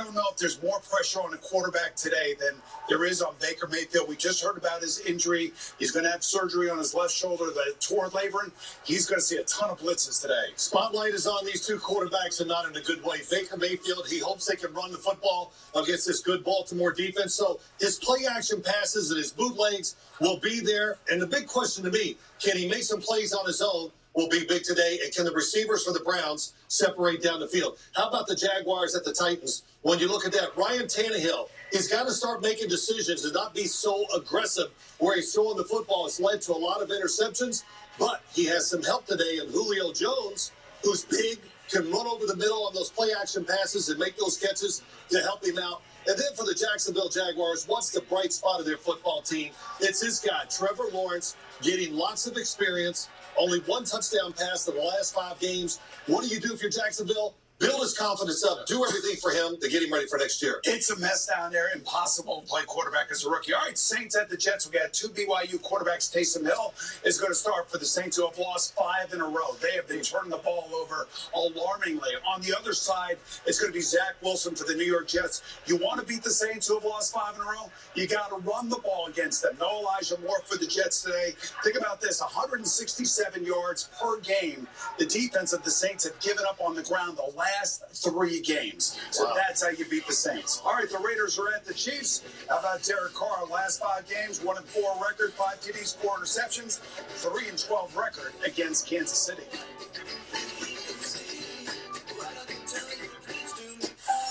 don't know if there's more pressure on a quarterback today than there is on Baker Mayfield. We just heard about his injury. He's going to have surgery on his left shoulder, the torn labrum. He's going to see a ton of blitzes today. Spotlight is on these two quarterbacks, and not in a good way. Baker Mayfield, he hopes they can run the football against this good Baltimore defense. So his play-action passes and his bootlegs will be there. And the big question to me, can he make some plays on his own? Will be big today, and can the receivers for the Browns separate down the field? How about the Jaguars at the Titans? When you look at that, Ryan Tannehill, he's got to start making decisions and not be so aggressive where he's throwing the football. It's led to a lot of interceptions, but he has some help today in Julio Jones, who's big, can run over the middle on those play-action passes and make those catches to help him out. And then for the Jacksonville Jaguars, what's the bright spot of their football team? It's this guy, Trevor Lawrence, getting lots of experience. Only one touchdown pass in the last 5 games. What do you do if you're Jacksonville? Build his confidence up. Do everything for him to get him ready for next year. It's a mess down there. Impossible to play quarterback as a rookie. All right, Saints at the Jets. We got 2 BYU quarterbacks. Taysom Hill is going to start for the Saints, who have lost 5 in a row. They have been turning the ball over alarmingly. On the other side, it's going to be Zach Wilson for the New York Jets. You want to beat the Saints, who have lost 5 in a row? You got to run the ball against them. No Elijah Moore for the Jets today. Think about this, 167 yards per game. The defense of the Saints have given up on the ground the last 3 games. So that's how you beat the Saints. All right, the Raiders are at the Chiefs. How about Derek Carr? Last 5 games, 1-4 record, 5 TDs, 4 interceptions, 3-12 record against Kansas City.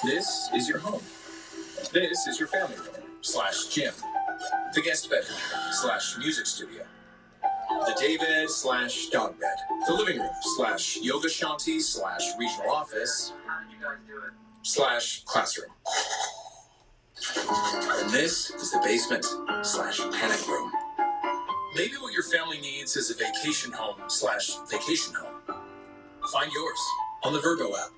This is your home. This is your family room / gym. The guest bedroom / music studio. The daybed / dog bed. The living room / yoga shanty / regional office. How did you guys do it? / classroom. And this is the basement / panic room. Maybe what your family needs is a vacation home / vacation home. Find yours on the Virgo app.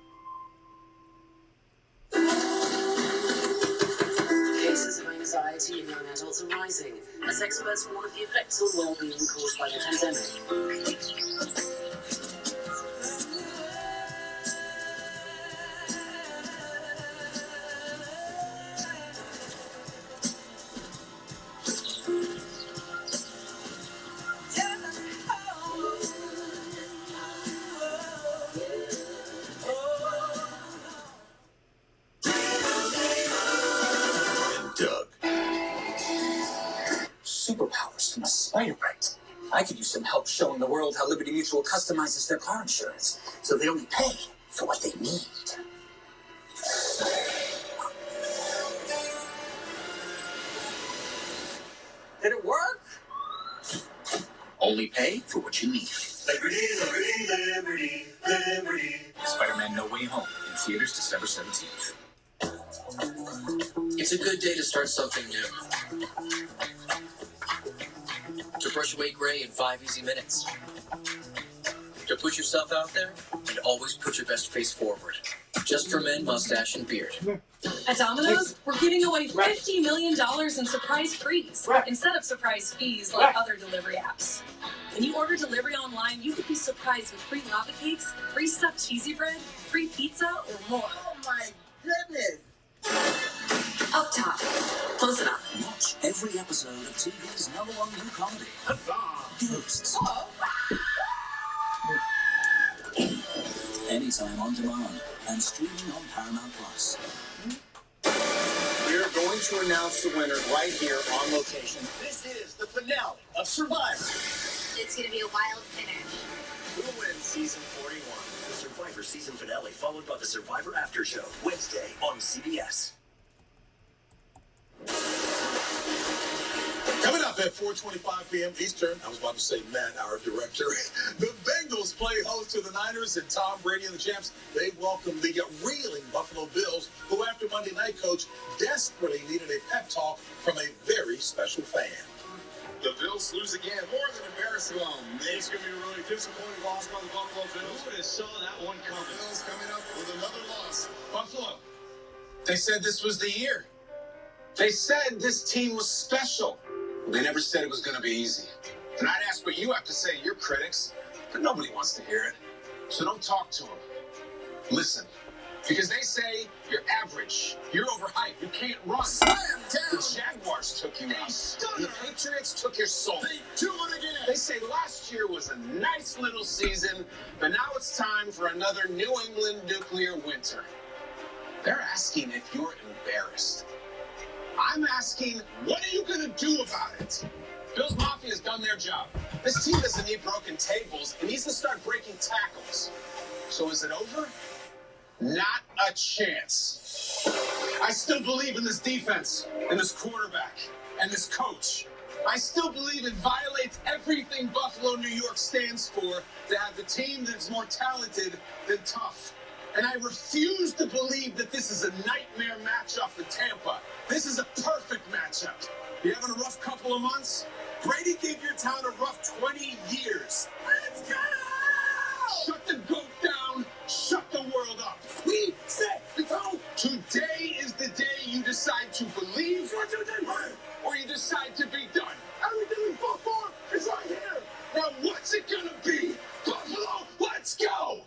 Cases of anxiety in young adults are rising, as experts warn of the effects on well-being caused by the pandemic. Superpowers from a spider bite. I could use some help showing the world how Liberty Mutual customizes their car insurance, so they only pay for what they need. Did it work? Only pay for what you need. Liberty, liberty, liberty, liberty. Spider-Man No Way Home in theaters December 17th. It's a good day to start something new. To brush away gray in 5 easy minutes. To put yourself out there and always put your best face forward. Just for men, mustache, and beard. At Domino's, we're giving away $50 million in surprise frees instead of surprise fees like other delivery apps. When you order delivery online, you could be surprised with free lava cakes, free stuffed cheesy bread, free pizza, or more. Oh my goodness! Up top, close enough. Watch every episode of TV's #1 new comedy, Ghosts. Anytime on demand and streaming on Paramount Plus. We're going to announce the winner right here on location. This is the finale of Survivor. It's going to be a wild finish. Who will win season 41? The Survivor season finale, followed by the Survivor After Show, Wednesday on CBS. Coming up at 4:25 p.m. Eastern, I was about to say Matt, our director. The Bengals play host to the Niners, and Tom Brady and the champs, they welcome the reeling Buffalo Bills, who after Monday night, coach, desperately needed a pep talk from a very special fan. The Bills lose again, more than embarrassing. It's going to be a really disappointing loss by the Buffalo Bills. Who would have saw that one coming? Bills coming up with another loss. Buffalo. They said this was the year. They said this team was special. They never said it was going to be easy. And I'd ask what you have to say to your critics, but nobody wants to hear it. So don't talk to them. Listen, because they say you're average, You're overhyped. You can't run. Slam down. The Jaguars took you out. The Patriots took your soul. They do it again. They say last year was a nice little season, but now it's time for another New England nuclear winter. They're asking if you're embarrassed. I'm asking, what are you going to do about it? Bills Mafia has done their job. This team doesn't need broken tables. It needs to start breaking tackles. So is it over? Not a chance. I still believe in this defense, and this quarterback, and this coach. I still believe it violates everything Buffalo, New York stands for to have the team that's more talented than tough. And I refuse to believe that this is a nightmare matchup for Tampa. This is a perfect matchup. You having a rough couple of months? Brady gave your town a rough 20 years. Let's go! Shut the goat down. Shut the world up. We set the tone. Today is the day you decide to believe or you decide to be done. Everything we fought for is right here. Now what's it gonna be? Buffalo, let's go!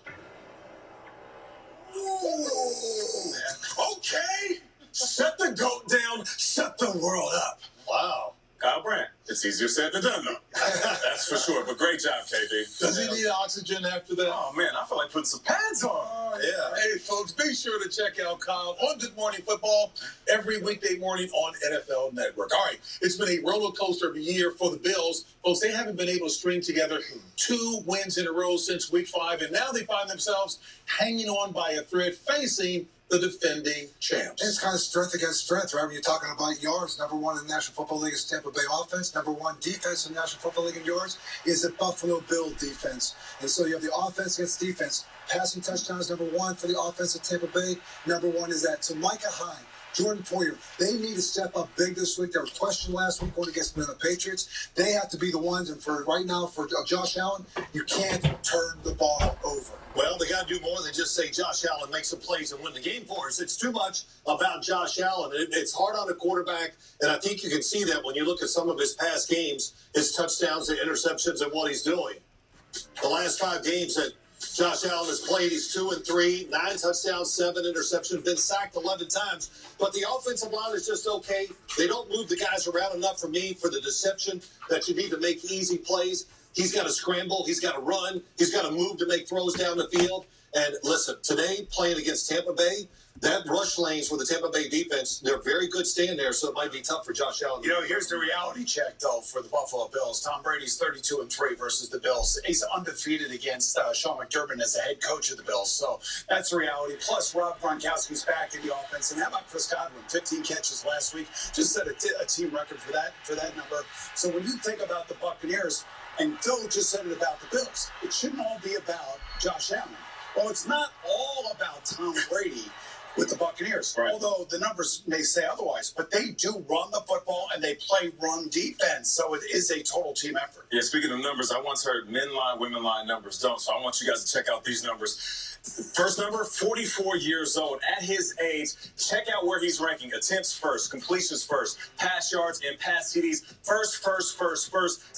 Ooh. Okay. Shut the goat down. Shut the world up. Wow. Kyle Brandt. It's easier said than done, though. That's for sure. But great job, KB. Does he need oxygen after that? Oh, man, I feel like putting some pads on. Oh, yeah. Hey, folks, be sure to check out Kyle on Good Morning Football every weekday morning on NFL Network. All right, it's been a roller coaster of a year for the Bills. Folks, they haven't been able to string together 2 wins in a row since Week 5, and now they find themselves hanging on by a thread, facing the defending champs. It's kind of strength against strength, right? When you're talking about yards, number 1 in the National Football League is Tampa Bay offense. Number 1 defense in the National Football League in yards is the Buffalo Bill defense. And so you have the offense against defense. Passing touchdowns, number 1 for the offense at Tampa Bay. Number 1 is that. So Micah Hyde, Jordan Poyer, they need to step up big this week. There was questioned last week going against the Patriots. They have to be the ones, and for right now, for Josh Allen, you can't turn the ball over. Well, they got to do more than just say Josh Allen makes some plays and win the game for us. It's too much about Josh Allen. It's hard on a quarterback, and I think you can see that when you look at some of his past games, his touchdowns, the interceptions, and what he's doing. The last 5 games that Josh Allen has played, he's 2-3, 9 touchdowns, 7 interceptions, been sacked 11 times. But the offensive line is just okay. They don't move the guys around enough for me for the deception that you need to make easy plays. He's got to scramble. He's got to run. He's got to move to make throws down the field. And listen, today playing against Tampa Bay, that rush lanes for the Tampa Bay defense, they're very good staying there, so it might be tough for Josh Allen. You know, here's the reality check, though, for the Buffalo Bills. Tom Brady's 32-3 versus the Bills. He's undefeated against Sean McDermott as the head coach of the Bills. So that's the reality. Plus, Rob Gronkowski's back in the offense. And how about Chris Godwin? 15 catches last week. Just set a team record for that number. So when you think about the Buccaneers, and Phil just said it about the Bills, it shouldn't all be about Josh Allen. Well, it's not all about Tom Brady with the Buccaneers, right, although the numbers may say otherwise. But they do run the football, and they play run defense, so it is a total team effort. Yeah, speaking of numbers, I once heard men lie, women lie, numbers don't. So I want you guys to check out these numbers. First number, 44 years old. At his age, check out where he's ranking. Attempts first, completions first, pass yards and pass TDs first.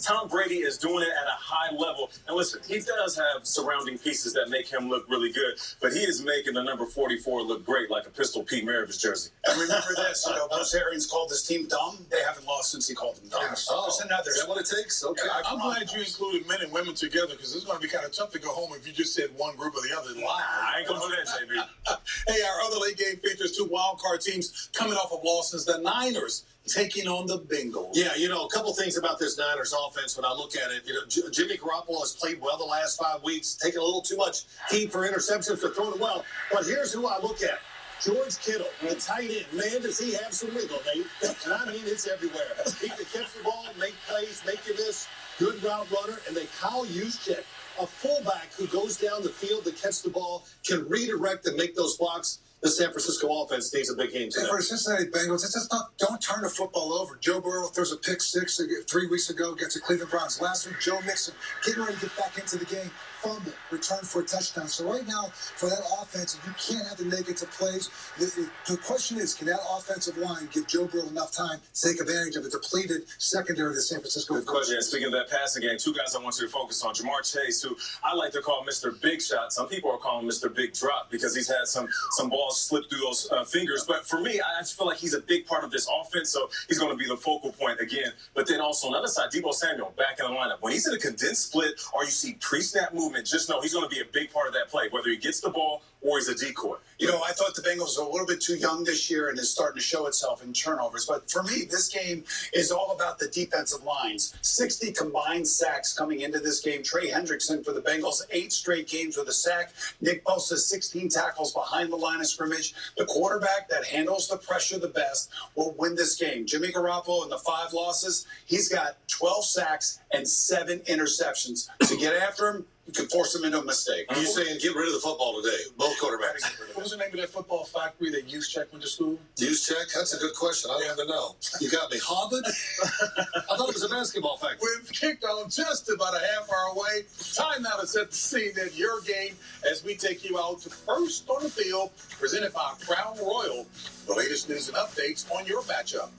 Tom Brady is doing it at a high level. And listen, he does have surrounding pieces that make him look really good, but he is making the number 44 look great, like a Pistol Pete Maravis jersey. And remember this, Bruce Arians called this team dumb. They haven't lost since he called them dumb. Oh, is that what it takes? Okay. Yeah, I'm glad you included men and women together, because it's going to be kind of tough to go home if you just said one group or the other. I ain't gonna do that, JB. Hey, our other late game features 2 wild card teams coming off of losses. The Niners taking on the Bengals. Yeah, a couple things about this Niners offense when I look at it. Jimmy Garoppolo has played well the last 5 weeks, taking a little too much heat for interceptions, but throwing it well. But here's who I look at. George Kittle, the tight end. Man, does he have some wiggle, Nate. And I mean, it's everywhere. He can catch the ball, make plays, make you miss. Good route runner. And then Kyle Juszczyk, a fullback who goes down the field to catch the ball, can redirect and make those blocks. The San Francisco offense needs a big game today. For the Cincinnati Bengals, it's just don't turn the football over. Joe Burrow throws a pick 6 3 weeks ago against the Cleveland Browns. Last week, Joe Mixon getting ready to get back into the game. fumble, return for a touchdown. So right now, for that offense, you can't have the negative plays. The question is, can that offensive line give Joe Burrow enough time to take advantage of a depleted secondary of the San Francisco? Good question. And speaking of that passing game, two guys I want you to focus on. Jamar Chase, who I like to call Mr. Big Shot. Some people are calling him Mr. Big Drop because he's had some balls slip through those fingers. But for me, I just feel like he's a big part of this offense, so he's going to be the focal point again. But then also on the other side, Deebo Samuel back in the lineup. When he's in a condensed split or you see pre-snap movement, just know he's going to be a big part of that play, whether he gets the ball or he's a decoy. You know, I thought the Bengals were a little bit too young this year and is starting to show itself in turnovers. But for me, this game is all about the defensive lines. 60 combined sacks coming into this game. Trey Hendrickson for the Bengals, 8 straight games with a sack. Nick Bosa, 16 tackles behind the line of scrimmage. The quarterback that handles the pressure the best will win this game. Jimmy Garoppolo in the 5 losses, he's got 12 sacks and 7 interceptions. To get after him, you can force him into a mistake. You're saying get rid of the football today, both quarterbacks. What was the name of that football factory that Juszczyk went to school? Juszczyk? That's a good question. I don't even know. You got me. Harvard? I thought it was a basketball factory. We've kicked on just about a half hour away. Time now to set the scene at your game as we take you out to First on the Field, presented by Crown Royal. The latest news and updates on your matchup.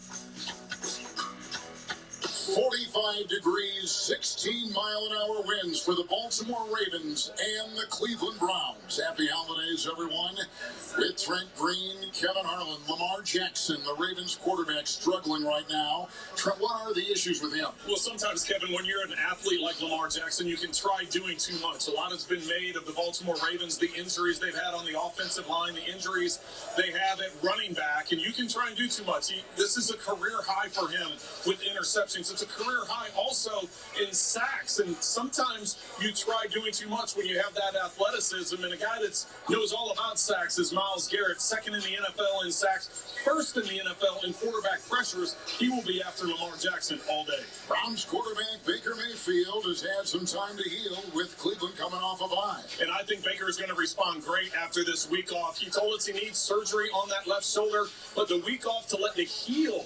45 degrees, 16-mile-an-hour winds for the Baltimore Ravens and the Cleveland Browns. Happy holidays, everyone. With Trent Green, Kevin Harlan, Lamar Jackson, the Ravens quarterback, struggling right now. Trent, what are the issues with him? Well, sometimes, Kevin, when you're an athlete like Lamar Jackson, you can try doing too much. A lot has been made of the Baltimore Ravens, the injuries they've had on the offensive line, the injuries they have at running back, and you can try and do too much. This is a career high for him with interceptions. It's a career high also in sacks, and sometimes you try doing too much when you have that athleticism. And a guy that knows all about sacks is Myles Garrett, second in the NFL in sacks, first in the NFL in quarterback pressures. He will be after Lamar Jackson all day. Browns quarterback Baker Mayfield has had some time to heal with Cleveland coming off a bye. And I think Baker is going to respond great after this week off. He told us he needs surgery on that left shoulder, but the week off to let the heel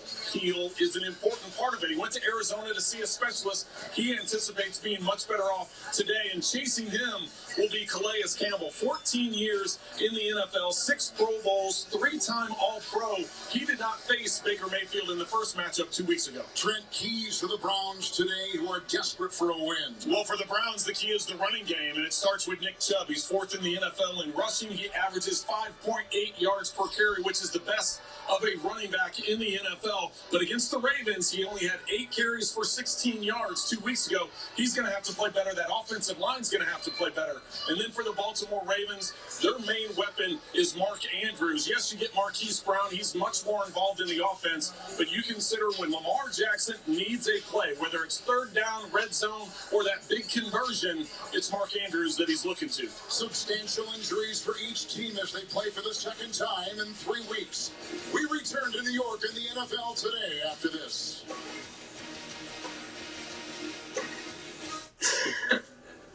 is an important part of it. He went to Arizona to see a specialist. He anticipates being much better off today, and chasing him will be Calais Campbell. 14 years in the NFL, 6 Pro Bowls, 3-time All-Pro. He did not face Baker Mayfield in the first matchup 2 weeks ago. Trent, keys for the Browns today who are desperate for a win. Well, for the Browns, the key is the running game, and it starts with Nick Chubb. He's 4th in the NFL in rushing. He averages 5.8 yards per carry, which is the best of a running back in the NFL. But against the Ravens, he only had 8 carries for 16 yards 2 weeks ago. He's going to have to play better. That offensive line's going to have to play better. And then for the Baltimore Ravens, their main weapon is Mark Andrews. Yes, you get Marquise Brown. He's much more involved in the offense. But you consider when Lamar Jackson needs a play, whether it's 3rd down, red zone, or that big conversion, it's Mark Andrews that he's looking to. Substantial injuries for each team as they play for the second time in 3 weeks. We return to New York in the NFL today after this.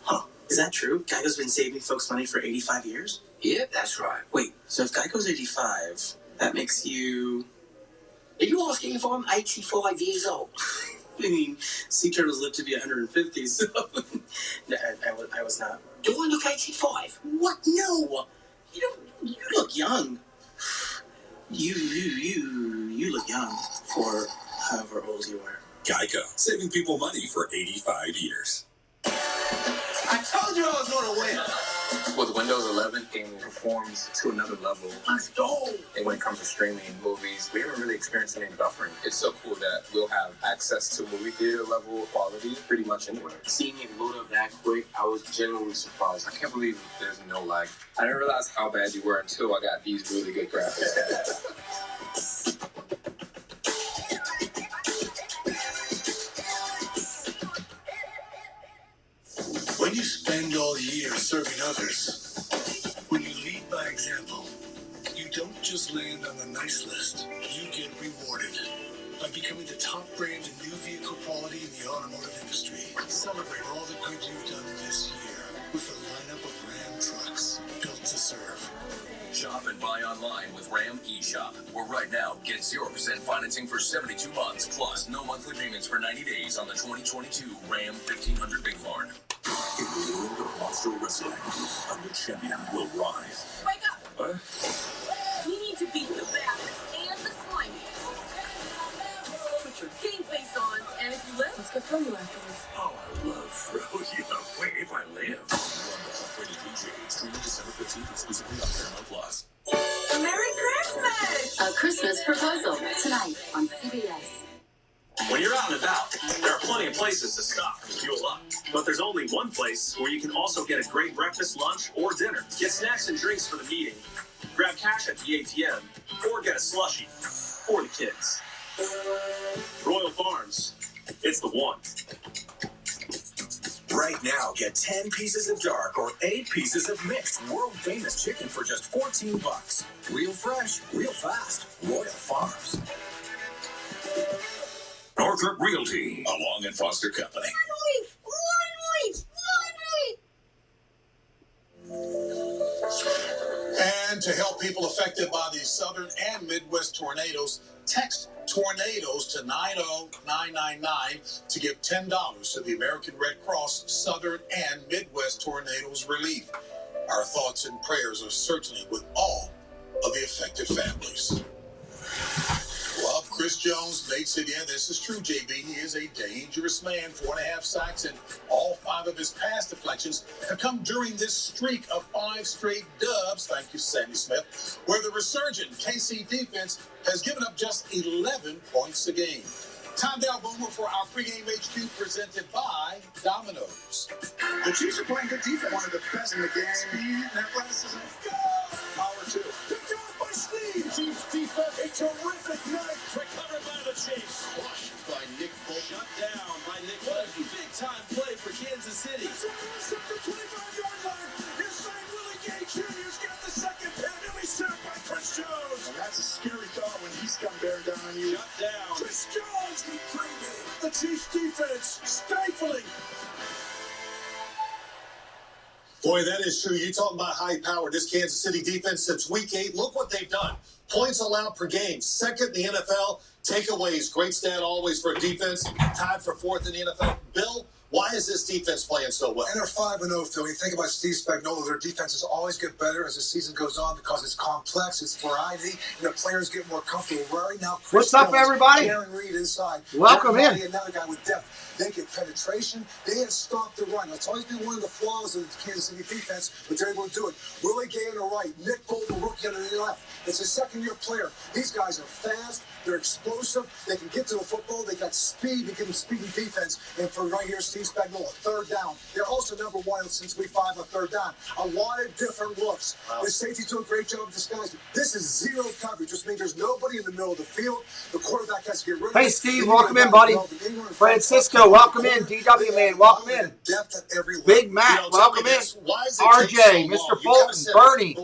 Huh. Is that true? Geico's been saving folks money for 85 years? Yep, that's right. Wait, so if Geico's 85, that makes you... Are you asking if I'm 85 years old? I mean, sea turtles live to be 150, so... No, I was not. Do I look 85? What? No! You look young. You look young for however old you are. Geico, saving people money for 85 years. I told you I was going to win. With Windows 11, gaming performs to another level. Let's go. And when it comes to streaming movies, we haven't really experienced any buffering. It's so cool that we'll have access to movie theater level quality pretty much anywhere. Seeing it load up that quick, I was genuinely surprised. I can't believe there's no lag. I didn't realize how bad you were until I got these really good graphics. When you spend all year serving others, when you lead by example, you don't just land on the nice list, you get rewarded by becoming the top brand in new vehicle quality in the automotive industry. Celebrate all the good you've done this year with a lineup of Ram trucks built to serve. Shop and buy online with Ram eShop. Where right now, get 0% financing for 72 months, plus no monthly payments for 90 days on the 2022 Ram 1500 Big Barn. In the world of monster wrestling, a new champion will rise. Wake up! What? We need to beat the baddest and the slimiest. Put your game face on, and if you live, let's get from you afterwards. Oh, I love froyo. Wait, if I live. Run the Upgraded DJ, streaming December 15th exclusively on Paramount Plus. Merry Christmas! A Christmas Proposal, tonight on CBS. When you're out and about, there are plenty of places to stop and fuel up. But there's only one place where you can also get a great breakfast, lunch, or dinner. Get snacks and drinks for the meeting, grab cash at the ATM, or get a slushie for the kids. Royal Farms, it's the one. Right now, get 10 pieces of dark or 8 pieces of mixed world-famous chicken for just $14. Real fresh, real fast. Royal Farms. Northrop Realty, a Long and Foster company. And to help people affected by these southern and Midwest tornadoes, text tornadoes to 90999 to give $10 to the American Red Cross Southern and Midwest Tornadoes Relief. Our thoughts and prayers are certainly with all of the affected families. Well, Chris Jones makes it in. This is true, JB. He is a dangerous man. 4.5 sacks, and all 5 of his pass deflections have come during this streak of 5 straight dubs. Thank you, Sammy Smith. Where the resurgent KC defense has given up just 11 points a game. Time now, Boomer, for our pregame HQ presented by Domino's. The Chiefs are playing good defense. One of the best in the game. Speed and athleticism. Power too. Picked off by Steve. Chiefs defense, a terrific night. Recovered by the Chiefs. Crushed by Nick Bolton. Shut down by Nick Bolton. Big time play for Kansas City. It's at the 25-yard line. Your son, Willie Gay Jr.'s got the second penalty set by Chris Jones. Well, that's a scary thought when he's come bearing down on you. Shut down. Chris Jones with pregame. The Chiefs defense stifling. Boy, that is true. You talking about high power. This Kansas City defense since week 8. Look what they've done. Points allowed per game. Second in the NFL. Takeaways. Great stat always for a defense. Tied for 4th in the NFL. Bill, why is this defense playing so well? And they're 5-0, Phil. You think about Steve Spagnuolo, their defenses always get better as the season goes on because it's complex, it's variety, and the players get more comfortable. Right now, Chris What's up, Jones, everybody? Aaron Reed inside. Welcome in. Another guy with depth. They get penetration. They had stopped the run. That's always been one of the flaws of the Kansas City defense, but they're able to do it. Willie Gay on the right, Nick Bolton, rookie on the left. It's a second-year player. These guys are fast. They're explosive. They can get to the football. They got speed. They give them speed and defense. And for right here, Steve Spagnuolo, 3rd down. They're also number 1 since week 5 on 3rd down. A lot of different looks. Wow. The safety's doing a great job of disguising. This is zero coverage, which means there's nobody in the middle of the field. The quarterback has to get rid of it. Hey, Steve, welcome in, buddy. Francisco, welcome in. DW Man, welcome in. Big Mac, welcome in. RJ, Mr. Fulton, Bernie,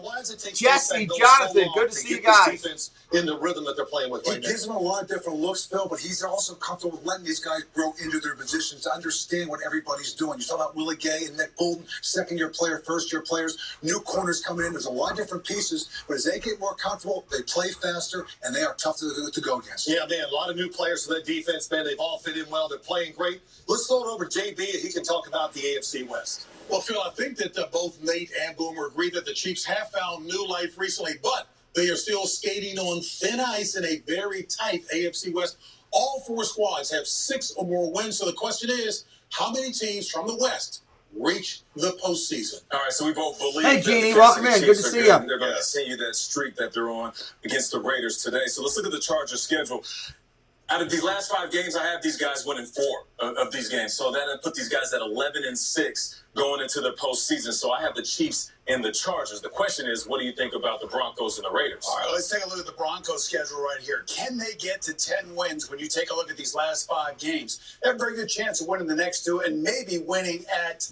Jesse, Jonathan, good to see you guys. In the rhythm that they're playing with right now. He gives them a lot of different looks, Phil, but he's also comfortable with letting these guys grow into their positions to understand what everybody's doing. You talk about Willie Gay and Nick Bolton, second-year player, first-year players, new corners coming in. There's a lot of different pieces, but as they get more comfortable, they play faster, and they are tough to go against. Yeah, man, a lot of new players for that defense, man. They've all fit in well. They're playing great. Let's throw it over to JB, and he can talk about the AFC West. Well, Phil, I think that both Nate and Boomer agree that the Chiefs have found new life recently, but they are still skating on thin ice in a very tight AFC West. All 4 squads have 6 or more wins. So the question is, how many teams from the West reach the postseason? All right, so we both believe Hey, that Jeannie, the welcome Kansas in. City Good to Chiefs see are you. and they're going to continue that streak that they're on against the Raiders today. So let's look at the Chargers' schedule. Out of these last 5 games, I have these guys winning 4 of these games. So that put these guys at 11-6 going into the postseason. So I have the Chiefs and the Chargers. The question is, what do you think about the Broncos and the Raiders? All right, let's take a look at the Broncos schedule right here. Can they get to 10 wins when you take a look at these last 5 games? They have a very good chance of winning the next 2 and maybe winning at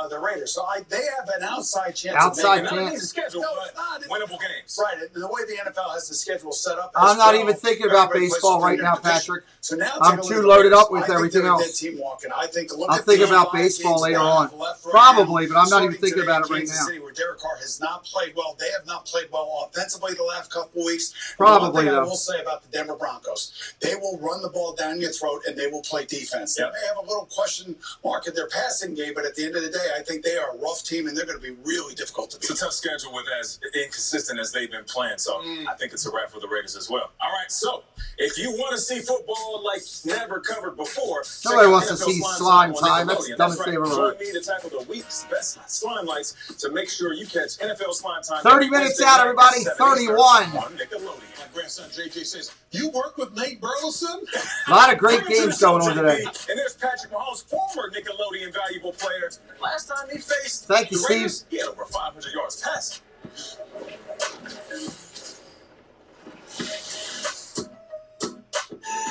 the Raiders. So they have an outside chance of making Not an easy schedule, but winnable games. Right. The way the NFL has the schedule set up. I'm not even thinking about baseball right now, Patrick. So now I'm too loaded up with everything else. Team walking. I think I'll think about baseball later on. Probably, but I'm not even thinking about it right now. where Derek Carr has not played well. They have not played well offensively the last couple of weeks. Probably, one thing though. I will say about the Denver Broncos, they will run the ball down your throat and they will play defense. They may have a little question mark in their passing game, but at the end of the day, I think they are a rough team and they're going to be really difficult to beat. It's a tough schedule with as inconsistent as they've been playing, so I think it's a wrap for the Raiders as well. All right, so if you want to see football like never covered before, nobody wants to see slime time. That's the dumbest thing I've ever heard. Join me to tackle the week's best slime lights to make sure you catch NFL slime time. 30 minutes out, everybody. 31. My grandson JJ says, "You work with Nate Burleson?" A lot of great games going on today. And there's Patrick Mahomes, former Nickelodeon valuable player. Last time he faced Thank you, the Raiders, Steve. he had over 500 yards passing.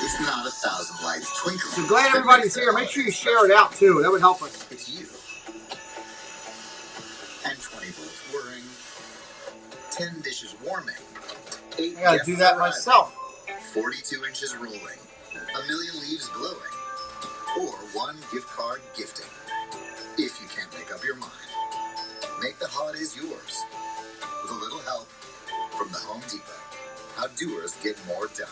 It's not 1,000 lights twinkling. So glad everybody's here. Make sure you share it out too. That would help us. It's you. And 20 volts whirring. 10 dishes warming. 8 I gotta do that arriving, myself. 42 inches rolling. 1 million leaves blowing. Or 1 gift card gifting. If you can't make up your mind. Make the holidays yours. With a little help from the Home Depot. How doers get more done.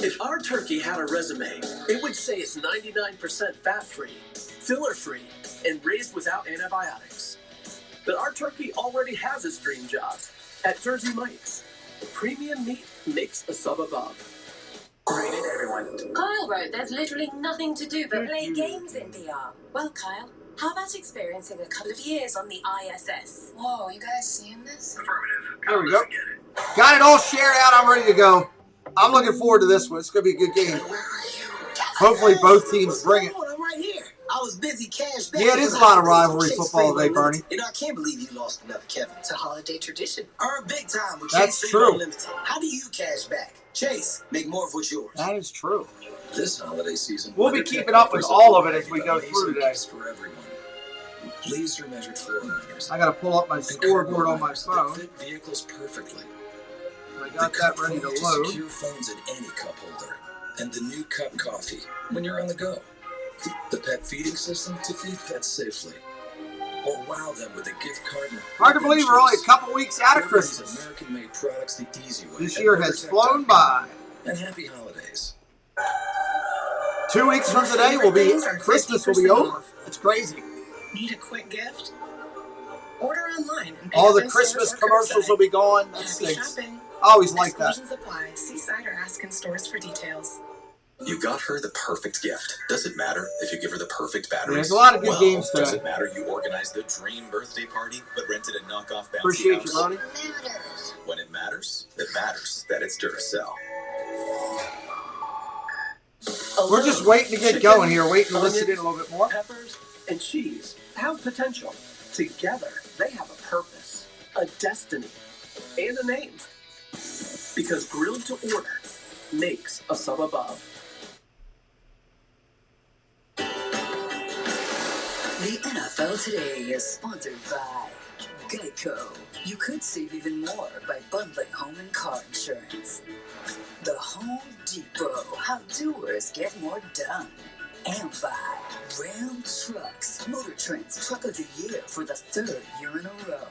If our turkey had a resume, it would say it's 99% fat-free, filler-free, and raised without antibiotics. But our turkey already has its dream job at Jersey Mike's. Premium meat makes a sub above. Rated everyone. Kyle wrote there's literally nothing to do but play games in VR. Well, Kyle, how about experiencing a couple of years on the ISS? Whoa, you guys seeing this? There we go. Got it all shared out. I'm ready to go. I'm looking forward to this one. It's going to be a good game. Hopefully both teams bring it. I'm right here. I was busy cash back. Yeah, it is a lot of rivalry football today, Bernie. You know, I can't believe you lost another Kevin. It's a holiday tradition. Earn big time with That's Chase true. Unlimited. How do you cash back? Chase, make more of what's yours. That is true. This holiday season, We'll be keeping up with all of it as we go through today. for everyone. Laser measured floor liners. I got to pull up my scoreboard on my phone. Fit vehicles perfectly. I got that ready to load. Secure phones in any cup holder. And the new cup coffee when you're on the go. The pet feeding system to feed pets safely. Or wow them with a gift card. Hard to believe we're only a couple weeks out of Christmas. American-made products the easy way. This year has flown by. And happy holidays. 2 weeks from today will be Christmas will be over. It's crazy. Need a quick gift? Order online. And All the Christmas commercials will be gone. That Happy stinks. shopping. I always like that. Exclusions apply. See site or ask in stores for details. You got her the perfect gift. Does it matter if you give her the perfect batteries? There's a lot of good games today. Does it matter you organized the dream birthday party but rented a knockoff bouncy Appreciate house? you, Ronnie. When it matters that it's Duracell. We're just waiting to get going here, waiting to listen in a little bit more. Peppers and cheese have potential. Together, they have a purpose, a destiny, and a name. Because grilled to order makes a sub above. The NFL Today is sponsored by Geico. You could save even more by bundling home and car insurance. The Home Depot, how doers get more done. And by Ram Trucks, Motor Trend's Truck of the Year for the 3rd year in a row.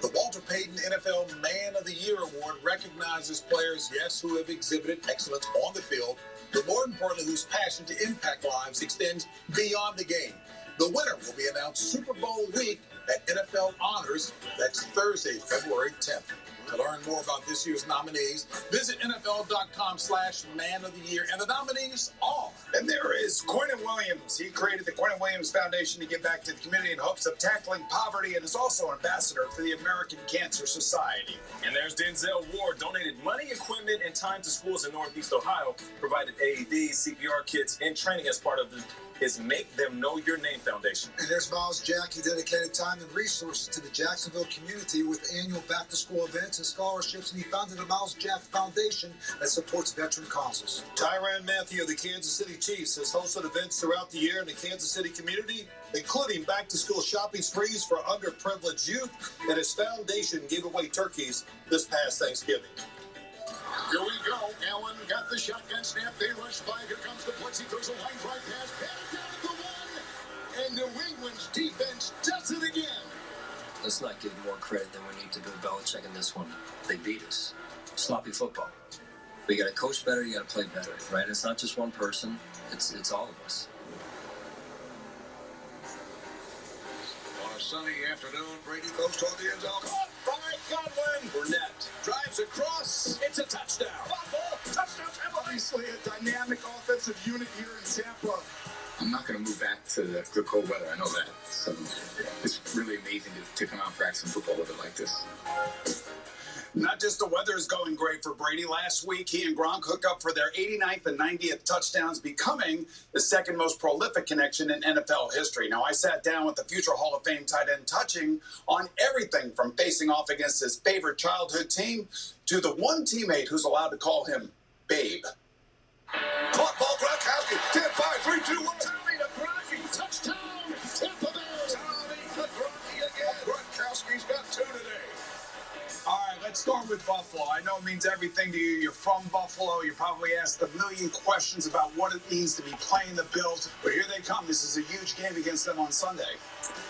The Walter Payton NFL Man of the Year Award recognizes players, yes, who have exhibited excellence on the field, but more importantly, whose passion to impact lives extends beyond the game. The winner will be announced Super Bowl week at NFL Honors. That's Thursday, February 10th. To learn more about this year's nominees, visit NFL.com/Man of the Year. And the nominees are. And there is Quentin Williams. He created the Quentin Williams Foundation to give back to the community in hopes of tackling poverty and is also an ambassador for the American Cancer Society. And there's Denzel Ward, donated money, equipment, and time to schools in Northeast Ohio, provided AEDs, CPR kits, and training as part of his Make Them Know Your Name Foundation. And there's Miles Jack. He dedicated time and resources to the Jacksonville community with annual back-to-school events and scholarships, and he founded the Miles Jack Foundation that supports veteran causes. Tyrann Mathieu of the Kansas City Chiefs has hosted events throughout the year in the Kansas City community, including back-to-school shopping sprees for underprivileged youth, and his foundation gave away turkeys this past Thanksgiving. Here we go. Allen got the shotgun snap. They rush by. Here comes the blitz. He throws a line drive pass. Batted down at the 1. And New England's defense does it again. Let's not give more credit than we need to Bill Belichick in this one. They beat us. Sloppy football. We got to coach better, you got to play better, right? It's not just one person, it's all of us. On a sunny afternoon, Brady goes toward the end zone. Caught by Godwin. Burnett drives across. It's a touchdown. Buffalo, touchdown, Tampa. Obviously a dynamic offensive unit here in Tampa. I'm not going to move back to the cold weather. I know that. So it's really amazing to come out and practice some football weather like this. Not just the weather is going great for Brady. Last week, he and Gronk hooked up for their 89th and 90th touchdowns, becoming the second most prolific connection in NFL history. Now, I sat down with the future Hall of Fame tight end, touching on everything from facing off against his favorite childhood team to the one teammate who's allowed to call him Babe. Caught ball, Gronkowski. 10, 5, 3, 2, 1. Tommy to Gronky. Touchdown, Tampa Bay. Tommy to Gronky again. Gronkowski's got 2 today. All right, let's start with Buffalo. I know it means everything to you. You're from Buffalo. You're probably asked a million questions about what it means to be playing the Bills. But here they come. This is a huge game against them on Sunday.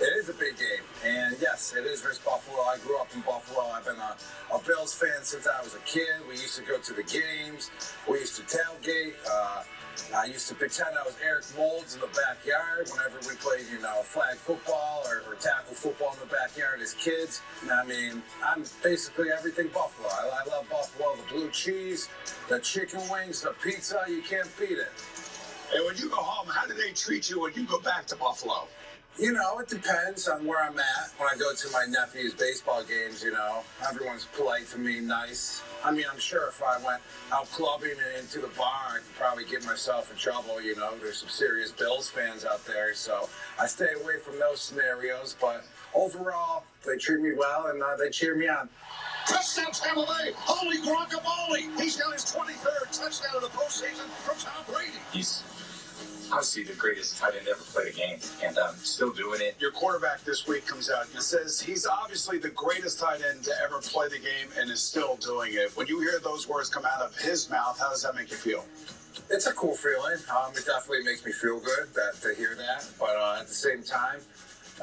It is a big game. And, yes, it is versus Buffalo. I grew up in Buffalo. I've been a Bills fan since I was a kid. We used to go to the games. We used to tailgate. I used to pretend I was Eric Moulds in the backyard whenever we played, flag football or tackle football in the backyard as kids. I mean, I'm basically everything Buffalo. I love Buffalo, the blue cheese, the chicken wings, the pizza. You can't beat it. Hey, when you go home, how do they treat you when you go back to Buffalo? It depends on where I'm at. When I go to my nephew's baseball games, everyone's polite to me, nice. I mean, I'm sure if I went out clubbing and into the bar, I could probably get myself in trouble, There's some serious Bills fans out there, so I stay away from those scenarios. But overall, they treat me well, and they cheer me on. Touchdown, Tampa Bay. Holy guacamole. He's got his 23rd touchdown of the postseason from Tom Brady. He's obviously the greatest tight end ever played a game, and still doing it. Your quarterback this week comes out and says he's obviously the greatest tight end to ever play the game and is still doing it. When you hear those words come out of his mouth, how does that make you feel? It's a cool feeling. It definitely makes me feel good to hear that, but at the same time,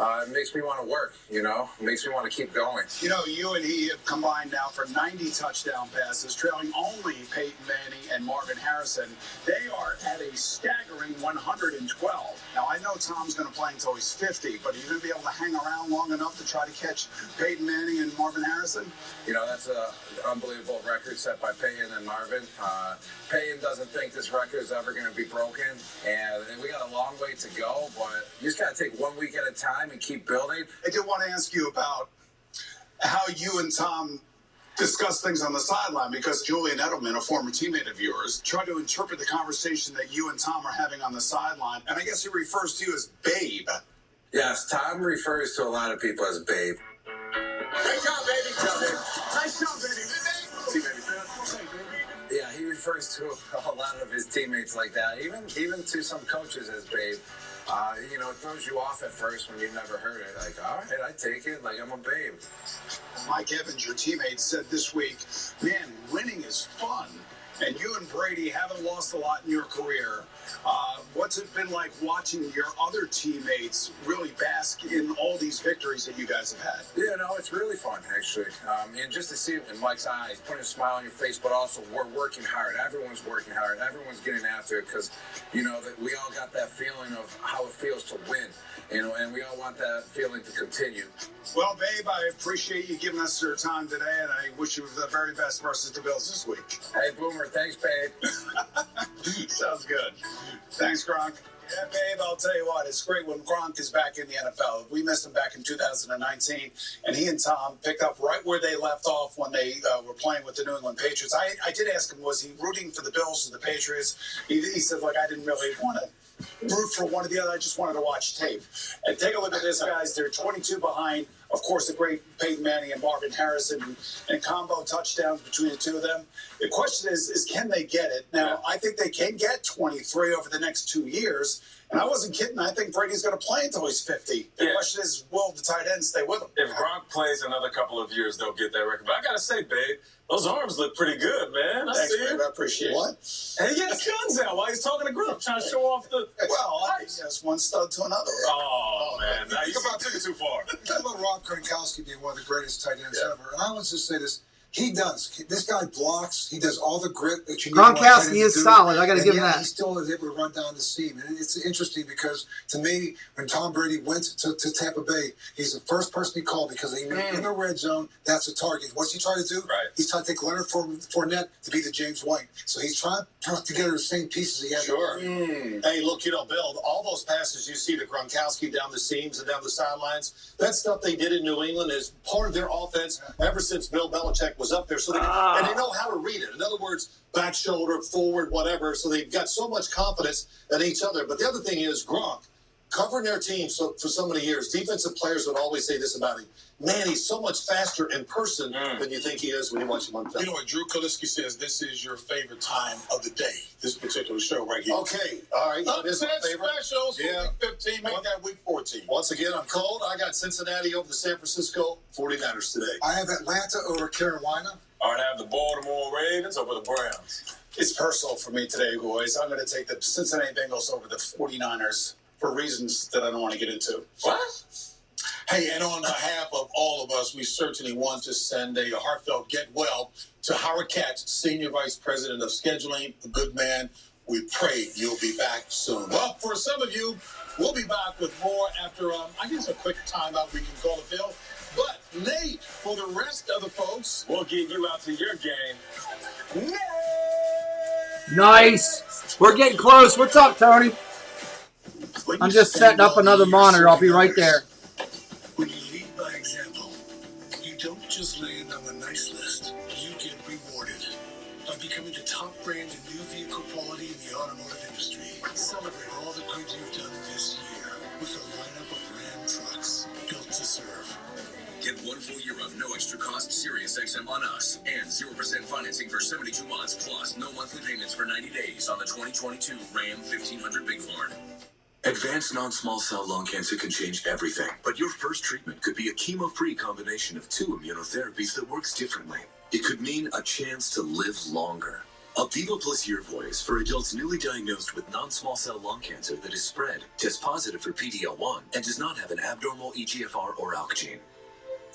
it makes me want to work, It makes me want to keep going. You and he have combined now for 90 touchdown passes, trailing only Peyton Manning and Marvin Harrison. They are at a staggering 112. Now, I know Tom's going to play until he's 50, but are you going to be able to hang around long enough to try to catch Peyton Manning and Marvin Harrison? That's an unbelievable record set by Peyton and Marvin. Peyton doesn't think this record is ever going to be broken, and we got a long way to go, but you just got to take 1 week at a time and keep building. I did want to ask you about how you and Tom discuss things on the sideline, because Julian Edelman, a former teammate of yours, tried to interpret the conversation that you and Tom are having on the sideline, and I guess he refers to you as Babe. Yes, Tom refers to a lot of people as Babe. Great job, baby. Nice job, baby. See, baby. Yeah, he refers to a lot of his teammates like that, even to some coaches as Babe. It throws you off at first when you've never heard it. Like, all right, I take it. Like, I'm a babe. Mike Evans, your teammate, said this week, man, winning is fun. And you and Brady haven't lost a lot in your career. What's it been like watching your other teammates really bask in all these victories that you guys have had? Yeah, it's really fun, actually. And just to see it in Mike's eyes, putting a smile on your face, but also we're working hard. Everyone's working hard. Everyone's getting after it because, that we all got that feeling of how it feels to win. And we all want that feeling to continue. Well, Babe, I appreciate you giving us your time today, and I wish you the very best versus the Bills this week. Hey, Boomer, thanks, Babe. Sounds good. Thanks, Gronk. Yeah, Babe, I'll tell you what, it's great when Gronk is back in the NFL. We missed him back in 2019, and he and Tom picked up right where they left off when they were playing with the New England Patriots. I did ask him, was he rooting for the Bills or the Patriots? He said, look, I didn't really want to root for one or the other. I just wanted to watch tape. And take a look at this, guys. They're 22 behind. Of course, the great Peyton Manning and Marvin Harrison and combo touchdowns between the two of them. The question is can they get it? Now, I think they can get 23 over the next 2 years. And I wasn't kidding. I think Brady's going to play until he's 50. The question is, will the tight end stay with him? If Gronk plays another couple of years, they'll get that record. But I got to say, Babe, Those arms look pretty good, man. Thanks, babe. I appreciate it. What? And he got his guns out while he's talking to Group, trying to show off the... Well, that's one stud to another. Oh, man. Now, you took it too far. Talk about Rob Gronkowski being one of the greatest tight ends ever. And I want to just say this. He does. This guy blocks. He does all the grit that you need. Gronkowski is solid. I got to give him that. He still is able to run down the seam. And it's interesting because, to me, when Tom Brady went to Tampa Bay, he's the first person he called because in the red zone, that's a target. What's he trying to do? Right. He's trying to take Leonard Fournette to be the James White. So he's trying to put together the same pieces he had. Sure. Hey, look, Bill, all those passes you see to Gronkowski down the seams and down the sidelines, that stuff they did in New England is part of their offense ever since Bill Belichick was up there. So and they know how to read it. In other words, back shoulder, forward, whatever. So they've got so much confidence in each other. But the other thing is Gronk, covering their team for so many years, defensive players would always say this about him. Man, he's so much faster in person than you think he is when you watch him on film. You know what Drew Kaliski says, this is your favorite time of the day, this particular show right here. Okay, all right. Upset specials for week 15, make that week 14. Once again, I'm cold. I got Cincinnati over the San Francisco 49ers today. I have Atlanta over Carolina. All right, I have the Baltimore Ravens over the Browns. It's personal for me today, boys. I'm going to take the Cincinnati Bengals over the 49ers for reasons that I don't want to get into. What? Hey, and on behalf of all of us, we certainly want to send a heartfelt get well to Howard Katz, Senior Vice President of Scheduling, a good man. We pray you'll be back soon. Well, for some of you, we'll be back with more after, I guess, a quick timeout we can call it, Bill. But, Nate, for the rest of the folks, we'll get you out to your game. Nate! Nice. We're getting close. What's up, Tony? I'm just setting up another monitor. I'll be right there. When you lead by example, you don't just land on the nice list. You get rewarded by becoming the top brand in new vehicle quality in the automotive industry. Celebrate all the good you've done this year with a lineup of Ram trucks built to serve. Get 1 full year of no extra cost Sirius XM on us and 0% financing for 72 months plus no monthly payments for 90 days on the 2022 Ram 1500 Bighorn. Advanced non-small cell lung cancer can change everything, but your first treatment could be a chemo-free combination of 2 immunotherapies that works differently. It could mean a chance to live longer. Opdivo plus Yervoy is for adults newly diagnosed with non-small cell lung cancer that is spread, tests positive for PD-L1, and does not have an abnormal EGFR or ALK gene.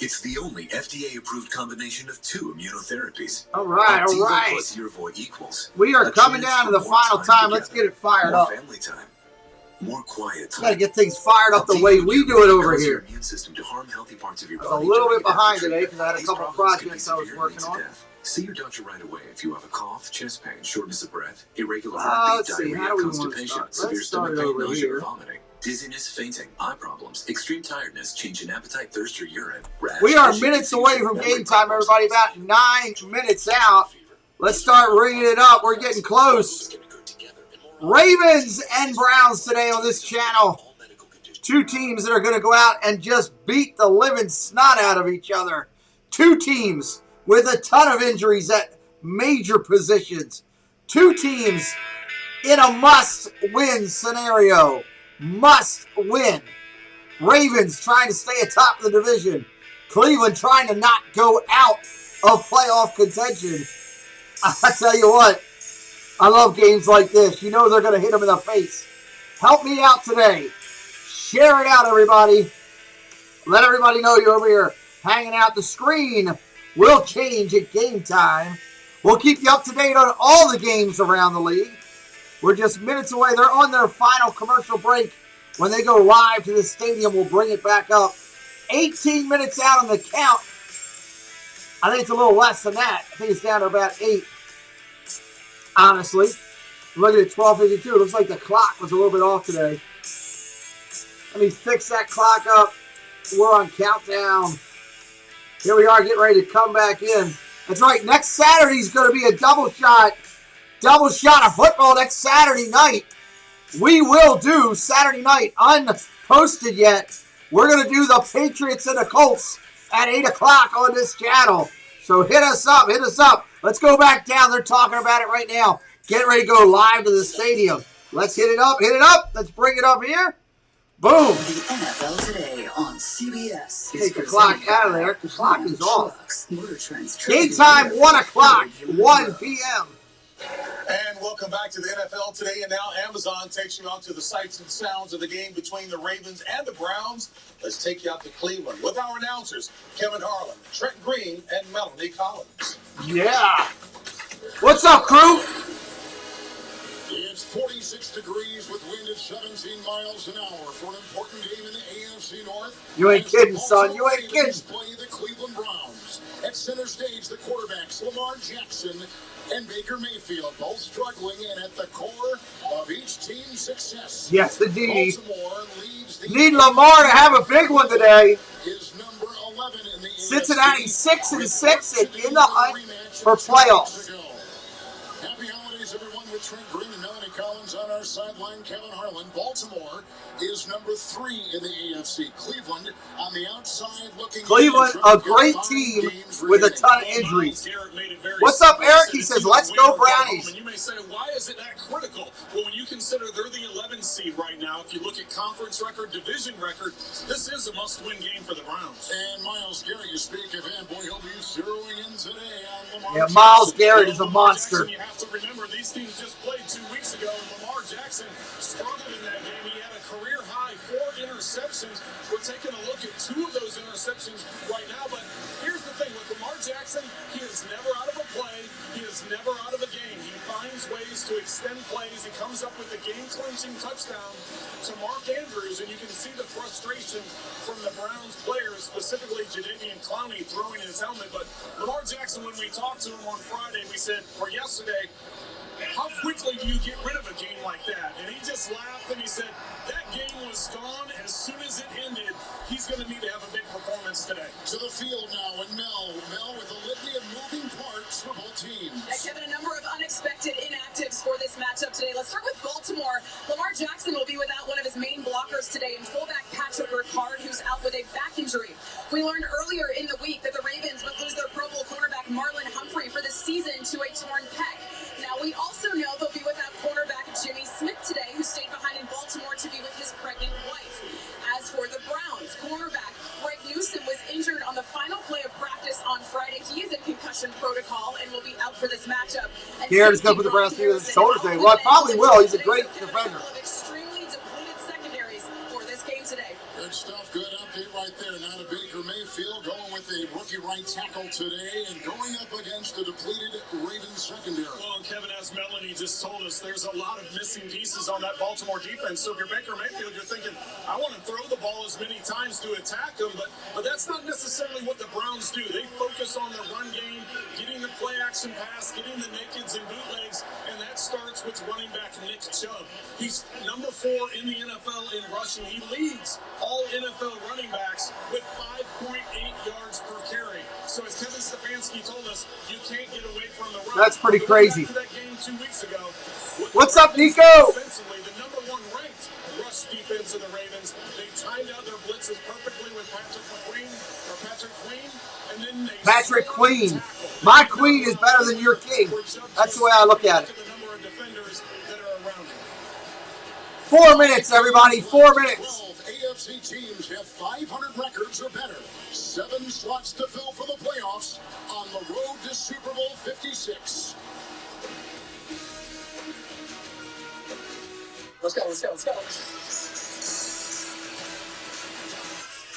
It's the only FDA-approved combination of 2 immunotherapies. All right, all Opdivo right. plus Yervoy equals We are coming down to the final time. Let's get it fired up. More family time. More quiet time. Got to get things fired up the way we do it over here. Immune system to harm healthy parts of your I was body a little during bit behind your today because I had a These couple of problems can projects be I was severely working to on. death. See your doctor right away if you have a cough, chest pain, shortness of breath, irregular Let's heartbeat, see, diarrhea, how do we want to constipation, start? severe Let's start stomach it pain, over nausea, or here. vomiting, dizziness, fainting, eye problems, extreme tiredness, change in appetite, thirst, or urine, rash, We are issue, minutes confusion, away from memory game time, problems. everybody. About 9 minutes out. Let's start ringing it up. We're getting close. Ravens and Browns today on this channel. 2 teams that are going to go out and just beat the living snot out of each other. 2 teams with a ton of injuries at major positions. 2 teams in a must-win scenario. Must win. Ravens trying to stay atop the division. Cleveland trying to not go out of playoff contention. I tell you what, I love games like this. You know they're going to hit them in the face. Help me out today. Share it out, everybody. Let everybody know you're over here hanging out. The screen will change at game time. We'll keep you up to date on all the games around the league. We're just minutes away. They're on their final commercial break. When they go live to the stadium, we'll bring it back up. 18 minutes out on the count. I think it's a little less than that. I think it's down to about 8. Honestly. Look at it, 12:52. It looks like the clock was a little bit off today. Let me fix that clock up. We're on countdown. Here we are, getting ready to come back in. That's right, next Saturday is going to be a double shot of football next Saturday night. We will do Saturday night, unposted yet. We're going to do the Patriots and the Colts at 8 o'clock on this channel. So hit us up, hit us up. Let's go back down. They're talking about it right now. Get ready to go live to the stadium. Let's hit it up, hit it up. Let's bring it up here. Boom. The NFL today on CBS. Take the clock out of there. The clock is off. Game time, 1 o'clock, 1 p.m. And welcome back to the NFL today. And now Amazon takes you out to the sights and sounds of the game between the Ravens and the Browns. Let's take you out to Cleveland with our announcers, Kevin Harlan, Trent Green, and Melanie Collins. Yeah. What's up, crew? It's 46 degrees with wind at 17 miles an hour for an important game in the AFC North. You ain't kidding, son. You ain't kidding. Play the Cleveland Browns. At center stage, the quarterbacks Lamar Jackson and Baker Mayfield, both struggling and at the core of each team's success. Yes, indeed. Baltimore leads the Need Lamar to have a big one today. is number 11 in the Cincinnati 6-6 and in the hunt for playoffs. Happy holidays, everyone, with Trent Green and Melanie Collins on our sideline. Kevin Harlan. Baltimore is number 3 in the AFC. Cleveland on the outside looking. Cleveland, a great team with a ton of injuries. What's up, Eric? He says, let's go Brownies. And you may say, why is it that critical? Well, when you consider they're the 11th seed right now, if you look at conference record, division record, this is a must-win game for the Browns. And Myles Garrett, you speak of him. Boy, he'll be zeroing in today on Lamar Yeah, Myles Garrett is a monster. You have to remember, these teams just played 2 weeks ago, and Lamar Jackson struggled in that game. He had a career-high 4 interceptions. We're taking a look at 2 of those interceptions right now, but here's the thing. With Lamar Jackson, he is never out of a play. He is never out of a game. He finds ways to extend plays. He comes up with a game-clinching touchdown to Mark Andrews, and you can see the frustration from the Browns players, specifically Jadeveon Clowney throwing his helmet. But Lamar Jackson, when we talked to him on Friday, we said, or yesterday, how quickly do you get rid of a game like that? And he just laughed and he said, that game was gone as soon as it ended. He's going to need to have a big performance today. To the field now, and Mel with a litany of moving parts for both teams. Kevin, a number of unexpected inactives for this matchup today. Let's start with Baltimore. Lamar Jackson will be without one of his main blockers today, and fullback Patrick Ricard, who's out with a back injury. We learned earlier in the week that the Ravens would lose their Pro Bowl cornerback Marlon Humphrey for the season to a torn pec. Now, we also know they'll be without cornerback Jimmy Smith today, who stayed behind in Baltimore to be with his pregnant wife. As for the Browns, cornerback Greg Newsom was injured on the final play of practice on Friday. He is in concussion protocol and will be out for this matchup. Garrett is going to put the Browns through his shoulders today. Well, probably will. He's a great defender. Extremely depleted secondaries for this game today. Good stuff. Good update right there. Now to Baker Mayfield going with a rookie right tackle today and going up against the depleted Ravens secondary. Well, and Kevin, as Melanie just told us, there's a lot of missing pieces on that Baltimore defense. So if you're Baker Mayfield, you're thinking, I want to throw the ball as many times to attack them, but that's not necessarily what the Browns do. They focus on the run game, getting the play action pass, getting the nakeds and bootlegs, and that starts with running back Nick Chubb. He's number 4 in the NFL in rushing. He leads all NFL running backs with 5.8 yards per carry. So as Kevin Stefanski told us, you can't get away from the run. That's pretty crazy. That game 2 weeks ago. What's up, Nico? Offensively, the number 1 ranked rush defense of the Ravens. They timed out their blitzes perfectly with Patrick Queen, and then they Patrick Queen. My queen is better than your king. That's the way I look at it. 4 minutes, everybody. 4 minutes. 12 AFC teams have 500 records or better. 7 slots to fill for the playoffs on the road to Super Bowl 56. Let's go.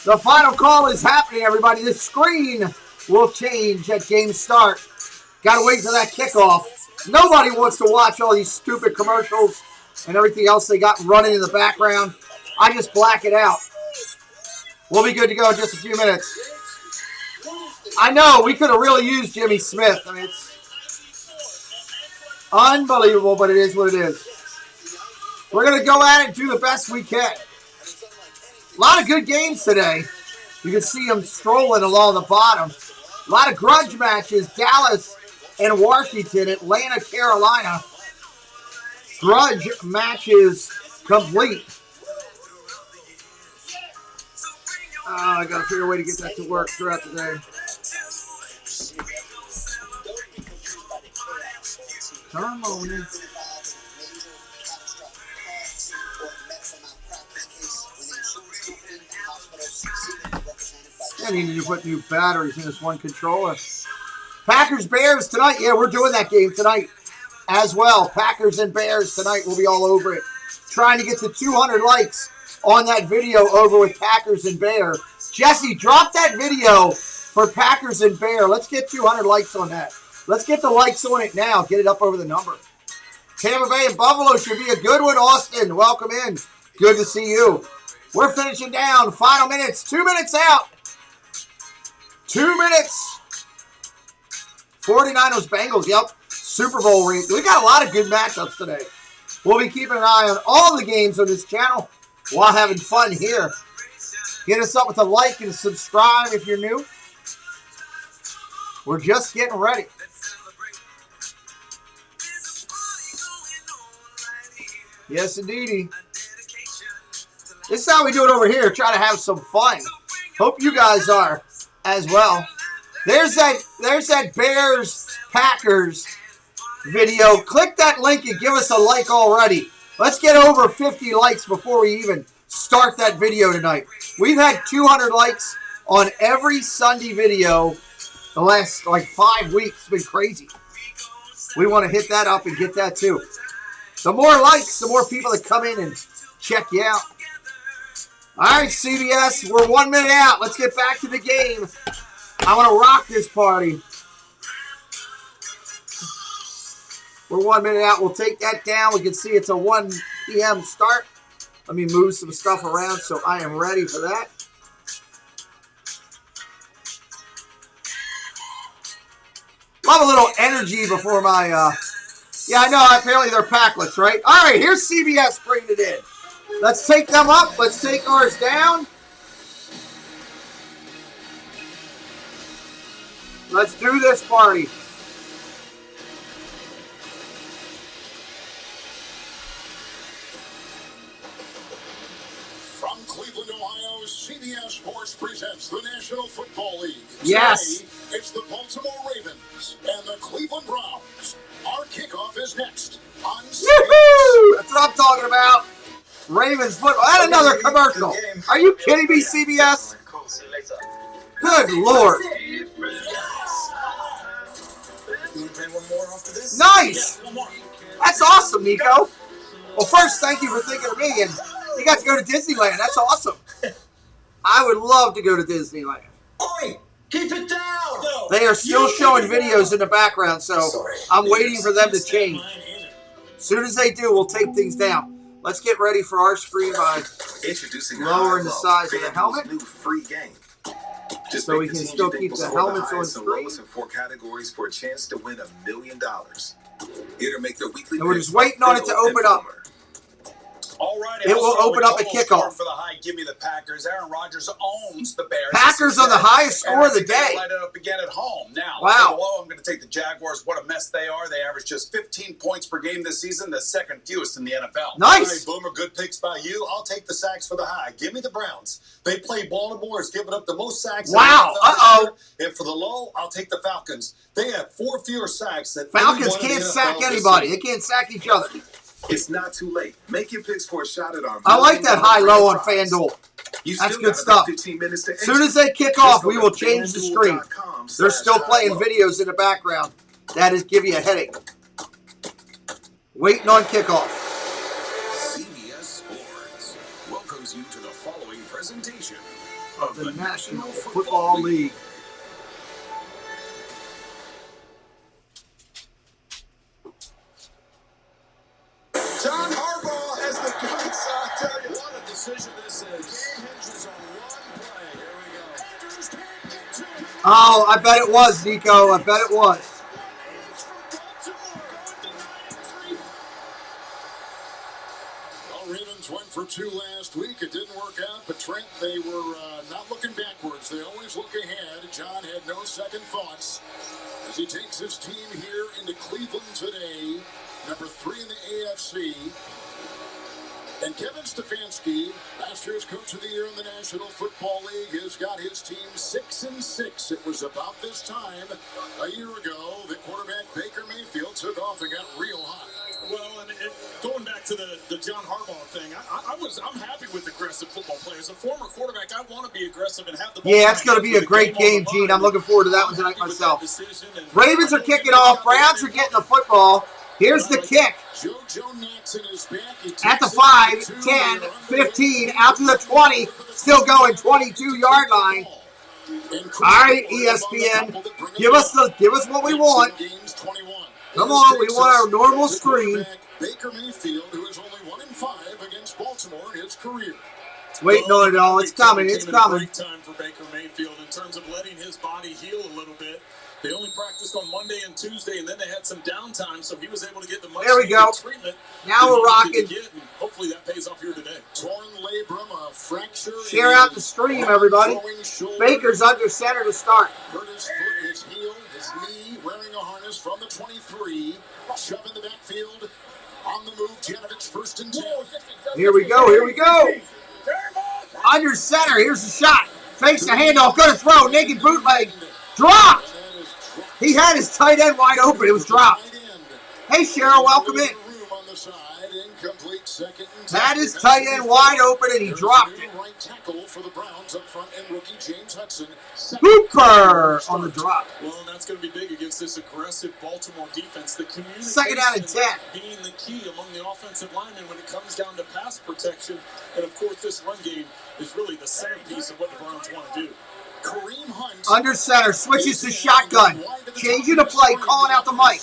The final call is happening, everybody. The screen will change at game start. Got to wait for that kickoff. Nobody wants to watch all these stupid commercials and everything else they got running in the background. I just black it out. We'll be good to go in just a few minutes. I know, we could have really used Jimmy Smith. I mean, it's unbelievable, but it is what it is. We're going to go at it and do the best we can. A lot of good games today. You can see them strolling along the bottom. A lot of grudge matches. Dallas and Washington, Atlanta, Carolina. Grudge matches complete. I got to figure a way to get that to work throughout the day. Come on in. I need to put new batteries in this one controller. Packers Bears tonight. Yeah, we're doing that game tonight as well. Packers and Bears tonight. We'll be all over it. Trying to get to 200 likes on that video over with Packers and Bear. Jesse, drop that video for Packers and Bear. Let's get 200 likes on that. Let's get the likes on it now. Get it up over the number. Tampa Bay and Buffalo should be a good one. Austin, welcome in. Good to see you. We're finishing down. Final minutes. 2 minutes out. 2 minutes. 49ers Bengals. Yep. Super Bowl ring. We got a lot of good matchups today. We'll be keeping an eye on all the games on this channel while having fun here. Hit us up with a like and a subscribe if you're new. We're just getting ready. Yes, indeedy. This is how we do it over here. Try to have some fun. Hope you guys are as well. There's that Bears-Packers video. Click that link and give us a like already. Let's get over 50 likes before we even start that video tonight. We've had 200 likes on every Sunday video the last 5 weeks. It's been crazy. We want to hit that up and get that too. The more likes, the more people that come in and check you out. All right, CBS, we're 1 minute out. Let's get back to the game. I want to rock this party. We're 1 minute out. We'll take that down. We can see it's a 1 p.m. start. Let me move some stuff around so I am ready for that. Love a little energy before my... Yeah, I know. Apparently they're Packlets, right? All right, here's CBS bringing it in. Let's take them up. Let's take ours down. Let's do this party. From Cleveland, Ohio, CBS Sports presents the National Football League. Yes. Today, it's the Baltimore Ravens and the Cleveland Browns. Our kickoff is next on Woohoo! That's what I'm talking about. Ravens football. And another commercial. Are you kidding me, CBS? Good Lord. Nice. That's awesome, Nico. Well, first, thank you for thinking of me. And you got to go to Disneyland. That's awesome. I would love to go to Disneyland. Oi, keep it down. They are still showing videos in the background, so I'm waiting for them to change. As soon as they do, we'll take things down. Let's get ready for our screen by lowering the size of the helmet. New free game. Just so we can still keep the helmets on screen. In 4 categories for a chance to win $1 million. It'll make the weekly. And we're just waiting on it to open up. All right, it will open up a kickoff. For the high, give me the Packers. Aaron Rodgers owns the Bears. Packers on the highest score of the day. Light it up again at home. Now, wow. Below, I'm going to take the Jaguars. What a mess they are. They average just 15 points per game this season, the second fewest in the NFL. Nice. All right, Boomer, good picks by you. I'll take the sacks for the high. Give me the Browns. They play Baltimore. Is giving up the most sacks. Wow. Uh-oh. And for the low, I'll take the Falcons. They have 4 fewer sacks than Falcons can't sack anybody. They can't sack each other. It's not too late. Make your picks for a shot at our. I like that high-low on FanDuel. That's good stuff. As soon as they kick off, we will change the screen. They're still playing videos in the background. That is give you a headache. Waiting on kickoff. CBS Sports welcomes you to the following presentation of the National Football League. John Harbaugh as the coach. I tell you what a decision this is. Game hinges on one play. Here we go. Oh, I bet it was, Nico. I bet it was. Well, Ravens went for 2 last week. It didn't work out, but Trent, they were not looking backwards. They always look ahead. John had no second thoughts as he takes his team here into Cleveland today. Number 3 in the AFC. And Kevin Stefanski, last year's Coach of the Year in the National Football League, has got his team 6-6. It was about this time a year ago that quarterback Baker Mayfield took off and got real hot. Well, and going back to the John Harbaugh thing. I'm happy with aggressive football players. As a former quarterback, I want to be aggressive and have the ball. Yeah, it's going to be a great game, Gene. I'm looking forward to that one tonight myself. Ravens are kicking off. Browns are getting the football. Here's the kick. At the 5, 10, 15, out to the 20. Still going, 22-yard line. All right, ESPN, give us what we want. Come on, we want our normal screen. Baker Mayfield, who is only 1-5 against Baltimore in his career. Waiting on it all. It's coming. It's coming. Great time for Baker Mayfield in terms of letting his body heal a little bit. They only practiced on Monday and Tuesday, and then they had some downtime, so he was able to get the there we go. Treatment. Now we're rocking. Hopefully that pays off here today. Torn labrum, a fracture. Share out the stream, everybody. Baker's under center to start. Hurt his foot, his heel, his knee, wearing a harness from the 23. Shove in the backfield. On the move, Janovich, 1st and 10. Here we go. Here we go. Under center. Here's the shot. Fakes the handoff. Going to throw. Naked bootleg. Dropped. He had his tight end wide open. It was dropped. Hey, Cheryl, welcome in. Had his tight end wide open, and he dropped it. Hooper on the drop. Well, and that's going to be big against this aggressive Baltimore defense. The communication 2nd down and 10. Being the key among the offensive linemen when it comes down to pass protection. And, of course, this run game is really the centerpiece of what the Browns want to do. Kareem Hunt. Under center, switches to shotgun. Changing the play, calling out the mic.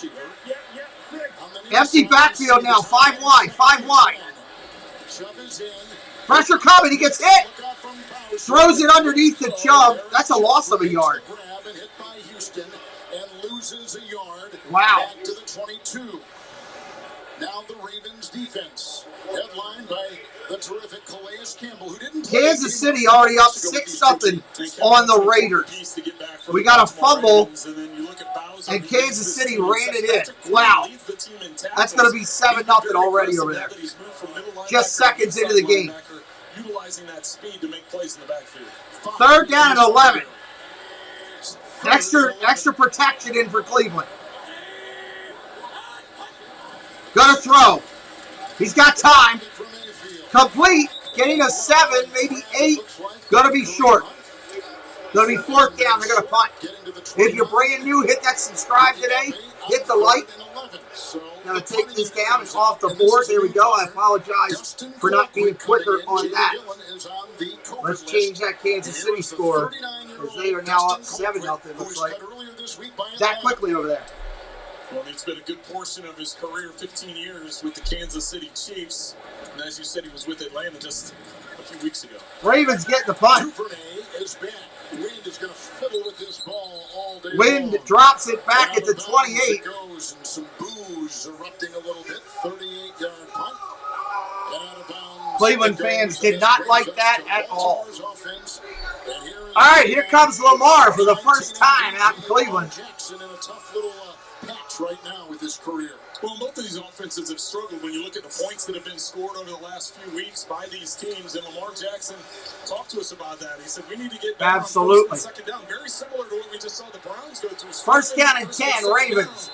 Empty backfield now, 5 wide, 5 wide. Pressure coming, he gets hit. Throws it underneath the Chubb. That's a loss of a yard. Wow. Back to the 22. Now the Ravens defense, headlined by the terrific Calais Campbell, who didn't. Kansas City already up 6-0 on the Raiders. We got a fumble, and Kansas City ran it in. Wow. That's going to be 7-0 already over there. Just seconds into the game. Utilizing that speed to make plays in the backfield. 3rd down and 11. Extra protection in for Cleveland. Gonna throw. He's got time. Complete. Getting a 7, maybe 8. Gonna be short. Gonna be 4th down. They're gonna punt. If you're brand new, hit that subscribe today. Hit the like. Gonna take this down. It's off the board. There we go. I apologize for not being quicker on that. Let's change that Kansas City score, because they are now up 7-0. It looks like that quickly over there. Well, it's been a good portion of his career, 15 years with the Kansas City Chiefs. And as you said, he was with Atlanta just a few weeks ago. Ravens get the punt. Wind is going to fiddle with this ball all day. Wind drops it back at the 28. Goes and some boos erupting a little bit. 38-yard punt. And out of bounds. Cleveland fans did not like that at all. All right, here comes Lamar for the first time out in Cleveland. Jackson in a tough little patch right now with his career. Well, both of these offenses have struggled when you look at the points that have been scored over the last few weeks by these teams. And Lamar Jackson talked to us about that. He said, we need to get back absolutely on 1st and 2nd down. Very similar to what we just saw the Browns go through. 1st down and 10, Ravens.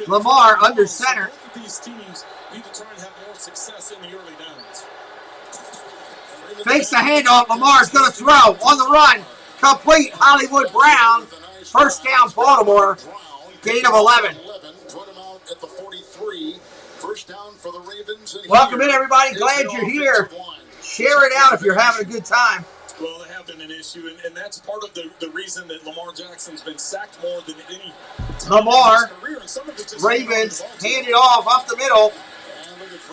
Lamar under center. Both of these teams need to try and have more success in the early downs. Fakes the handoff. Lamar's going to throw on the run. Complete. Hollywood Brown. 1st down, Baltimore. Gain of 11. At the 43, 1st down for the Ravens. Welcome in, everybody. Glad you're here. Share it out if you're having a good time. Well, they have been an issue, and that's part of the reason that Lamar Jackson's been sacked more than any time Lamar, in his career. And some of it just Ravens, hand it off up the middle.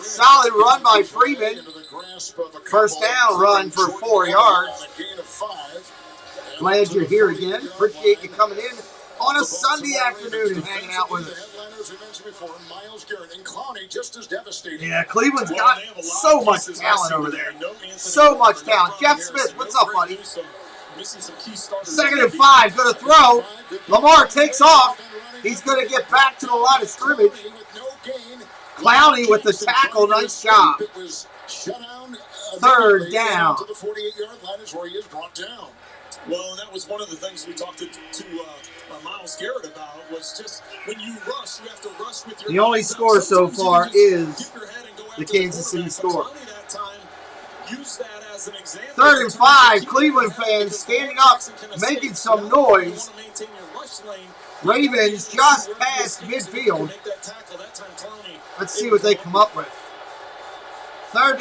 Solid run by Freeman. 1st down run for 4 yards. Glad you're here again. Appreciate you coming in on a Sunday afternoon and hanging out with us. Yeah, Cleveland's got so much talent over there. So much talent. Jeff Smith, what's up, buddy? 2nd and 5, going to throw. Lamar takes off. He's going to get back to the line of scrimmage. Clowney with the tackle. Nice job. 3rd down. To the 48-yard line is where he is brought down. Well, and that was one of the things we talked to Myles Garrett about, was just when you rush, you have to rush with your... The only score so far is the Kansas City score. That time, use that as an example. 3rd and 5, Cleveland fans standing up, making some noise. Ravens just past midfield. Let's see what they come up with.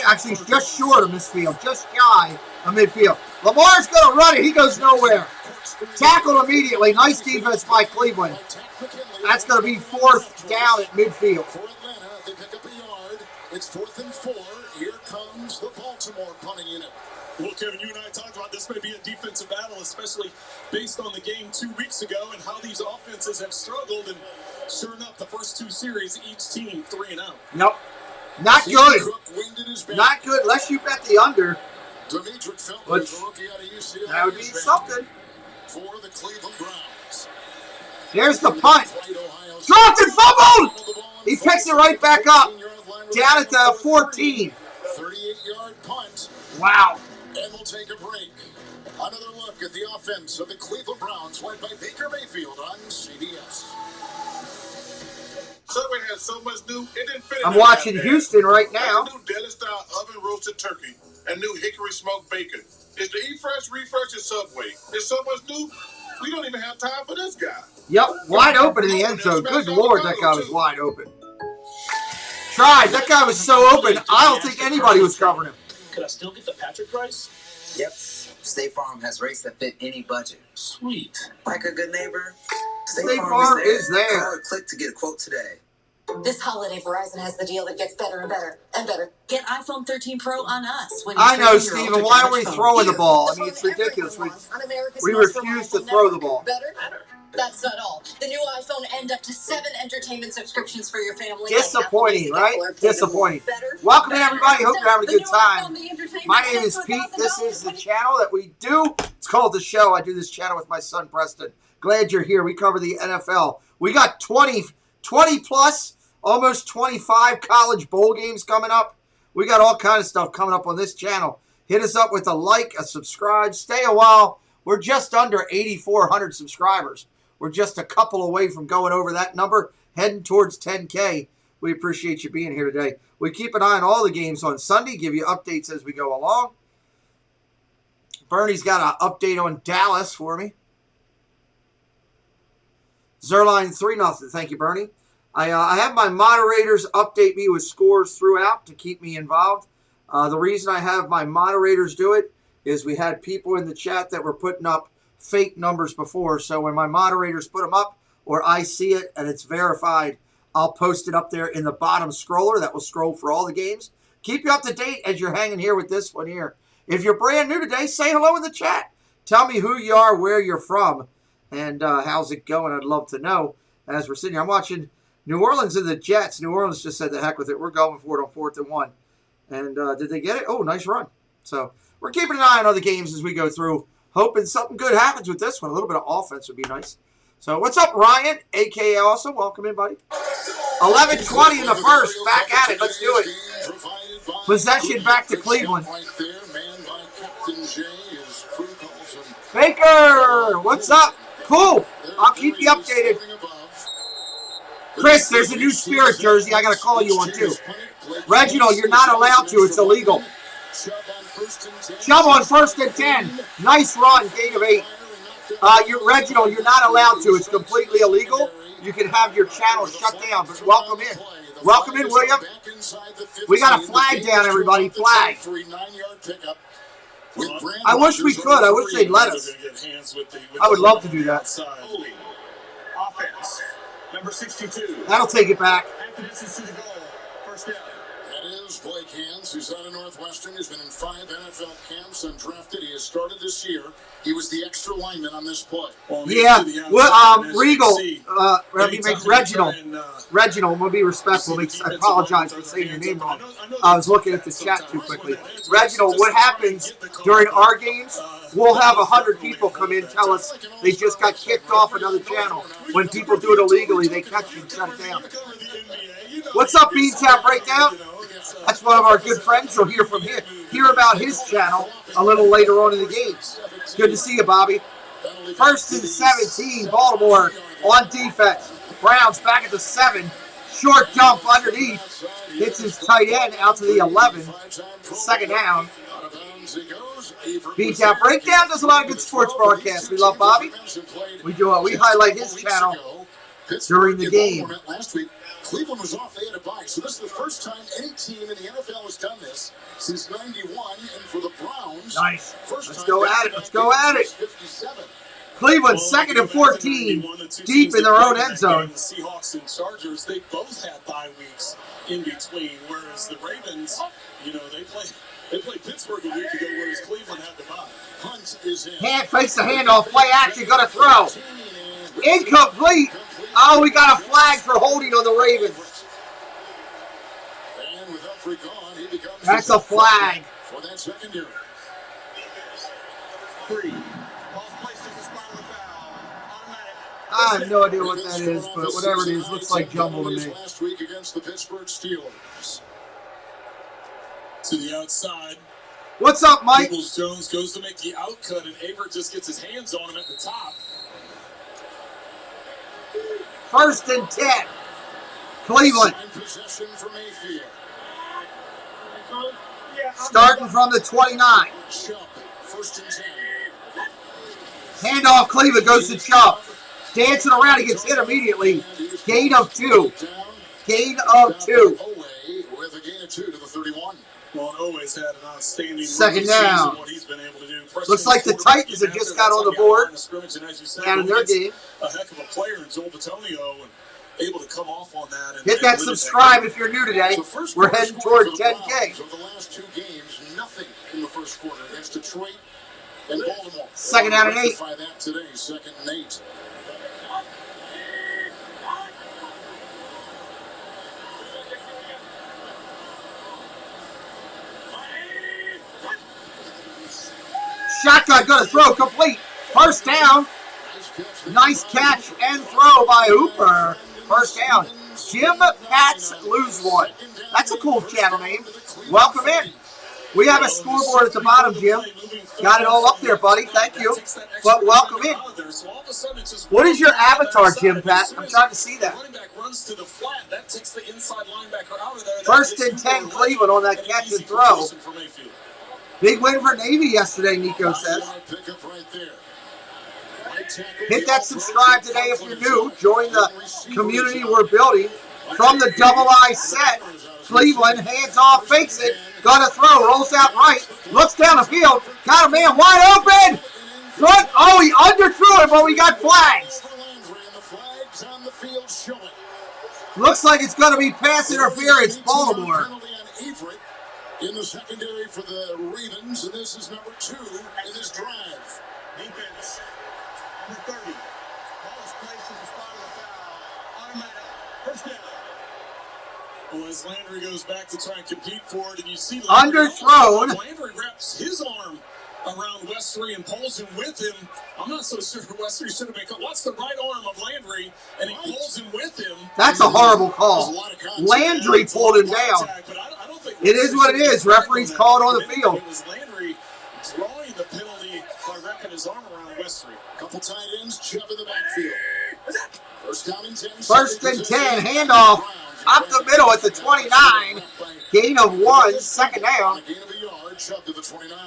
Actually, just short of midfield, just shy of midfield. Lamar's going to run it. He goes nowhere. Tackled immediately. Nice defense by Cleveland. That's going to be 4th down at midfield. For Atlanta, they pick up a yard. It's 4th and 4. Here comes the Baltimore punting unit. Well, Kevin, you and I talked about this may be a defensive battle, especially based on the game 2 weeks ago and how these offenses have struggled. And sure enough, the first 2 series, each team 3-0. Nope. Not good. Not good unless you bet the under. Which, that would be something. For the Cleveland Browns. There's the punt. Dropped and fumbled. He picks it right back up. Down at the 14. 38-yard punt. Wow. And we'll take a break. Another look at the offense of the Cleveland Browns, led by Baker Mayfield on CBS. Subway has so much new, it didn't fit. I'm watching Houston right now. New deli-style oven roasted turkey and new hickory smoked bacon. It's the Eat Fresh, Refresh at Subway. There's so much new, we don't even have time for this guy. Yep, wide open in the end zone. Good Lord, that guy was wide open. Tried. That guy was so open, I don't think anybody was covering him. Could I still get the Patrick price? Yep. State Farm has rates that fit any budget. Sweet. Like a good neighbor, State Farm is there. Call or click to get a quote today. This holiday, Verizon has the deal that gets better and better and better. Get iPhone 13 Pro on us. When I know, Steven. Why are we throwing the ball? I mean, it's ridiculous. We refuse to throw the ball. Better? That's not all. The new iPhone and up to 7 entertainment subscriptions for your family. Disappointing, right? Disappointing. Welcome in, everybody. Hope you're having a good time. My name is Pete. This is the channel that we do. It's called The Show. I do this channel with my son, Preston. Glad you're here. We cover the NFL. We got 20 plus, almost 25 college bowl games coming up. We got all kind of stuff coming up on this channel. Hit us up with a like, a subscribe. Stay a while. We're just under 8,400 subscribers. We're just a couple away from going over that number, heading towards 10K. We appreciate you being here today. We keep an eye on all the games on Sunday, give you updates as we go along. Bernie's got an update on Dallas for me. Zerline 3-0. Thank you, Bernie. I have my moderators update me with scores throughout to keep me involved. The reason I have my moderators do it is we had people in the chat that were putting up fake numbers before. So when my moderators put them up or I see it and it's verified, I'll post it up there in the bottom scroller. That will scroll for all the games. Keep you up to date as you're hanging here with this one here. If you're brand new today, say hello in the chat. Tell me who you are, where you're from, and how's it going. I'd love to know as we're sitting here. I'm watching New Orleans and the Jets. New Orleans just said the heck with it. We're going for it on 4th and 1. And did they get it? Oh, nice run. So we're keeping an eye on other games as we go through, hoping something good happens with this one. A little bit of offense would be nice. So what's up, Ryan, a.k.a. Awesome? Welcome in, buddy. 11:20 in the first. Back at it. Let's do it. Possession back to Cleveland. Baker, what's up? Cool. I'll keep you updated. Chris, there's a new Spirit jersey I got to call you on, too. Reginald, you're not allowed to. It's illegal. Chubb on 1st and 10. Nice run, gain of 8. Reginald, you're not allowed to. It's completely illegal. You can have your channel shut down, but welcome in. Welcome in, William. We got a flag down, everybody. Flag. I wish we could. I wish they'd let us. I would love to do that. Offense. Number 62. That'll take it back. First down. That is Blake Hans, who's out of Northwestern. He's been in 5 NFL camps and drafted. He has started this year. He was the extra lineman on this play. Yeah. Well, Regal, Reginald. Reginald, we'll be respectful. I apologize for saying your name wrong. I was looking at the chat too quickly. Reginald, what happens during our games, we'll have 100 people come in and tell us they just got kicked off another channel. When people do it illegally, they catch you and shut it down. What's up, Beantown Breakdown? That's one of our good friends. You'll hear from him. Hear about his channel a little later on in the game. Good to see you, Bobby. 1st and 17, Baltimore on defense. Browns back at the 7. Short jump underneath. Hits his tight end out to the 11. Second down. Beat Down Breakdown does a lot of good sports broadcasts. We love Bobby. We highlight his channel during the game. Last week, Cleveland was off. They had a bye. So this is the first time any team in the NFL has done this since '91. And for the Browns, nice. Let's go at it. Let's go at it. 57. Cleveland, 2nd and 14, deep in their own end zone. The Seahawks and Chargers, they both had bye weeks in between, whereas the Ravens, they played Pittsburgh a week ago, whereas Cleveland had the bye. Hunt is in. Fakes the handoff, play action, gonna throw. Incomplete. Oh, we got a flag for holding on the Ravens. And with Humphrey gone, he becomes That's a flag. For that secondary. 3. I have no idea what that is, but whatever it is, looks like jumble to me. Last week against the Pittsburgh Steelers. To the outside. What's up, Mike? Jones goes to make the out cut, and Aver just gets his hands on him at the top. 1st and 10. Cleveland. Possession for Mayfield. Starting from the 29. Chubb, 1st and 10. Handoff, Cleveland goes to Chubb. Dancing around, he gets hit immediately. Gain of 2. Gain of 2. With a gain of 2 to the 31. Well, always had an outstanding second down. what he's been able to do. Looks like the Titans have just got on the board out of their game. A heck of a player in Joel Bitonio and able to come off on that. And hit that subscribe if you're new today. We're heading toward 10K. So the last 2 games, nothing in the first quarter against Detroit and Baltimore. 2nd down and 8. That today, 2nd and 8. Shotgun going to throw complete. 1st down. Nice catch and throw by Hooper. 1st down. Jim Pats lose one. That's a cool channel name. Welcome in. We have a scoreboard at the bottom, Jim. Got it all up there, buddy. Thank you. But welcome in. What is your avatar, Jim Pat? I'm trying to see that. 1st and 10, Cleveland on that catch and throw. Big win for Navy yesterday, Nico says. Hit that subscribe today if you're new. Join the community we're building. From the double I set, Cleveland hands off, fakes it. Gonna throw, rolls out right. Looks down the field. Got a man wide open. Front. Oh, he underthrew it, but we got flags. Looks like it's going to be pass interference, Baltimore. In the secondary for the Ravens, and this is number 2 in this drive. Defense, number 30. Ball is placed in the spot of the foul. Automatic. 1st down. Well, as Landry goes back to try and compete for it, and you see underthrown. Landry wraps his arm around Westry and pulls him with him. I'm not so sure Westry should have been caught. Watch the right arm of Landry, and he pulls him with him. That's a horrible call. Landry pulled him down. It is what it is. Referees called on the field. It was Landry drawing the penalty by wrapping his arm around Westry. Couple tight ends, Chubb in the backfield. 1st down and 10. 1st and 10, handoff up the middle at the 29. Gain of 1, 2nd down. Gain of a yard, Chubb to the 29.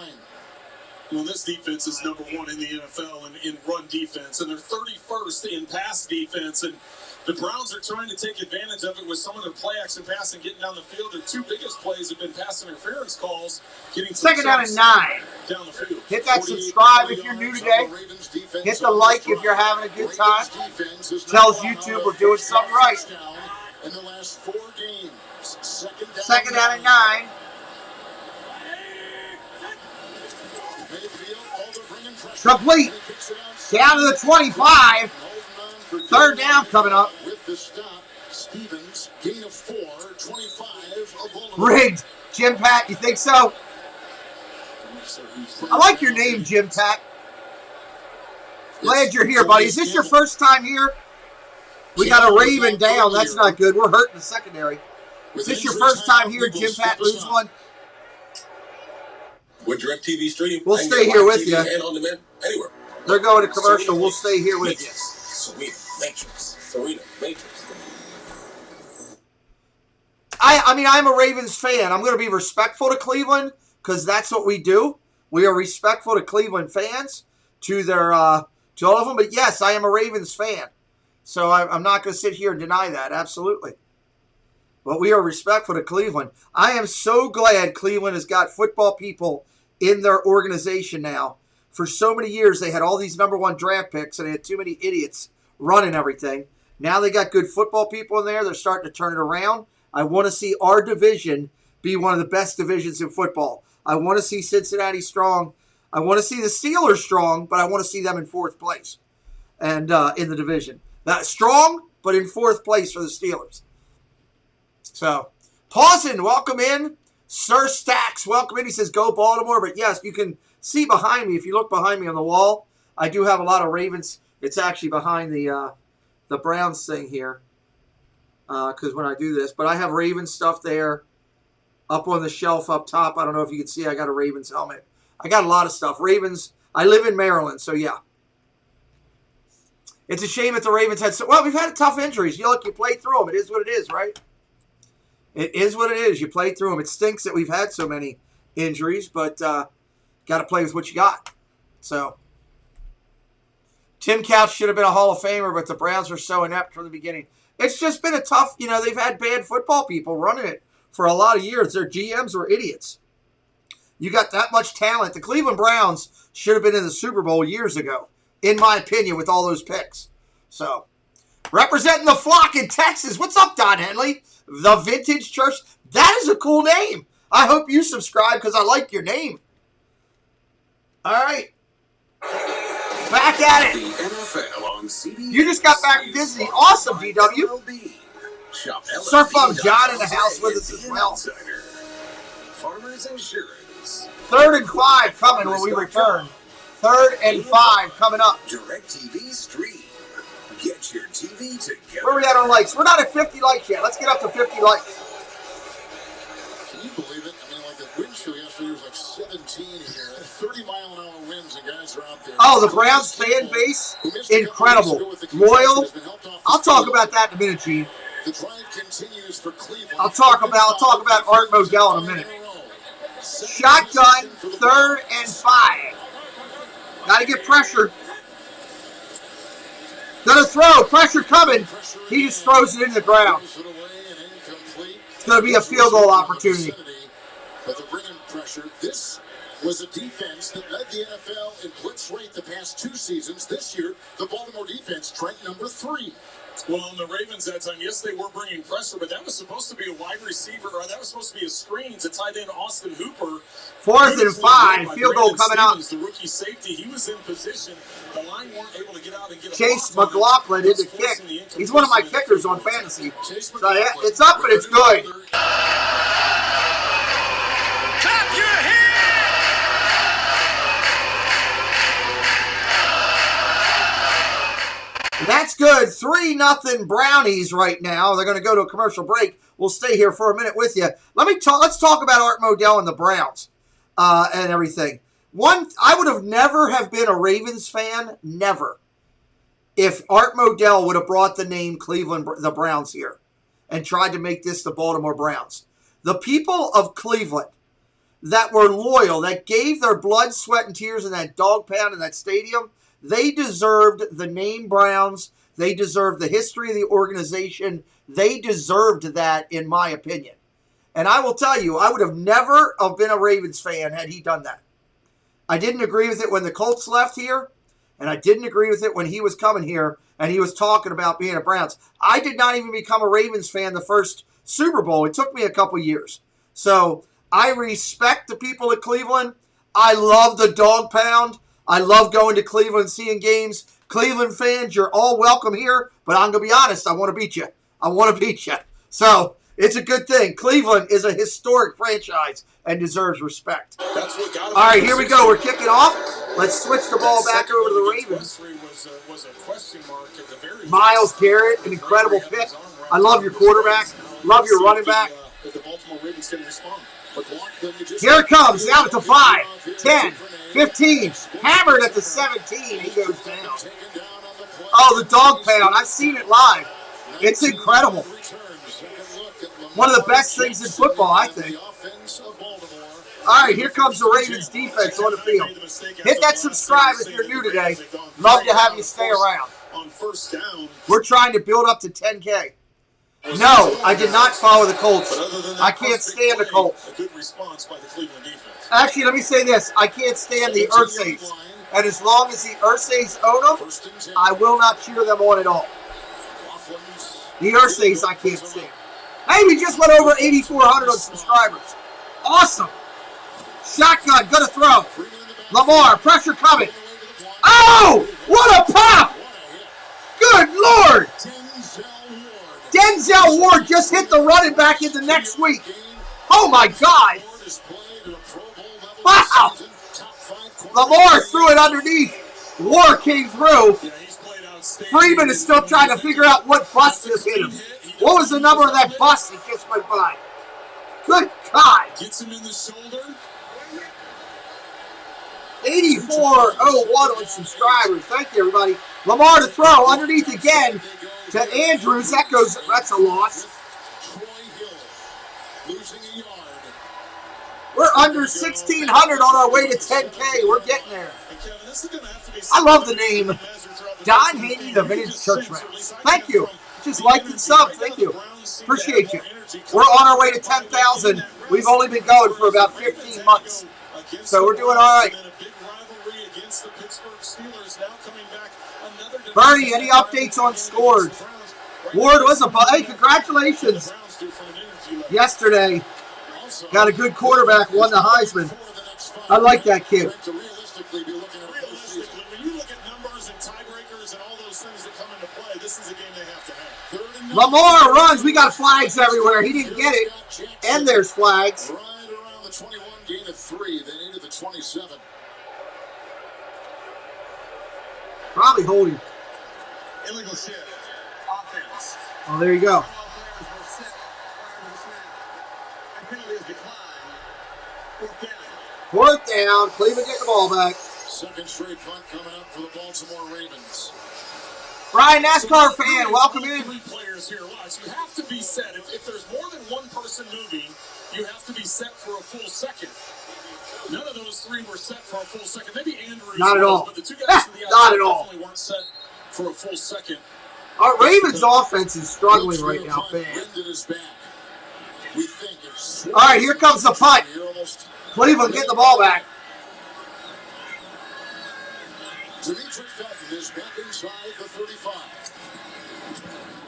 Well, this defense is number 1 in the NFL in run defense, and they're 31st in pass defense. And the Browns are trying to take advantage of it with some of their play action passing, getting down the field. Their 2 biggest plays have been pass interference calls, getting 2nd down and 9. Down the field. Hit that subscribe if you're new today. Hit the like if you're having a good time. Tells YouTube we're doing something right. In the last 4 games, 2nd down and 9. Complete. Down to the 25. 3rd down coming up. With the stop, Stevens, gain of 4, 25 of Baltimore. Rigged. Jim Pat, you think so? I like your name, Jim Pat. Glad you're here, buddy. Is this your first time here? We got a Raven down. That's not good. We're hurting the secondary. Is this your first time here, Jim Pat? Lose one? With DirecTV streaming, we'll stay here with you. And on demand, anywhere. They're going to commercial. We'll stay here with you. Serena Matrix. I mean, I'm a Ravens fan. I'm going to be respectful to Cleveland because that's what we do. We are respectful to Cleveland fans, to their to all of them. But yes, I am a Ravens fan. So I'm not going to sit here and deny that. Absolutely. But we are respectful to Cleveland. I am so glad Cleveland has got football people in their organization now. For so many years, they had all these number one draft picks, and they had too many idiots running everything. Now they got good football people in there. They're starting to turn it around. I want to see our division be one of the best divisions in football. I want to see Cincinnati strong. I want to see the Steelers strong, but I want to see them in fourth place and in the division. That's strong, but in fourth place for the Steelers. So, Pawson, welcome in. Sir Stacks, welcome in. He says, go Baltimore. But yes, you can see behind me, if you look behind me on the wall, I do have a lot of Ravens. It's actually behind the Browns thing here because when I do this. But I have Ravens stuff there up on the shelf up top. I don't know if you can see. I got a Ravens helmet. I got a lot of stuff. Ravens. I live in Maryland, so yeah. It's a shame that the Ravens had so... Well, we've had tough injuries. You played through them. It is what it is, right? It is what it is. You played through them. It stinks that we've had so many injuries, but got to play with what you got. So, Tim Couch should have been a Hall of Famer, but the Browns were so inept from the beginning. It's just been a tough, they've had bad football people running it for a lot of years. Their GMs were idiots. You got that much talent. The Cleveland Browns should have been in the Super Bowl years ago, in my opinion, with all those picks. So, representing the flock in Texas. What's up, Don Henley? The Vintage Church. That is a cool name. I hope you subscribe because I like your name. All right. Back at it. The NFL on CBS. You just got back from Disney. Awesome, DW. Surf Bum John in the house with us as well. Farmers Insurance. 3rd and 5 coming when we return. 3rd and 5 coming up. DirecTV Stream. Get your TV together. Where are we at on likes? We're not at 50 likes yet. Let's get up to 50 likes. Can you believe it? I mean, like the wind chill yesterday was like 17 here. 30-mile-an-hour winds, and guys are out there. Oh, the Browns fan base, incredible, loyal. I'll talk about that in a minute, Gene. The drive continues for Cleveland. I'll talk about Art Modell in a minute. Shotgun, 3rd and 5. Got to get pressure. Gonna throw. Pressure coming. He just throws it into the ground. It's going to be a field goal opportunity. But they're bringing pressure. This was a defense that led the NFL in blitz rate the past 2 seasons. This year, the Baltimore defense ranked number 3. Well, on the Ravens that time, yes, they were bringing pressure, but that was supposed to be a wide receiver, or that was supposed to be a screen to tight end Austin Hooper. 4th and 5, field goal coming up. The rookie safety, he was in position. The line weren't able to get out and get a Chase McLaughlin did the kick. He's one of my kickers on fantasy. So yeah, it's up and it's good. Clap your hands! That's good. 3-0 Brownies right now. They're going to go to a commercial break. We'll stay here for a minute with you. Let's talk about Art Modell and the Browns and everything. I would have never have been a Ravens fan, never, if Art Modell would have brought the name the Browns here and tried to make this the Baltimore Browns. The people of Cleveland that were loyal, that gave their blood, sweat, and tears in that dog pound in that stadium, they deserved the name Browns. They deserved the history of the organization. They deserved that, in my opinion. And I will tell you, I would have never have been a Ravens fan had he done that. I didn't agree with it when the Colts left here, and I didn't agree with it when he was coming here and he was talking about being a Browns. I did not even become a Ravens fan the first Super Bowl. It took me a couple years. So I respect the people of Cleveland. I love the dog pound. I love going to Cleveland, seeing games. Cleveland fans, you're all welcome here, but I'm going to be honest, I want to beat you. I want to beat you. So it's a good thing. Cleveland is a historic franchise and deserves respect. All right, here we go. We're kicking off. Let's switch the ball back over to the Ravens. Myles Garrett, an incredible pick. I love your quarterback. Love your running back. Here it comes. Down at the 5, 10, 15. Hammered at the 17. He goes down. Oh, the dog pound. I've seen it live. It's incredible. One of the best things in football, I think. All right, here comes the Ravens defense on the field. Hit that subscribe if you're new today. Love to have you stay around. We're trying to build up to 10K. No, I did not follow the Colts. I can't stand the Colts. Actually, let me say this. I can't stand the Ursays. And as long as the Ursays own them, I will not cheer them on at all. The Ursays I can't stand. Hey, we just went over 8,400 on subscribers. Awesome. Shotgun, gonna throw. Lamar, pressure coming. Oh, what a pop! Good Lord! Denzel Ward just hit the running back in the next week. Oh my God! Wow! Lamar threw it underneath. Ward came through. Freeman is still trying to figure out what bus just hit him. What was the number of that bus that just went by? Good God! Gets him in the shoulder. 8401 on subscribers. Thank you, everybody. Lamar to throw underneath again to Andrews. That's a loss. We're under 1,600 on our way to 10K. We're getting there. I love the name. Don Haney, the Vintage Church Mouse. Thank you. Just liked and sub. Thank you. Appreciate you. We're on our way to 10,000. We've only been going for about 15 months. So we're doing all right. Bernie, any updates on scores? Ward was hey, congratulations. Yesterday, got a good quarterback, won the Heisman. I like that kid. Realistically, when you look at numbers and tiebreakers and all those things that come into play, this is a game they have to have. Lamar runs. We got flags everywhere. He didn't get it. And there's flags. Right around the 21, gain of 3. They needed the 27. Probably holding. Illegal shift. Offense. Oh, there you go. Fourth down. Cleveland getting the ball back. Second straight punt coming up for the Baltimore Ravens. Brian, NASCAR fan, welcome in. Three players here. Watch. You have to be set. If there's more than one person moving, you have to be set for a full second. None of those three were set for a full second. Maybe Andrews. Not at all. But the two guys to the Not at outside all. definitely weren't set for a full second. Our Ravens offense is struggling right now, bad. All right, here comes the punt. Cleveland getting the ball back.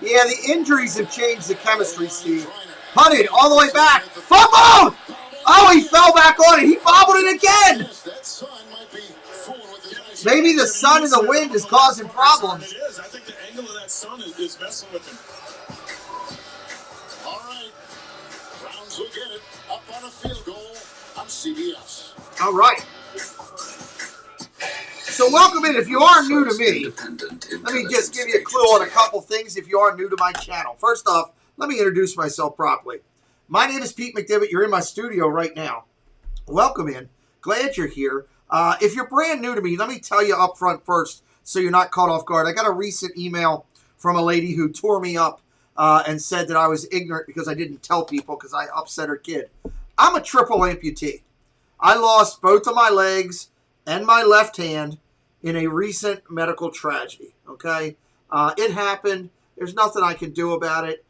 Yeah, the injuries have changed the chemistry, Steve. Punted all the way back. Fumble! Oh, he fell back on it. He bobbled it again. Maybe the sun and the wind is causing problems. It is. I think the angle of that sun is messing with him. All right. Browns will get it. Up on a field goal on CBS. All right. So welcome in. If you are new to me, let me just give you a clue on a couple things if you are new to my channel. First off, let me introduce myself properly. My name is Pete McDevitt. You're in my studio right now. Welcome in. Glad you're here. If you're brand new to me, let me tell you up front first so you're not caught off guard. I got a recent email from a lady who tore me up and said that I was ignorant because I didn't tell people because I upset her kid. I'm a triple amputee. I lost both of my legs and my left hand in a recent medical tragedy, okay? It happened. There's nothing I can do about it.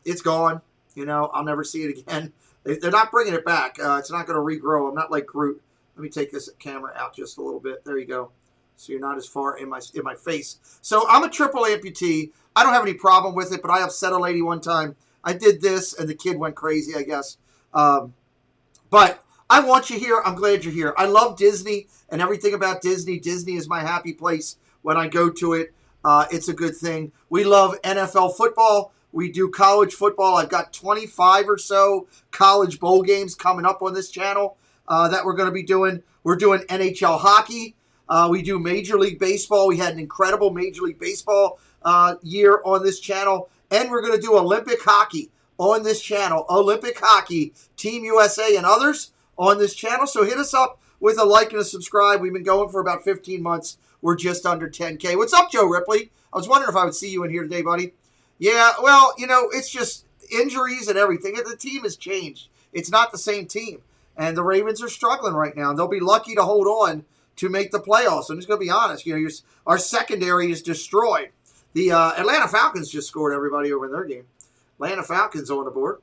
It's gone. You know, I'll never see it again. They're not bringing it back. It's not going to regrow. I'm not like Groot. Let me take this camera out just a little bit. There you go. So you're not as far in my face. So I'm a triple amputee. I don't have any problem with it, but I upset a lady one time. I did this, and the kid went crazy, I guess. But I want you here. I'm glad you're here. I love Disney and everything about Disney. Disney is my happy place when I go to it. It's a good thing. We love NFL football. We do college football. I've got 25 or so college bowl games coming up on this channel that we're going to be doing. We're doing NHL hockey. We do Major League Baseball. We had an incredible Major League Baseball year on this channel. And we're going to do Olympic hockey on this channel. Olympic hockey, Team USA and others on this channel. So hit us up with a like and a subscribe. We've been going for about 15 months. We're just under 10K. What's up, Joe Ripley? I was wondering if I would see you in here today, buddy. Yeah, well, you know, it's just, injuries and everything, the team has changed. It's not the same team. And the Ravens are struggling right now. They'll be lucky to hold on to make the playoffs. I'm just going to be honest. Our secondary is destroyed. The Atlanta Falcons just scored everybody over in their game. Atlanta Falcons on the board.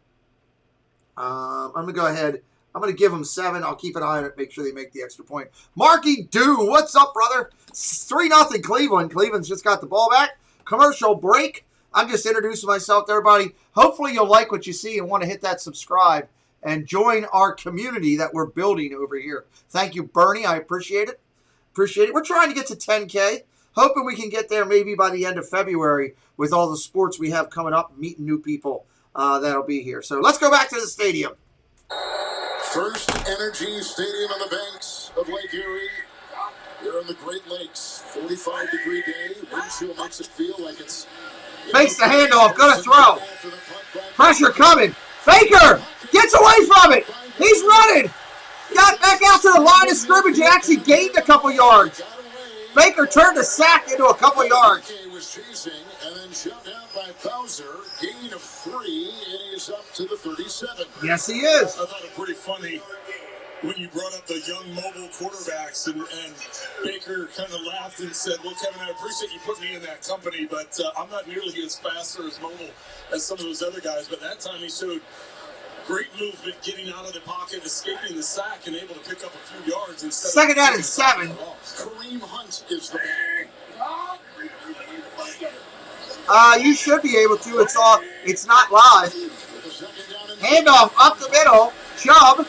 I'm going to go ahead. I'm going to give them 7. I'll keep an eye on it, make sure they make the extra point. Marky Dew, what's up, brother? 3-0 Cleveland. Cleveland's just got the ball back. Commercial break. I'm just introducing myself to everybody. Hopefully you'll like what you see and want to hit that subscribe and join our community that we're building over here. Thank you, Bernie. I appreciate it. We're trying to get to 10K. Hoping we can get there maybe by the end of February with all the sports we have coming up, meeting new people that'll be here. So let's go back to the stadium. First Energy Stadium on the banks of Lake Erie. Here in the Great Lakes, 45-degree day. Wind chill makes it feel like it's... Fakes the handoff, gonna throw. Pressure coming. Baker gets away from it. He's running. Got back out to the line of scrimmage and actually gained a couple yards. Baker turned a sack into a couple yards. Was chasing and then shoved out by Bowser. Gain of 3, and he's up to the 37. Yes, he is. I thought it pretty funny when you brought up the young mobile quarterbacks, and Baker kind of laughed and said, well, Kevin, I appreciate you putting me in that company, but I'm not nearly as fast or as mobile as some of those other guys. But that time he showed great movement, getting out of the pocket, escaping the sack, and able to pick up a few yards. Second down and 7. Kareem Hunt is the man. You should be able to. It's not live. Handoff up the middle. Chubb.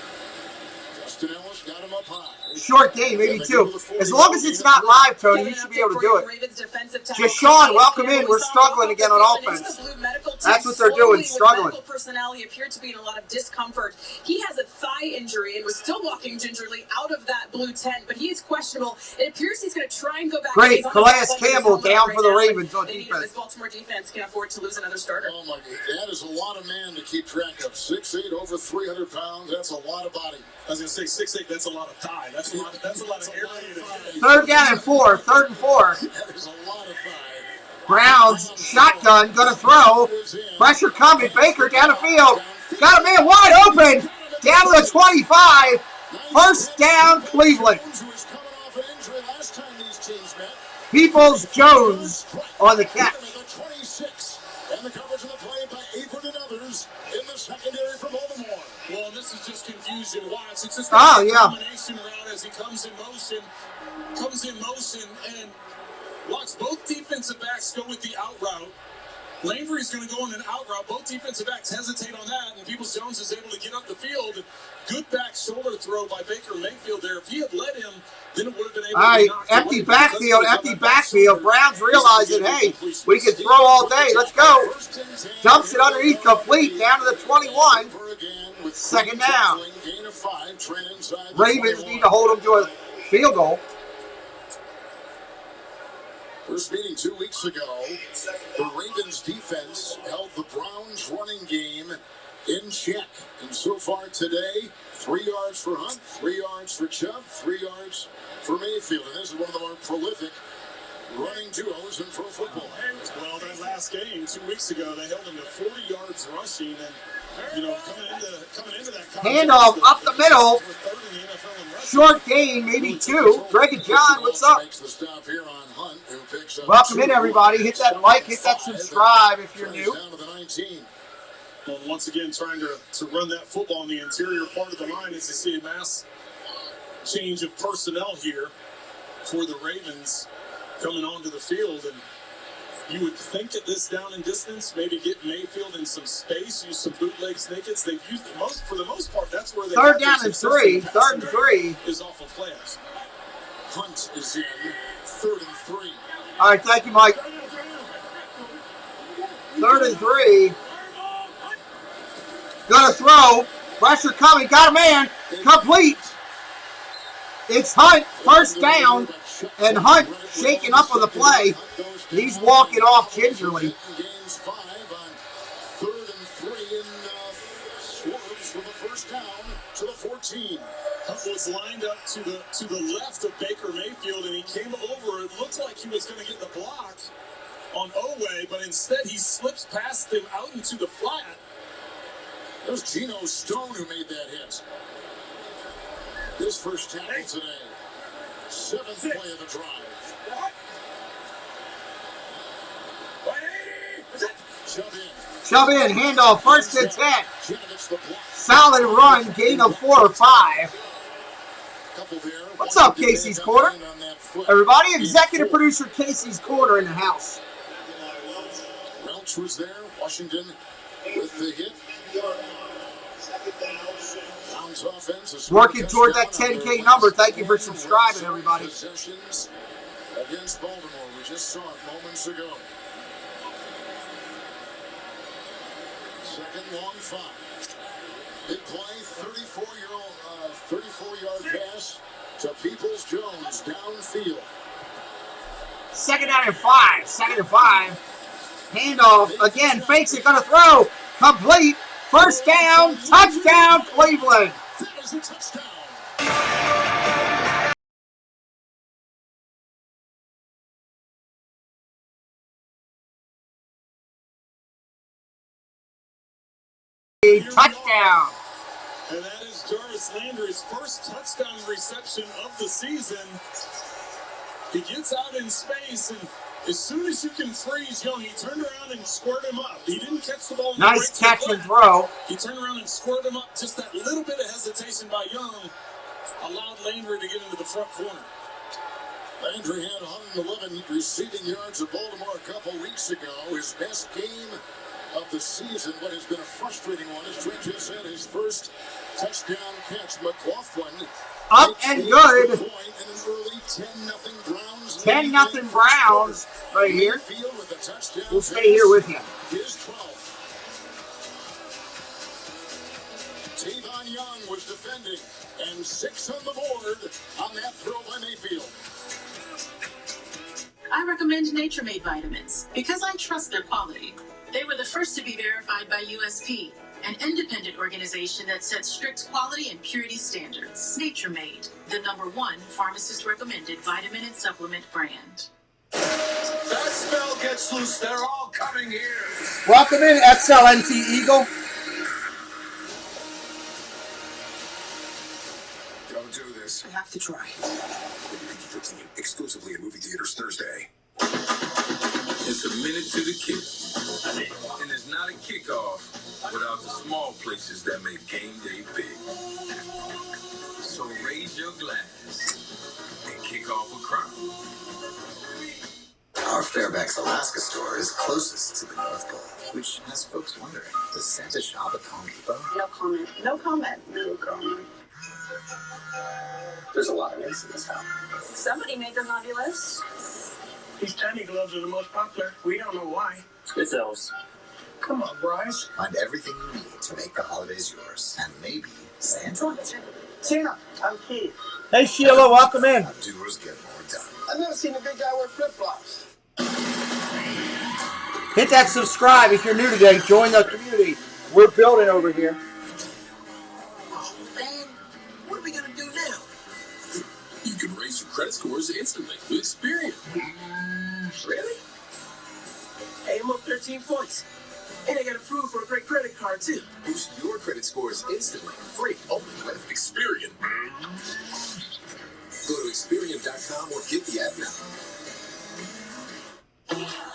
Short game, maybe 2. As long as it's not live, Tony, you should be able to do it. Jashawn, welcome in. We're struggling again on offense. That's what they're doing, struggling. Medical personnel, he appeared to be in a lot of discomfort. He has a thigh injury and was still walking gingerly out of that blue tent, but he is questionable. It appears he's going to try and go back. Great, Calais Campbell down for the Ravens on defense. This Baltimore defense can afford to lose another starter. Oh my God, that is a lot of man to keep track of. 6'8", over 300 pounds. That's a lot of body. I was going to say 6'8", that's a lot of thigh. That's a lot of area. 3rd down and 4. 3rd and 4. That is a lot of thigh. Browns, shotgun, gonna throw. Pressure coming. Baker down the field. Got a man wide open. Down to the 25. First down, Cleveland. Peoples Jones on the catch. And the coverage of the play by Apron and others in the secondary for Baltimore. Well, this is just confusion. Watch. It's just a combination route as he comes in motion, and watch both defensive backs go with the out route. Landry's going to go on an out route. Both defensive backs hesitate on that, and Peoples Jones is able to get up the field. Good back shoulder throw by Baker Mayfield there. If he had led him, then it would have been able to knock empty backfield. Browns realizing, hey, we can throw all day. Let's go. Dumps it underneath, complete, down to the 21. 2nd down. Ravens need to hold them to a field goal. First meeting 2 weeks ago, the Ravens defense held the Browns running game in check. And so far today, 3 yards for Hunt, 3 yards for Chubb, 3 yards for Mayfield. And this is one of the more prolific running duos in pro football. Well, that last game 2 weeks ago, they held him to 40 yards rushing. And, coming into that handoff up the middle. Short gain, maybe 2. Greg and John, what's up? Welcome in, everybody. Hit that like, hit that subscribe if you're new. Well, once again, trying to run that football in the interior part of the line as you see a mass change of personnel here for the Ravens coming onto the field. And you would think at this down and distance, maybe get Mayfield in some space, use some bootleg snickets. They've used for the most part, that's where they 3rd down and 3. 3rd and 3 is off of playoffs. Hunt is in 3rd and 3. All right, thank you, Mike. 3rd and 3. Gonna throw. Pressure coming. Got a man. Complete. It's Hunt. First down. And Hunt shaking up on the play. He's walking off gingerly. Gains 5 on 3rd and 3 and swerves for the first down to the 14. Hunt was lined up to the left of Baker Mayfield, and he came over. It looked like he was going to get the block on Oweh, but instead he slips past him out into the flat. It was Geno Stone who made that hit. His first tackle today. 7th play of the drive. Shove in, handoff, 1st and 10. Solid run, gain of 4 or 5. What's up, Casey's Corner? Everybody, executive producer Casey's Corner in the house. Welch was there, Washington with the hit. Working toward that 10K number. Thank you for subscribing, everybody. Against Baltimore, we just saw it moments ago. 2nd long 5. Big play, 34-yard pass to Peoples-Jones downfield. 2nd down and 5. 2nd and 5. Handoff again. Fakes it. Gonna throw. Complete. 1st down. Touchdown, Cleveland. That is a touchdown. Touchdown. And that is Jarvis Landry's first touchdown reception of the season. He gets out in space, and as soon as you can freeze Young, he turned around and squared him up. He didn't catch the ball. Nice catch and throw. He turned around and squared him up. Just that little bit of hesitation by Young allowed Landry to get into the front corner. Landry had 111 receiving yards at Baltimore a couple weeks ago. His best game of the season, but has been a frustrating one. As Trent just said, his first touchdown catch. McLaughlin up and good. And an early 10-0 Browns. 10-0 Browns right here. We'll stay here with you. His 12th. Tavon Young was defending, and 6 on the board on that throw by Mayfield. I recommend Nature Made vitamins because I trust their quality. They were the first to be verified by USP, an independent organization that sets strict quality and purity standards. Nature Made, the #1 pharmacist-recommended vitamin and supplement brand. That spell gets loose. They're all coming here. Welcome in, XLNT Eagle. Don't do this. I have to try. PG-13, exclusively in movie theaters Thursday. It's a minute to the kick. And it's not a kickoff without the small places that make game day big. So raise your glass and kick off a crown. Our Fairbanks, Alaska store is closest to the North Pole, which has folks wondering, does Santa shop at Home Depot? No comment. No comment. No comment. There's a lot of eggs in this house. Somebody made the naughty list. These tiny gloves are the most popular. We don't know why. It's elves. Come on, Bryce. Find everything you need to make the holidays yours. And maybe Santa. Santa, I'm Keith. Hey, Sheila, welcome in. Doers get more done. I've never seen a big guy wear flip-flops. Hit that subscribe if you're new today. Join the community. We're building over here. Oh, man. What are we going to do now? You can raise your credit scores instantly with Experian. Really? Hey, I'm up 13 points. And I got approved for a great credit card, too. Boost your credit scores instantly. Free. Only with Experian. Go to Experian.com or get the app now.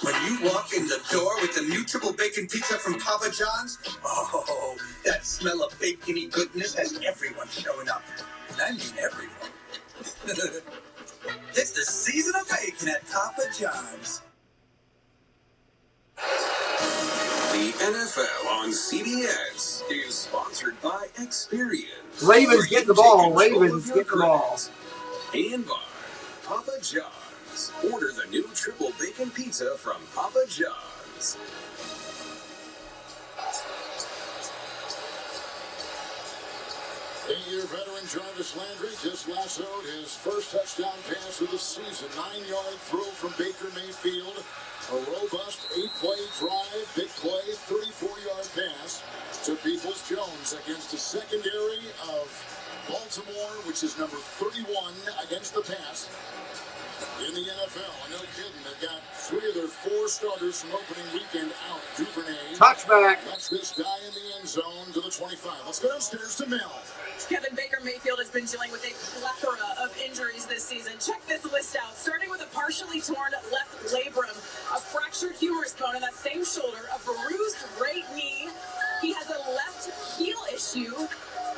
When you walk in the door with the new triple bacon pizza from Papa John's, oh, that smell of bacony goodness has everyone showing up. And I mean everyone. It's the season of bacon at Papa John's. The NFL on CBS is sponsored by Experian. Ravens get the ball. Ravens get the ball. And by Papa John's. Order the new triple bacon pizza from Papa John's. Eight-year veteran Jarvis Landry just lassoed his first touchdown pass of the season. 9-yard throw from Baker Mayfield. A robust 8-play drive, big play, 34-yard pass to Peoples-Jones against a secondary of Baltimore, which is number 31 against the pass. In the NFL, no kidding, they've got 3 of their 4 starters from opening weekend out. Duvernay. Touchback. That's this guy in the end zone to the 25. Let's go downstairs to Mel. Kevin Baker Mayfield has been dealing with a plethora of injuries this season. Check this list out. Starting with a partially torn left labrum, a fractured humerus bone in that same shoulder, a bruised right knee. He has a left heel issue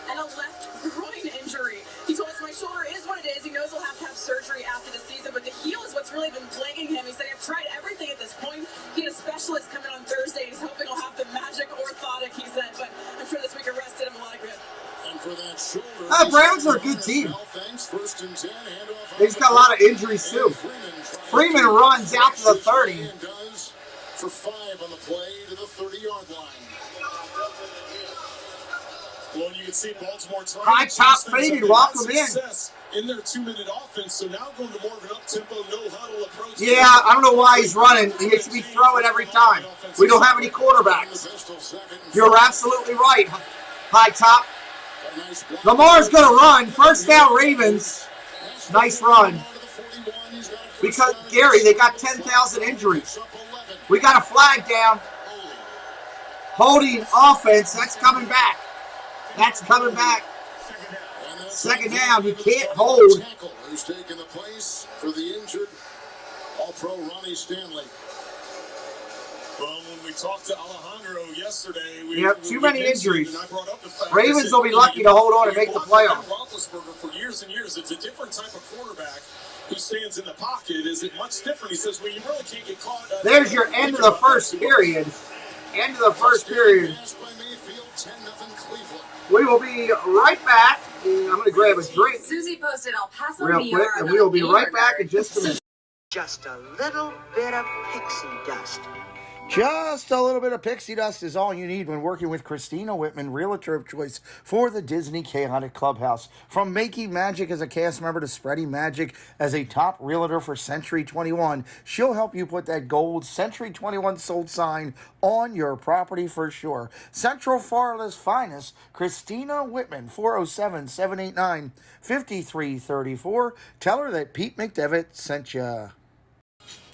and a left groin injury. He told us, my shoulder is what it is. He knows he'll have to have surgery after the season, but the heel is what's really been plaguing him. He said, I've tried everything at this point. He had a specialist come in on Thursday. He's hoping he'll have the magic orthotic, he said, but I'm sure this week of rest did him a lot of good. And for that shoulder, Browns are a good team. They just got a lot of injuries, too. Freeman runs out to the 30. For 5 on the play to the 30-yard line. Well, you can see Baltimore trying high top faded, walk him in their 2-minute offense. So now going to more of an up-tempo, no-huddle approach. Yeah, I don't know why he's running. He should be throwing every time. We don't have any quarterbacks. You're absolutely right. High top. Lamar's going to run. First down, Ravens. Nice run. Because, Gary, they got 10,000 injuries. We got a flag down. Holding offense. That's coming back. That's coming back. Second down. You can't hold. Who's taking the place for the injured All-Pro Ronnie Stanley. Well, when we talked to Alejandro yesterday, we have too many injuries. Ravens will be lucky to hold on and make the playoffs. Roethlisberger for years and years. It's a different type of quarterback who stands in the pocket. Is it much different? He says, well, you really can't get caught. There's your end of the first period. End of the first period. We will be right back. I'm going to grab a drink Susie posted El Paso real quick, and we will be right back in just a minute. Just a little bit of pixie dust. Just a little bit of pixie dust is all you need when working with Christina Whitman, realtor of choice for the Disney Chaotic Clubhouse. From making magic as a cast member to spreading magic as a top realtor for Century 21, she'll help you put that gold Century 21 sold sign on your property for sure. Central Florida's finest, Christina Whitman, 407-789-5334. Tell her that Pete McDevitt sent you.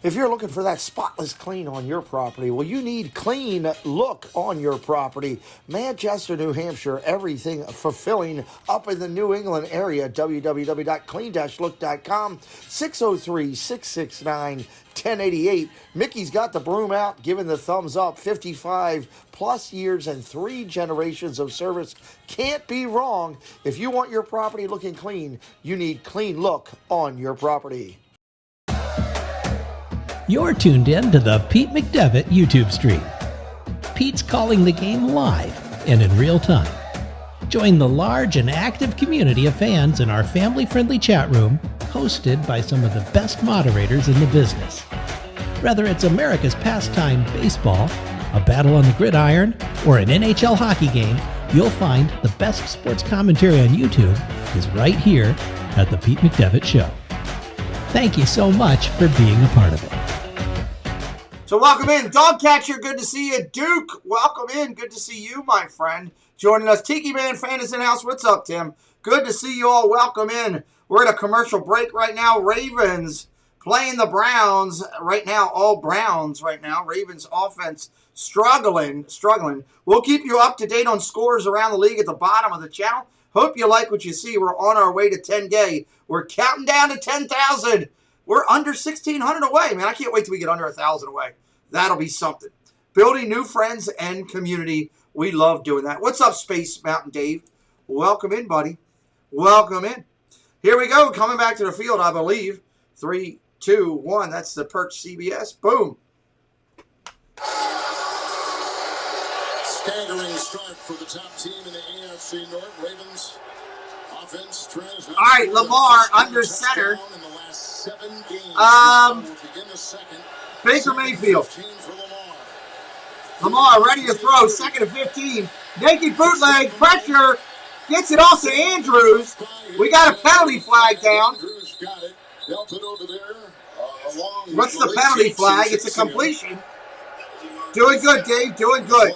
If you're looking for that spotless clean on your property, well, you need clean look on your property. Manchester, New Hampshire, everything fulfilling up in the New England area. www.clean-look.com, 603-669-1088. Mickey's got the broom out, giving the thumbs up. 55 plus years and 3 generations of service. Can't be wrong. If you want your property looking clean, you need clean look on your property. You're tuned in to the Pete McDevitt YouTube stream. Pete's calling the game live and in real time. Join the large and active community of fans in our family-friendly chat room, hosted by some of the best moderators in the business. Whether it's America's pastime baseball, a battle on the gridiron, or an NHL hockey game, you'll find the best sports commentary on YouTube is right here at the Pete McDevitt Show. Thank you so much for being a part of it. So welcome in. Dogcatcher, good to see you. Duke, welcome in. Good to see you, my friend. Joining us. Tiki Man fan is in house. What's up, Tim? Good to see you all. Welcome in. We're at a commercial break right now. Ravens playing the Browns right now. All Browns right now. Ravens offense struggling. We'll keep you up to date on scores around the league at the bottom of the channel. Hope you like what you see. We're on our way to 10K. We're counting down to 10,000. We're under 1,600 away, man. I can't wait till we get under 1,000 away. That'll be something. Building new friends and community. We love doing that. What's up, Space Mountain Dave? Welcome in, buddy. Welcome in. Here we go. Coming back to the field, I believe. 3, 2, 1. That's the Perch CBS. Boom. Staggering start for the top team in the AFC North. Ravens offense trends. All right, Lamar under center. Baker Mayfield. Lamar ready to throw. 2nd and 15. Naked bootleg. Pressure. Gets it off to Andrews. We got a penalty flag down. What's the penalty flag? It's a completion. Doing good, Dave. Doing good.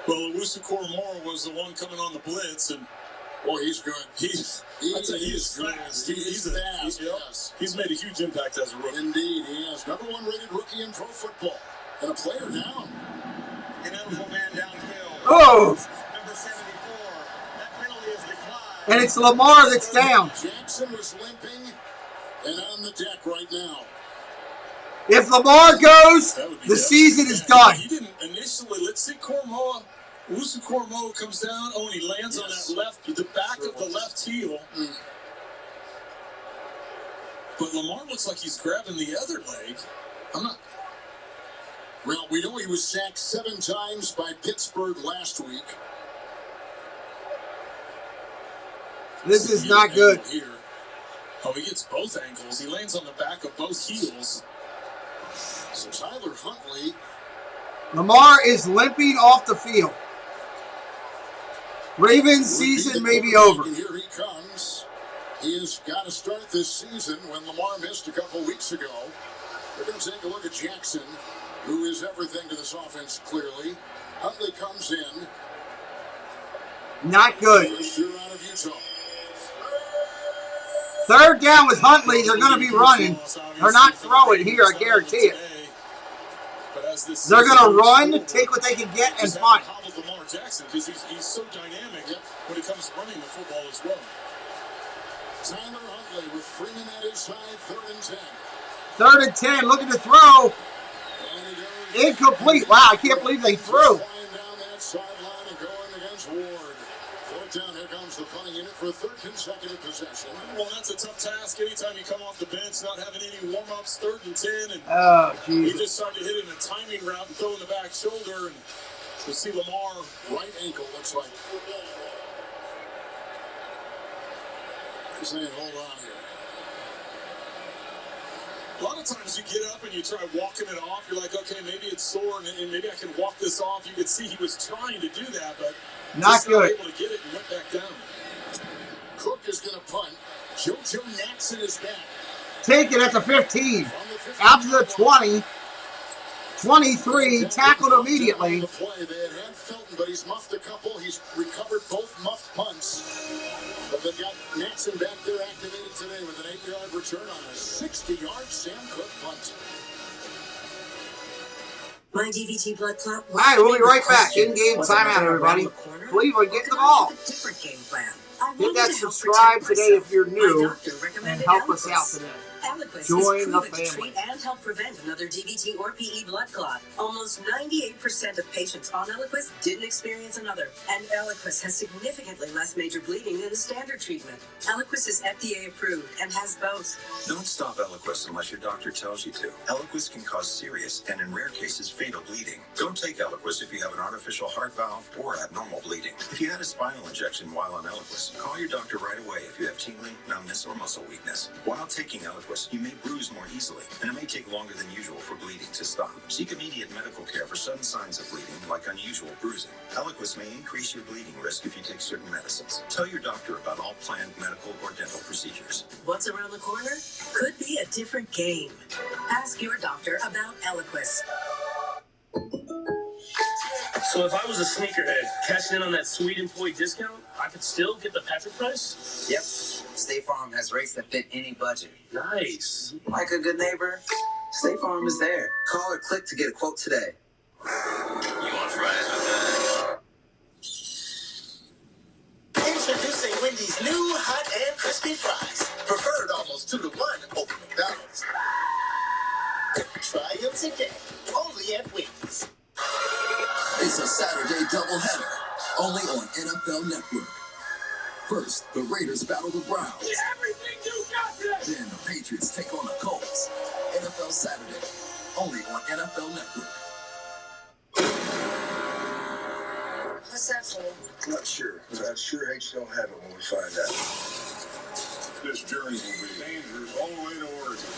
Well, Owusu-Koramoah was the one coming on the blitz, and Boy, he's good. He's good. fast. He's fast. Yes. He's made a huge impact as a rookie. Indeed, he is. #1 rated rookie in pro football. And a player down. Ineligible man downfield. Oh! Number 74. That penalty is declined. And it's Lamar that's down. Jackson was limping and on the deck right now. If Lamar goes, the season is done. He didn't initially. Let's see, Usu Cormo comes down. Oh, and he lands on that the back of the left heel. But Lamar looks like he's grabbing the other leg. Well, we know he was sacked 7 times by Pittsburgh last week. This is not good. Here. Oh, he gets both ankles. He lands on the back of both heels. So Tyler Huntley. Lamar is limping off the field. Ravens season may be over. And here he comes. He has got to start this season when Lamar missed a couple weeks ago. We're going to take a look at Jackson, who is everything to this offense, clearly. Huntley comes in. Not good. First year out of Utah. 3rd down with Huntley. They're going to be running. They're not throwing here, I guarantee it. They're going to run, take what they can get, and punt. Lamar Jackson, because he's so dynamic when it comes to running the football as well. Tyler Huntley with Freeman at his side, 3rd and 10. 3rd and 10, looking to throw. Incomplete. Wow, I can't believe they threw. Down that sideline and going against Ward. 4th down, here comes the punting unit for a 3rd consecutive possession. Well, that's a tough task. Anytime you come off the bench, not having any warm-ups, 3rd and 10. And oh, he Jesus. just started hitting a timing route and throwing the back shoulder. And we'll see Lamar. Right ankle, looks like. He's saying, hold on here. A lot of times you get up and you try walking it off. You're like, okay, maybe it's sore and maybe I can walk this off. You could see he was trying to do that, but not good. Able to get it and went back down. Cook is going to punt. JoJo Natson is back. Take it at the 15. Out to the 20. 23. Tackled immediately. The play. They had Felton, but he's muffed a couple. He's recovered both muffed punts. But they've got Natson back there activated today with an 8-yard return on a 60-yard Sam Cook punt. My DVT blood clot. All right, we'll be right back. In-game timeout, everybody. Cleveland, get the ball. Different game plan. Hit that subscribe today if you're new and help us out today. Eliquis Join the to family. treat and help prevent another DVT or PE blood clot. Almost 98% of patients on Eliquis didn't experience another. And Eliquis has significantly less major bleeding than the standard treatment. Eliquis is FDA approved and has both. Don't stop Eliquis unless your doctor tells you to. Eliquis can cause serious and, in rare cases, fatal bleeding. Don't take Eliquis if you have an artificial heart valve or abnormal bleeding. If you had a spinal injection while on Eliquis, call your doctor right away if you have tingling, numbness, or muscle weakness. While taking Eliquis, you may bruise more easily, and it may take longer than usual for bleeding to stop. Seek immediate medical care for sudden signs of bleeding, like unusual bruising. Eliquis may increase your bleeding risk if you take certain medicines. Tell your doctor about all planned medical or dental procedures. What's around the corner? Could be a different game. Ask your doctor about Eliquis. So if I was a sneakerhead, cashing in on that sweet employee discount, I could still get the Patrick price? Yep. State Farm has rates that fit any budget. Nice. Like a good neighbor, State Farm is there. Call or click to get a quote today. You want fries with that? Introducing Wendy's new hot and crispy fries. Preferred almost 2 to 1 over McDonald's. Try them today. Only at Wendy's. It's a Saturday doubleheader, only on NFL Network. First, the Raiders battle the Browns. Everything you got this! Then the Patriots take on the Colts. NFL Saturday, only on NFL Network. What's that for? Not sure, but I sure hate you don't have it when we find out. This journey will be dangerous all the way to Oregon.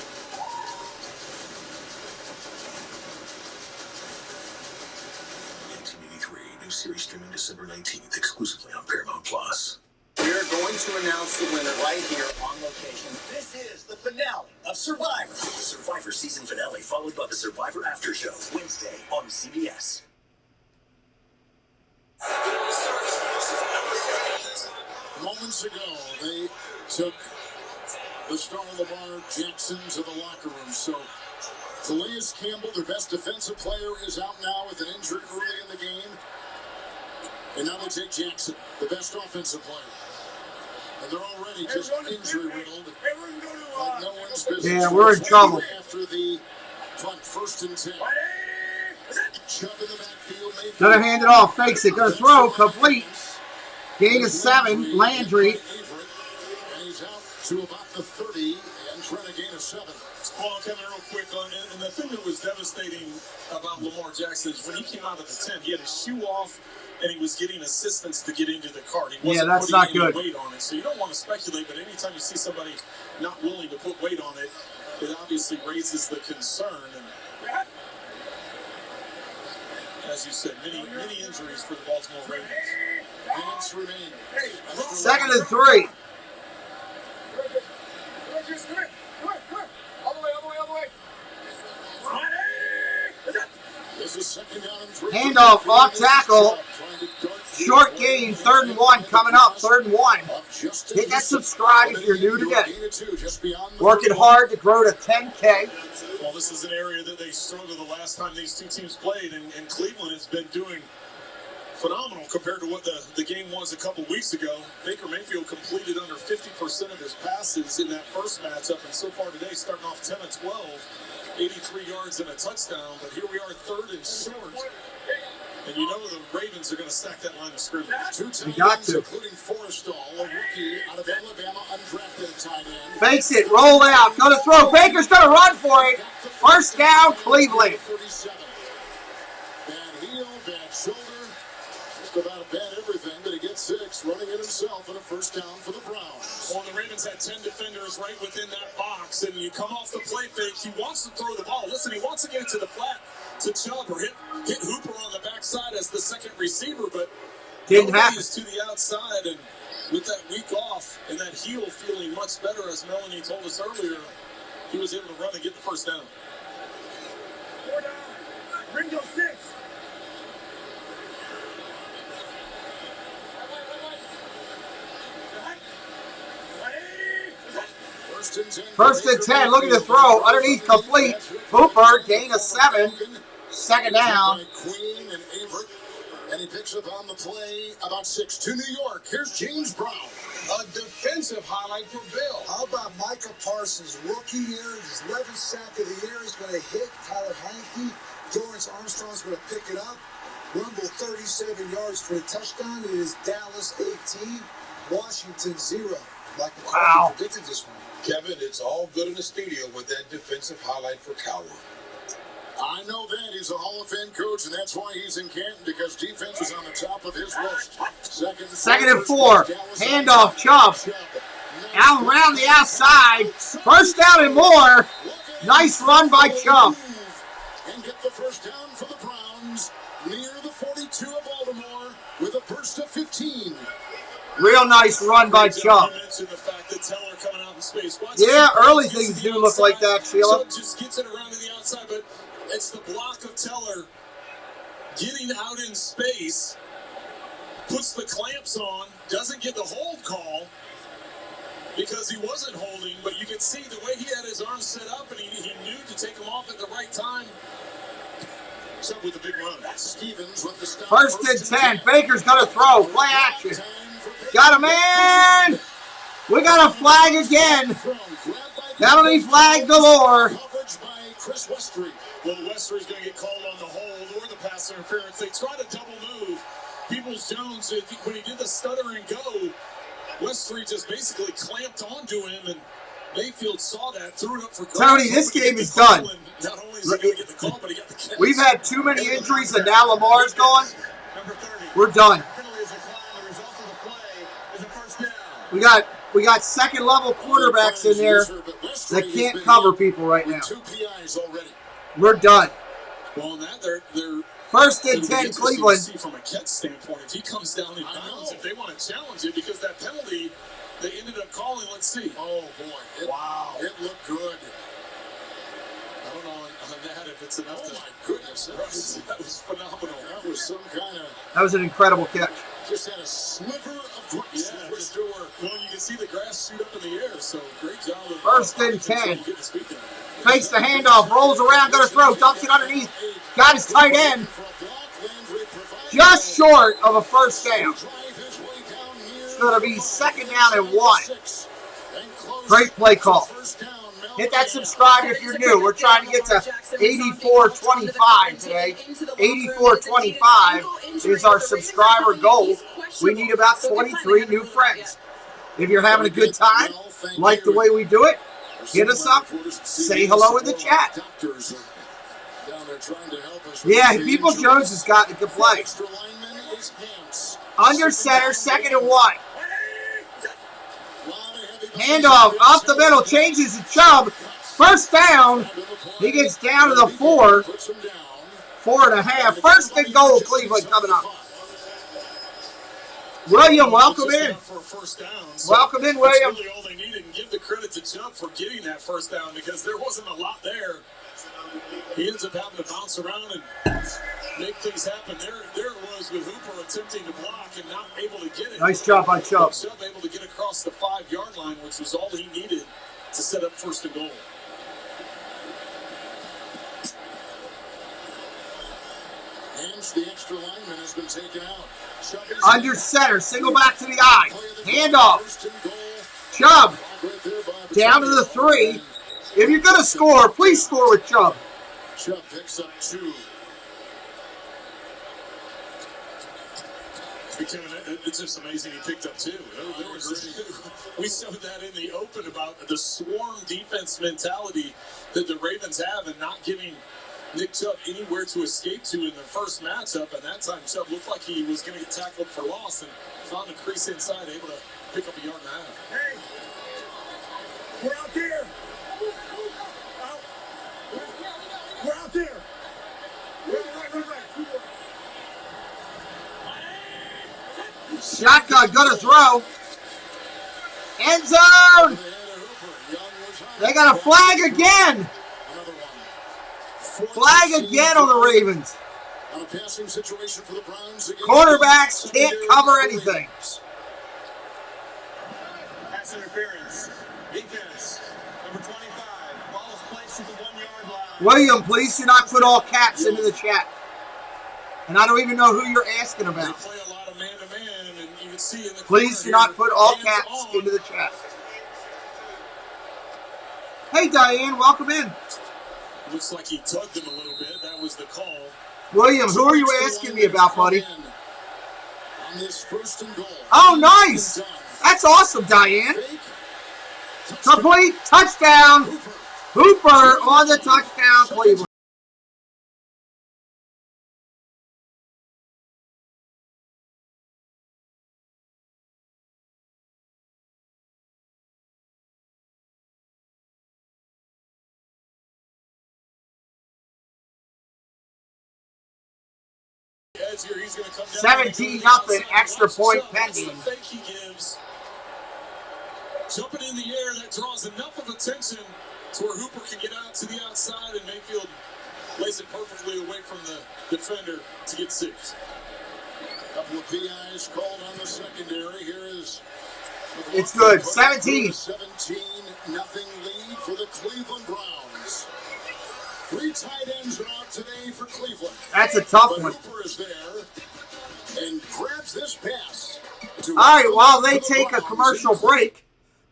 1983, new series streaming December 19th, exclusively on Paramount Plus. We are going to announce the winner right here on location. This is the finale of Survivor. The Survivor season finale, followed by the Survivor After Show, Wednesday on CBS. Moment moments ago, they took the star Lamar Jackson to the locker room. So Calais Campbell, their best defensive player, is out now with an injury early in the game. And now they take Jackson, the best offensive player. And they're already just injury-riddled. Like no one's business. Yeah, we're in trouble. After the punt, 1st and 10. Chubb in the backfield. Gonna hand it off. Fakes it. Gonna throw. Complete. Gain of 7. Landry. And he's out to about the 30 and trying to gain a 7. Well, Kevin, real quick, and the thing that was devastating about Lamar Jackson is when he came out of the tent, he had his shoe off, and he was getting assistance to get into the cart. He wasn't that's not putting good. any weight on it. So you don't want to speculate, but anytime you see somebody not willing to put weight on it, it obviously raises the concern. And as you said, many injuries for the Baltimore Ravens. Minutes remain. 2nd and 3. Handoff, off tackle. Short gain, 3rd and 1 coming up. 3rd and 1. Hit that subscribe if you're new today. Working hard to grow to 10K. Well, this is an area that they struggled the last time these two teams played, and Cleveland has been doing phenomenal compared to what the game was a couple weeks ago. Baker Mayfield completed under 50% of his passes in that first matchup, and so far today, starting off 10 of 12, 83 yards and a touchdown. But here we are, 3rd and short. And you know the Ravens are going to sack that line of scrimmage. We got to. Including Forrestall, a rookie out of Alabama, undrafted tight end. Fakes it, roll out, gonna throw. Baker's gonna run for it. 1st down, Cleveland. 37. Bad heel, bad shoulder. Just about bad everything, but he gets 6, running it himself, and a 1st down for the Browns. Well, the Ravens had 10 defenders right within that box, and you come off the play fake. He wants to throw the ball. Listen, he wants to get it to the flat to Chubb or hit Hooper on the backside as the second receiver, but didn't happen. He's to the outside, and with that week off and that heel feeling much better, as Melanie told us earlier, he was able to run and get the 1st down. 4 down. Ringo 6. First and 10, looking to throw, underneath complete. Hooper, gain of 7. 2nd down. Queen and Averett, and he picks up on the play about 6 to New York. Here's James Brown. A defensive highlight for Bill. How about Micah Parsons, rookie year, his 11th sack of the year. He's going to hit Tyler Hanke. Dorrance Armstrong's going to pick it up. Rumble 37 yards for a touchdown. It is Dallas 18, Washington 0. Like wow. Predicted this one. Kevin, it's all good in the studio with that defensive highlight for Cowher. I know that. He's a Hall of Fame coach, and that's why he's in Canton, because defense is on the top of his list. 2nd and 4. Handoff, Chubb. Out around the outside. 1st down and more. Nice run by Chubb. And get the 1st down for the Browns near the 42 of Baltimore with a burst of 15. Real nice run by Chubb. Yeah, early things do look like that, Sheila. Just gets it around to the outside, but it's the block of Teller getting out in space, puts the clamps on, doesn't get the hold call because he wasn't holding, but you can see the way he had his arms set up, and he knew to take them off at the right time. Chubb with a big run. Stevens with the stop. 1st and 10. Baker's going to throw. Play action. Got a man. We got a flag again. Penalty flag galore. Coverage by Chris Westry. Well, Westry's going to get called on the hold or the pass interference. They try to double move. Peoples-Jones, when he did the stutter and go, Westry just basically clamped onto him, and Mayfield saw that, threw it up for grabs. Tony, this game is done. Not only is he going to get the call, but he got the catch. We've had too many injuries, and now Lamar's gone. We're done. We got second level quarterbacks in there that can't cover people right now. We're done. Well, in that they're 1st and 10, Cleveland. From a catch standpoint, if he comes down in bounds, if they want to challenge it, because that penalty they ended up calling. Let's see. Oh boy! Wow! It looked good. I don't know on that if it's enough. Oh my goodness! That was phenomenal. That was some kind of. That was an incredible catch. Just had a sliver of grace with which to work. can see the grass shoot up in the air, so great job. First and 10. Fakes the handoff, rolls around, going to throw, dumps it underneath. Got his tight end. Just short of a first down. It's going to be second down and 1. Great play call. Hit that subscribe if you're new. We're trying to get to 8425 today. 8425 is our subscriber goal. We need about 23 new friends. If you're having a good time, like the way we do it, hit us up. Say hello in the chat. Yeah, People Jones has got a good play. Under center, second and 1. Handoff up the middle, changes to Chubb. First down. He gets down to the 4. 4.5. First and goal, Cleveland coming up. William, welcome in. Welcome in, William. That's really all they needed, and give the credit to Chubb for getting that first down because there wasn't a lot there. He ends up having to bounce around and make things happen. There it was with Hooper attempting to block and not able to get it. Nice job by Chubb. Chubb able to get across the 5-yard line, which was all he needed to set up first and goal. Hence, the extra lineman has been taken out. Under center, single back to the eye. Handoff. Chubb down to the 3. If you're going to score, please score with Chubb. Chubb picks up 2. It's just amazing he picked up 2. We showed that in the open about the swarm defense mentality that the Ravens have and not giving Nick Chubb anywhere to escape to in the first matchup, and that time Chubb looked like he was going to get tackled for loss and found a crease inside, able to pick up a 1.5 yards. Hey, we're out there. We're out there. Right. Shotgun, gonna throw. End zone. They got a flag again. Flag again on the Ravens. On a passing situation for the Browns. Quarterbacks can't cover anything. Pass interference. Defense. Number 25. Ball is placed at the 1-yard line. William, please do not put all caps into the chat. And I don't even know who you're asking about. They play a lot of man-to-man, and you can see in the Please do not put all caps into the chat. Hey, Diane, welcome in. Looks like he tugged him a little bit. That was the call. William, who are you asking me about, buddy? Oh, nice. That's awesome, Diane. Complete touchdown. Hooper on the touchdown, Cleveland. Here, he's going to come 17-0, extra point pending. Fake he gives. Jumping in the air, that draws enough of attention to where Hooper can get out to the outside, and Mayfield lays it perfectly away from the defender to get 6. A couple of PIs called on the secondary. Here is it's good. 17. 17-0 lead for the Cleveland Browns. 3 tight ends are out today for Cleveland. That's a tough one. Hooper is there and grabs this pass. All right, while they take a commercial break,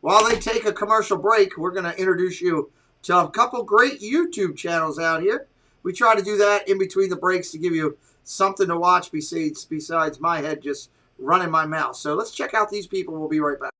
we're going to introduce you to a couple great YouTube channels out here. We try to do that in between the breaks to give you something to watch besides my head just running my mouth. So let's check out these people. We'll be right back.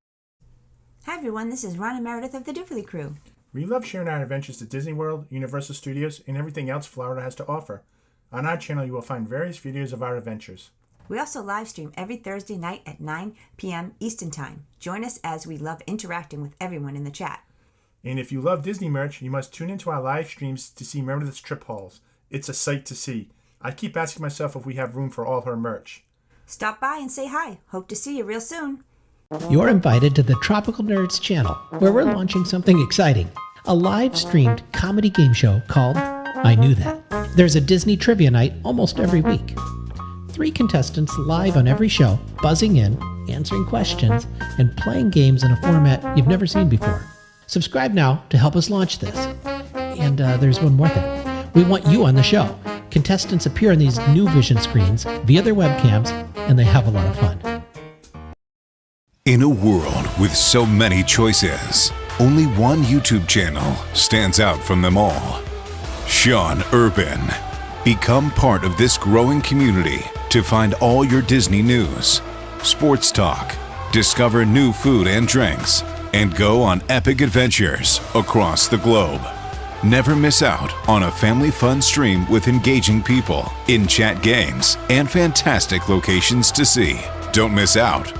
Hi, everyone. This is Ron and Meredith of the Differly Crew. We love sharing our adventures to Disney World, Universal Studios, and everything else Florida has to offer. On our channel, you will find various videos of our adventures. We also live stream every Thursday night at 9 p.m. Eastern Time. Join us as we love interacting with everyone in the chat. And if you love Disney merch, you must tune into our live streams to see Meredith's trip hauls. It's a sight to see. I keep asking myself if we have room for all her merch. Stop by and say hi. Hope to see you real soon. You're invited to the Tropical Nerds channel, where we're launching something exciting. A live-streamed comedy game show called I Knew That. There's a Disney trivia night almost every week. 3 contestants live on every show, buzzing in, answering questions, and playing games in a format you've never seen before. Subscribe now to help us launch this. And there's one more thing. We want you on the show. Contestants appear on these new vision screens via their webcams, and they have a lot of fun. In a world with so many choices, only one YouTube channel stands out from them all. Sean Urban. Become part of this growing community to find all your Disney news, sports talk, discover new food and drinks, and go on epic adventures across the globe. Never miss out on a family fun stream with engaging people, in-chat games, and fantastic locations to see. Don't miss out.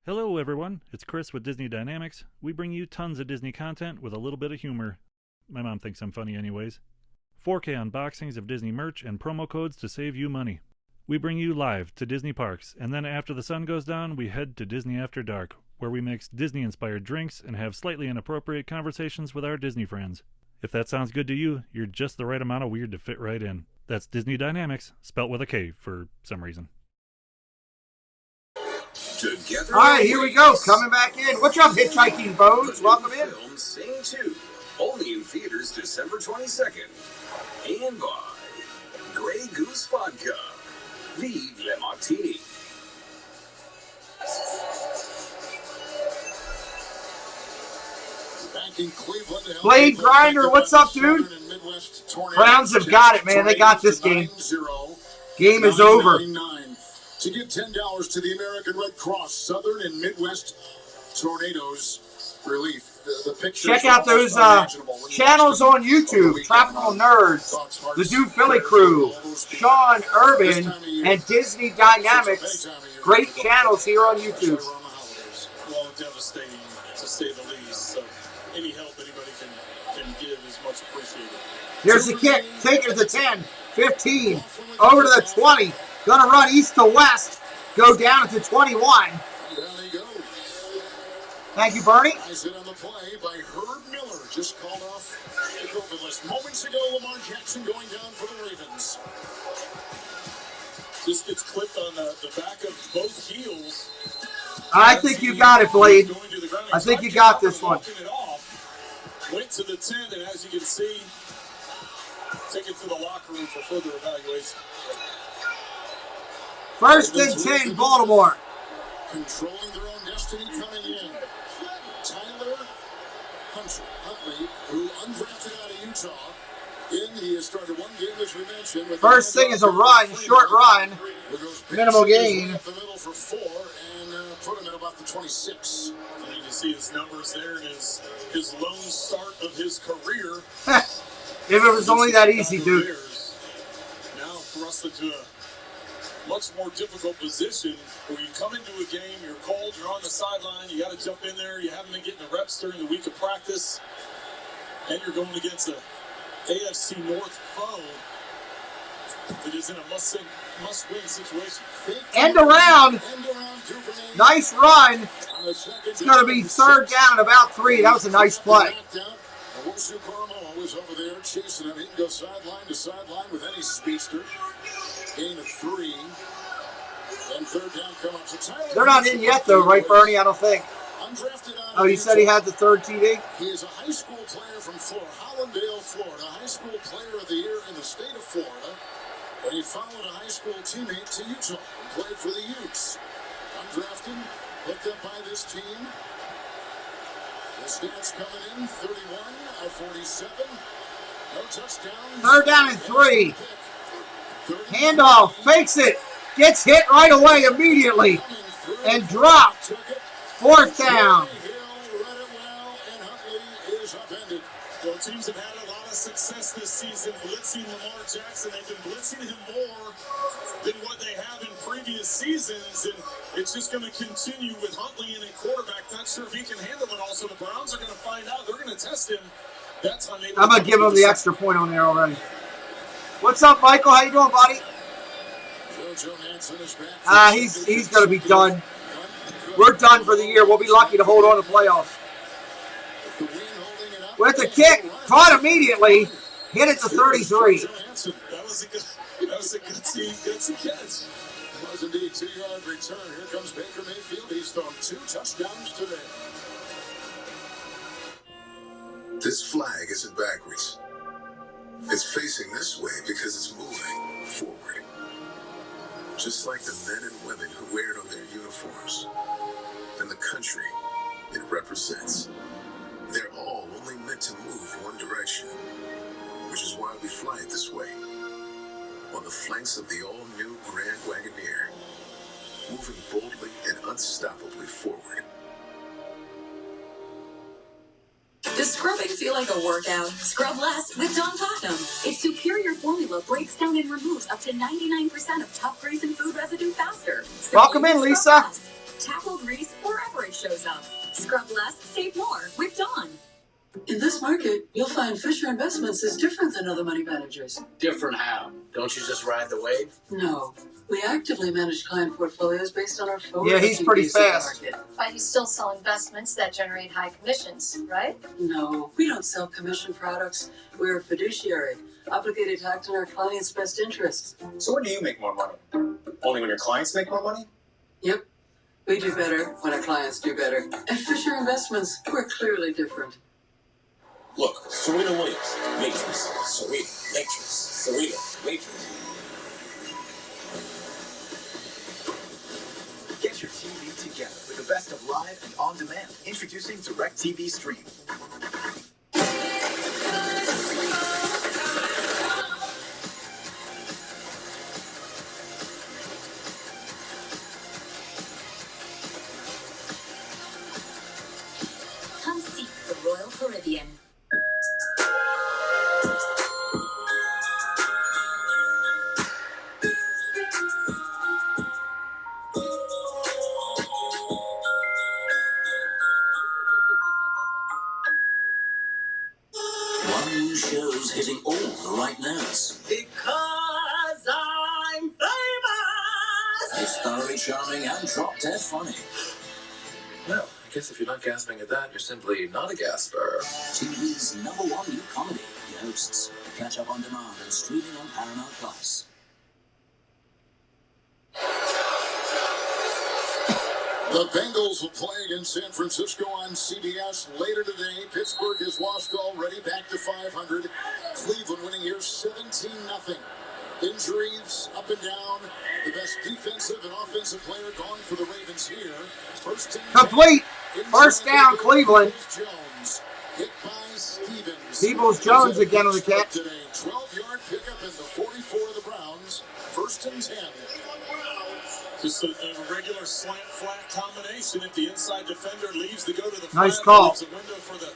Hello everyone, it's Chris with Disney Dynamics. We bring you tons of Disney content with a little bit of humor. My mom thinks I'm funny anyways. 4K unboxings of Disney merch and promo codes to save you money. We bring you live to Disney parks, and then after the sun goes down, we head to Disney After Dark, where we mix Disney-inspired drinks and have slightly inappropriate conversations with our Disney friends. If that sounds good to you, you're just the right amount of weird to fit right in. That's Disney Dynamics, spelt with a K for some reason. All right, here we go. Coming back in. What's up, Hitchhiking Bones? Welcome in. Film Sing 2, only in theaters December 22nd. And by Grey Goose Vodka. Vive le Martini. Back in Cleveland. Blade Grinder, what's up, dude? Browns have got it, man. They got this game. Game is over. To give $10 to the American Red Cross, Southern and Midwest Tornadoes Relief. The pictures check out those channels on YouTube. Tropical Nerds, the Do Philly Crew, Sean Urban, and Disney Dynamics. Great channels here on YouTube. Well, devastating to say the least. So any help anybody can give is much appreciated. Here's the kick. Take it to the 10, 15, over to the 20. Gonna run east to west. Go down to 21. Thank you, Bernie. Nice hit on the play by Herb Miller. Just called off the COVID list. Moments ago, Lamar Jackson going down for the Ravens. This gets clipped on the back of both heels. I think you got it, Blade. I think you got this one. Went to the 10, and as you can see, take it to the locker room for further evaluation. First and 10, Baltimore. Controlling their own destiny coming in. Tyler Huntley, who undrafted out of Utah. He has started one game, as we mentioned. First thing is a run, short run. Minimal gain. The middle for 4 and put him at about the 26. You can see his numbers there and his lone start of his career. If it was only that easy, Duke. Now thrust into a much more difficult position where you come into a game, you're cold, you're on the sideline, you got to jump in there, you haven't been getting the reps during the week of practice, and you're going against a AFC North foe that is in a must-win situation. End around. Nice run. It's going to be third down and about 3. That was a nice play. Always over there chasing him. He can go sideline to sideline with any speedster. Gain of 3. And third down come up to Tyler. They're not in yet, though, right, Bernie? I don't think. Oh, you said he had the third TD? He is a high school player from Florida, Hollandale, Florida. High school player of the year in the state of Florida. And he followed a high school teammate to Utah and played for the Utes. Undrafted, picked up by this team. The stats coming in, 31 of 47. No touchdown. Third down and 3. Handoff, fakes it, gets hit right away immediately, and dropped. Fourth down. Well, teams have had a lot of success this season blitzing Lamar Jackson. They've been blitzing him more than what they have in previous seasons, and it's just going to continue with Huntley in a quarterback. Not sure if he can handle it. Also, the Browns are going to find out. They're going to test him. That's how I'm going to give him the extra point on there already. What's up, Michael? How you doing, buddy? He's going to be done. We're done for the year. We'll be lucky to hold on to playoffs. With the kick, caught immediately, hit it to 33. That was a gutsy catch. Was indeed 2-yard return. Here comes Baker Mayfield. He's thrown 2 touchdowns today. This flag isn't backwards. It's facing this way because it's moving forward. Just like the men and women who wear it on their uniforms. And the country it represents. They're all only meant to move one direction. Which is why we fly it this way. On the flanks of the all-new Grand Wagoneer. Moving boldly and unstoppably forward. Does scrubbing feel like a workout? Scrub less with Dawn Platinum. Its superior formula breaks down and removes up to 99% of tough grease and food residue faster. So welcome in, Lisa. Tackle grease wherever it shows up. Scrub less, save more with Dawn. In this market, you'll find Fisher Investments is different than other money managers. Different how? Don't you just ride the wave? No. We actively manage client portfolios based on our forward. Yeah, he's pretty fast. But you still sell investments that generate high commissions, right? No, we don't sell commission products. We're a fiduciary, obligated to act in our clients' best interests. So when do you make more money? Only when your clients make more money? Yep. We do better when our clients do better. At Fisher Investments, we're clearly different. Look, Serena Williams, Matrix. Serena, Matrix. Serena, Matrix. Get your TV together with the best of live and on demand. Introducing DirecTV Stream. Come seek the Royal Caribbean. Hitting all the right notes. Because I'm famous! It's thoroughly charming and drop-dead funny. Well, I guess if you're not gasping at that, you're simply not a gasper. TV's #1 new comedy. Your hosts. Catch up on demand and streaming on Paramount Plus. The Bengals will play against San Francisco on CBS later today. Pittsburgh has lost already, back to 500. Cleveland winning here 17-0. Injuries up and down. The best defensive and offensive player gone for the Ravens here. First and complete. First down, Cleveland. Jones hit by Stevens. Peoples-Jones again on the catch. 12-yard pickup in the 44 of the Browns. First and 10. Just a regular slant flat combination. If the inside defender leaves to go to the nice flat, call. there's a window for the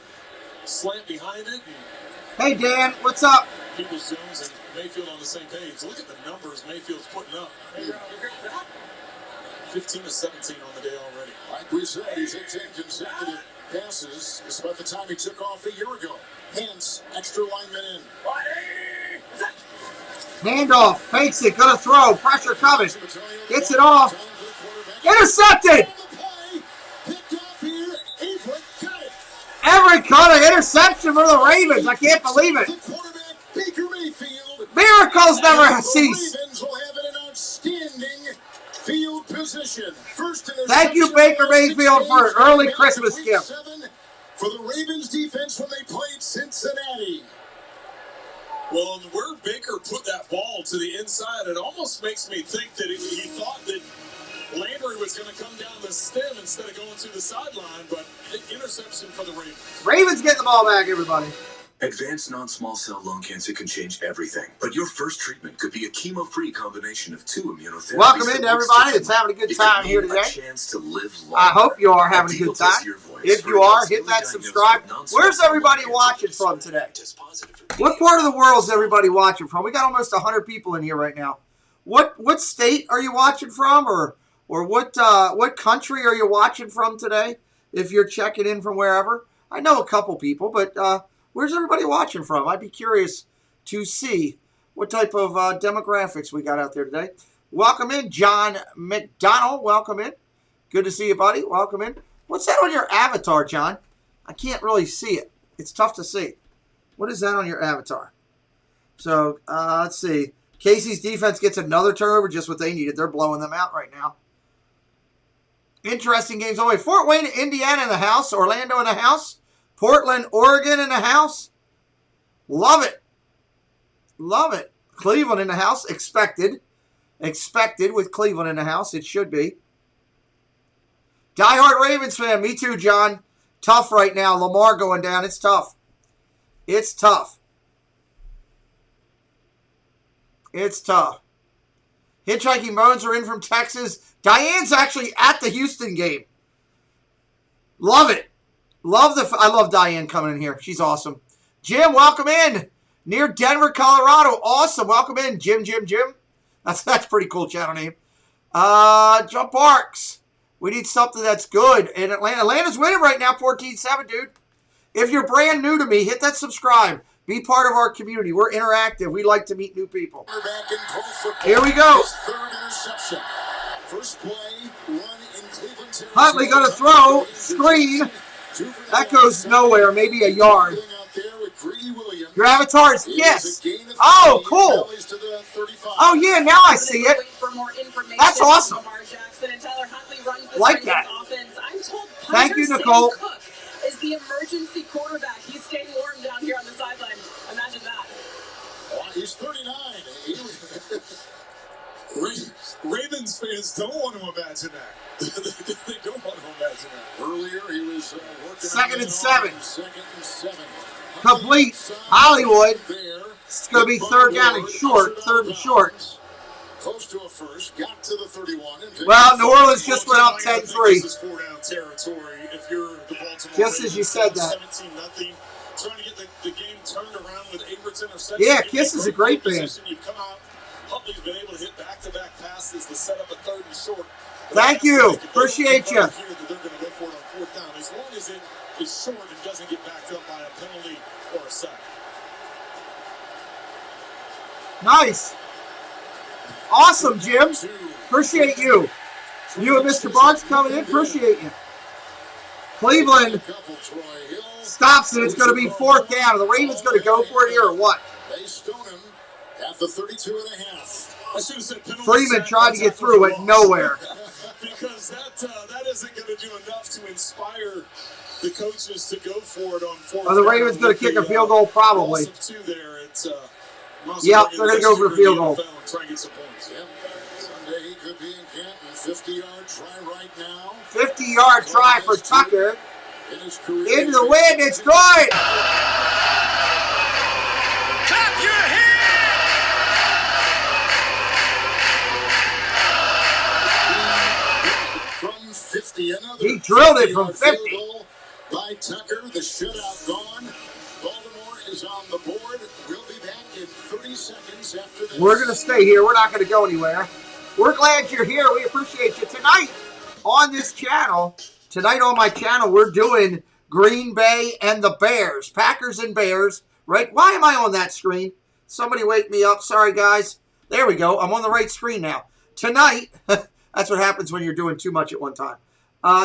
slant behind it. Hey Dan, what's up? Peoples-Jones and Mayfield on the same page. Look at the numbers Mayfield's putting up. 15 to 17 on the day already. Like we said, he's hit 10 consecutive passes. It's about the time he took off a year ago. Hence, extra lineman in. Handoff, fakes it, gonna throw, pressure coming. Gets it off. Intercepted! Everett caught an interception for the Ravens. I can't believe it. Miracles never cease. Field position. Thank you, Baker Mayfield, for an early Christmas gift. For the Ravens defense when they played Cincinnati. Well, where Baker put that ball to the inside, it almost makes me think that he thought that Landry was going to come down the stem instead of going to the sideline, but interception for the Ravens. Ravens get the ball back, everybody. Advanced non-small cell lung cancer can change everything, but your first treatment could be a chemo-free combination of 2 immunotherapies. Welcome in, everybody. It's having a good time here today. Chance to live longer. I hope you are having a good time. If you are, hit that subscribe. Where's everybody watching from today? What part of the world is everybody watching from? We got almost 100 people in here right now. What state are you watching from, or what country are you watching from today? If you're checking in from wherever, I know a couple people, but where's everybody watching from? I'd be curious to see what type of demographics we got out there today. Welcome in, John McDonald. Welcome in. Good to see you, buddy. Welcome in. What's that on your avatar, John? I can't really see it. It's tough to see. What is that on your avatar? So, let's see. Casey's defense gets another turnover, just what they needed. They're blowing them out right now. Interesting games. Oh, wait, Fort Wayne, Indiana in the house. Orlando in the house. Portland, Oregon in the house. Love it. Love it. Cleveland in the house. Expected. Expected with Cleveland in the house. It should be. Diehard Ravens fan. Me too, John. Tough right now. Lamar going down. It's tough. It's tough. It's tough. Hitchhiking Bones are in from Texas. Diane's actually at the Houston game. Love it. I love Diane coming in here. She's awesome. Jim, welcome in. Near Denver, Colorado. Awesome. Welcome in, Jim. That's a pretty cool channel name. Jump Parks. We need something that's good in Atlanta. Atlanta's winning right now, 14-7, dude. If you're brand new to me, hit that subscribe. Be part of our community. We're interactive. We like to meet new people. Here we go. First play, run in Cleveland. Huntley going to throw. Screen. That goes nowhere. Maybe a yard. Your avatar's Kiss. Oh, cool. Oh, yeah, now I see it. That's awesome. Like that. Thank you, Nicole. Is the emergency quarterback. He's staying warm down here on the sideline. Imagine that. Oh, he's 39. Ravens fans don't want to imagine that. They don't want to imagine that. Earlier, he was working. Second and 7. Second and 7. Complete. Hollywood. It's going to be third down and short. Third and short. Close to a first. Got to the 31. Well, New Orleans just went up 10-3. Just as you said that. Trying to get the game turned around with Avert's interception. Yeah, Kiss is a great band. You've come out. Huntley's been able to hit back-to-back passes to set up a third and short. Thank you. Appreciate you. They're going to go for it on fourth down. As long as it is short and doesn't get backed up by a penalty or a sack. Nice. Awesome, Jim. Appreciate you. You and Mr. Barks coming in. Appreciate you. Cleveland stops it. It's going to be fourth down. Are the Ravens going to go for it here or what? They stone him at the 32 and a half. I should have said Freeman tried to get through it. Nowhere. Because that isn't going to do enough to inspire the coaches to go for it on fourth down. Are the Ravens going to kick a field goal? Probably. Yep, they're going to go for a field goal. Try and get some points. Yep. Someday he could be in Canton. 50-yard try right now. 50-yard try for Tucker. Into the wind. It's good. Clap your hands! From 50, another. He drilled it from 50. By Tucker, the shutout gone. Baltimore is on the board. We'll be back in 30 seconds after this. We're going to stay here. We're not going to go anywhere. We're glad you're here. We appreciate you. Tonight on this channel, tonight on my channel, we're doing Green Bay and the Bears. Packers and Bears, right? Why am I on that screen? Somebody wake me up. Sorry, guys. There we go. I'm on the right screen now. Tonight, that's what happens when you're doing too much at one time.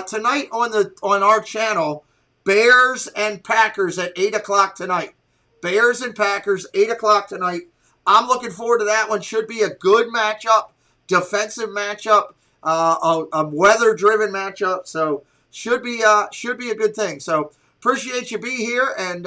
Tonight on our channel, Bears and Packers at 8 o'clock tonight. Bears and Packers, 8 o'clock tonight. I'm looking forward to that one. Should be a good matchup, defensive matchup, a weather-driven matchup. So should be a good thing. So appreciate you being here, and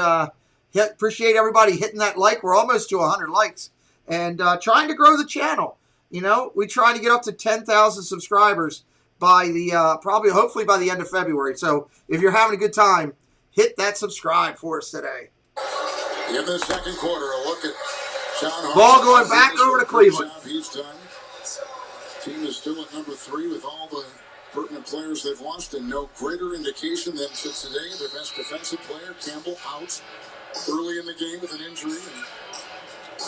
appreciate everybody hitting that like. We're almost to 100 likes, and trying to grow the channel. You know, we try to get up to 10,000 subscribers by the hopefully by the end of February. So if you're having a good time, hit that subscribe for us today. In the second quarter, a look at John Ball going back over to Cleveland. He's done. Team is still at number 3 with all the pertinent players they've lost, and no greater indication than since today their best defensive player, Campbell, out early in the game with an injury, and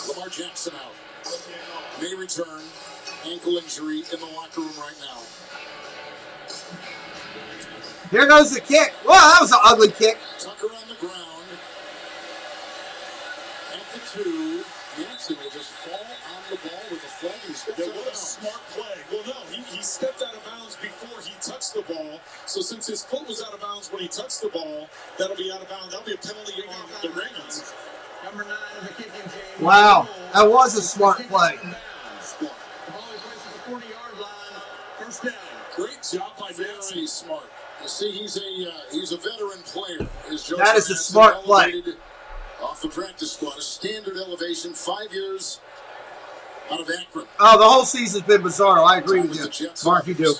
Lamar Jackson out. May return, ankle injury in the locker room right now. Here goes the kick. Whoa, that was an ugly kick. Tucker on the ground. At the 2, Jackson will just fall on the ball with a flag. That was a smart play. Well, no, he stepped out of bounds before he touched the ball. So since his foot was out of bounds when he touched the ball, that'll be out of bounds. That'll be a penalty on the Ravens. Number 9 of the kicking team. Wow. That was a smart play. Great job by Nancy. Smart. You see, he's a veteran player. That is a smart play. Off the practice squad, a standard elevation, 5 years out of Akron. Oh, the whole season's been bizarre. I agree with you. Mark, you do.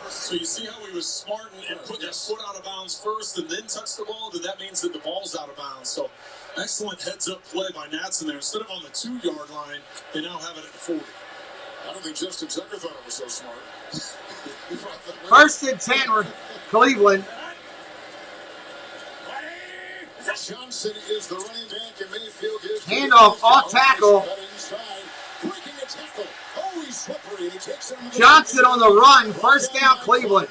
So you see how he was smart and put that foot out of bounds first and then touch the ball? Then that means that the ball's out of bounds. So excellent heads-up play by Natson there. Instead of on the 2-yard line, they now have it at the 40. I don't think Justin Tucker thought it was so smart. First and 10, Cleveland. Johnson is the running back, and Mayfield is handoff off tackle. Johnson on the run. First down, Cleveland.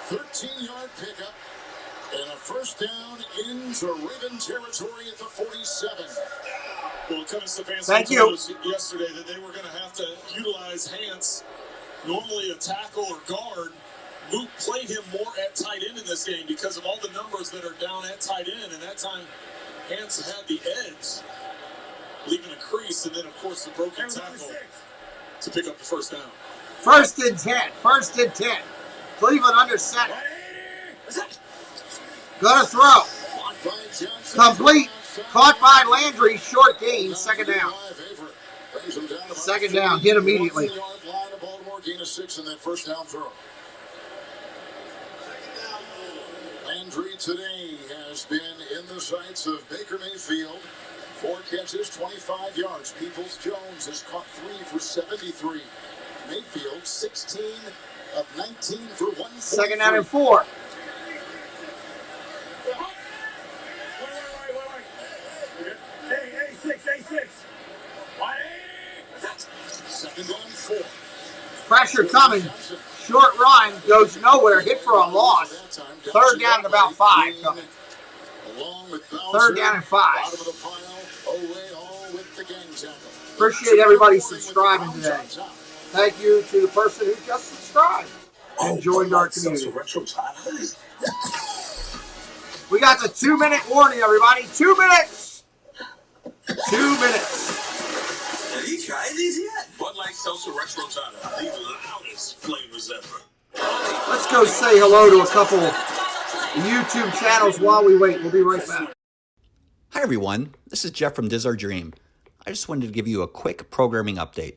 13-yard pickup and a first down into Raven territory at the 47. Well, Kevin Stefanski Thank told you. us yesterday that they were going to have to utilize Hance, normally a tackle or guard. Luke played him more at tight end in this game because of all the numbers that are down at tight end, and that time Hance had the edge, leaving a crease, and then, of course, the broken tackle to pick up the first down. First and 10. First and 10. Cleveland under center. Gonna throw. Complete. Caught by Landry. Short gain. Second down. Second down. Hit immediately. Baltimore gain of 6 in that first down throw. Landry today has been in the sights of Baker Mayfield. 4 catches, 25 yards. Peoples-Jones has caught 3 for 73. Mayfield, 16 of 19 for 143. Second down and 4. Second down 4. Pressure coming. Short run. Goes nowhere. Hit for a loss. Third down and about 5 coming. Third down and 5. Appreciate everybody subscribing today. Thank you to the person who just subscribed and joined our community. We got the 2-minute warning, everybody. 2 minutes. 2 minutes. Have you tried these yet? Bud Light Seltzer Retro Tana, the loudest flavors ever. Let's go say hello to a couple YouTube channels while we wait. We'll be right back. Hi everyone, this is Jeff from Diz Our Dream. I just wanted to give you a quick programming update.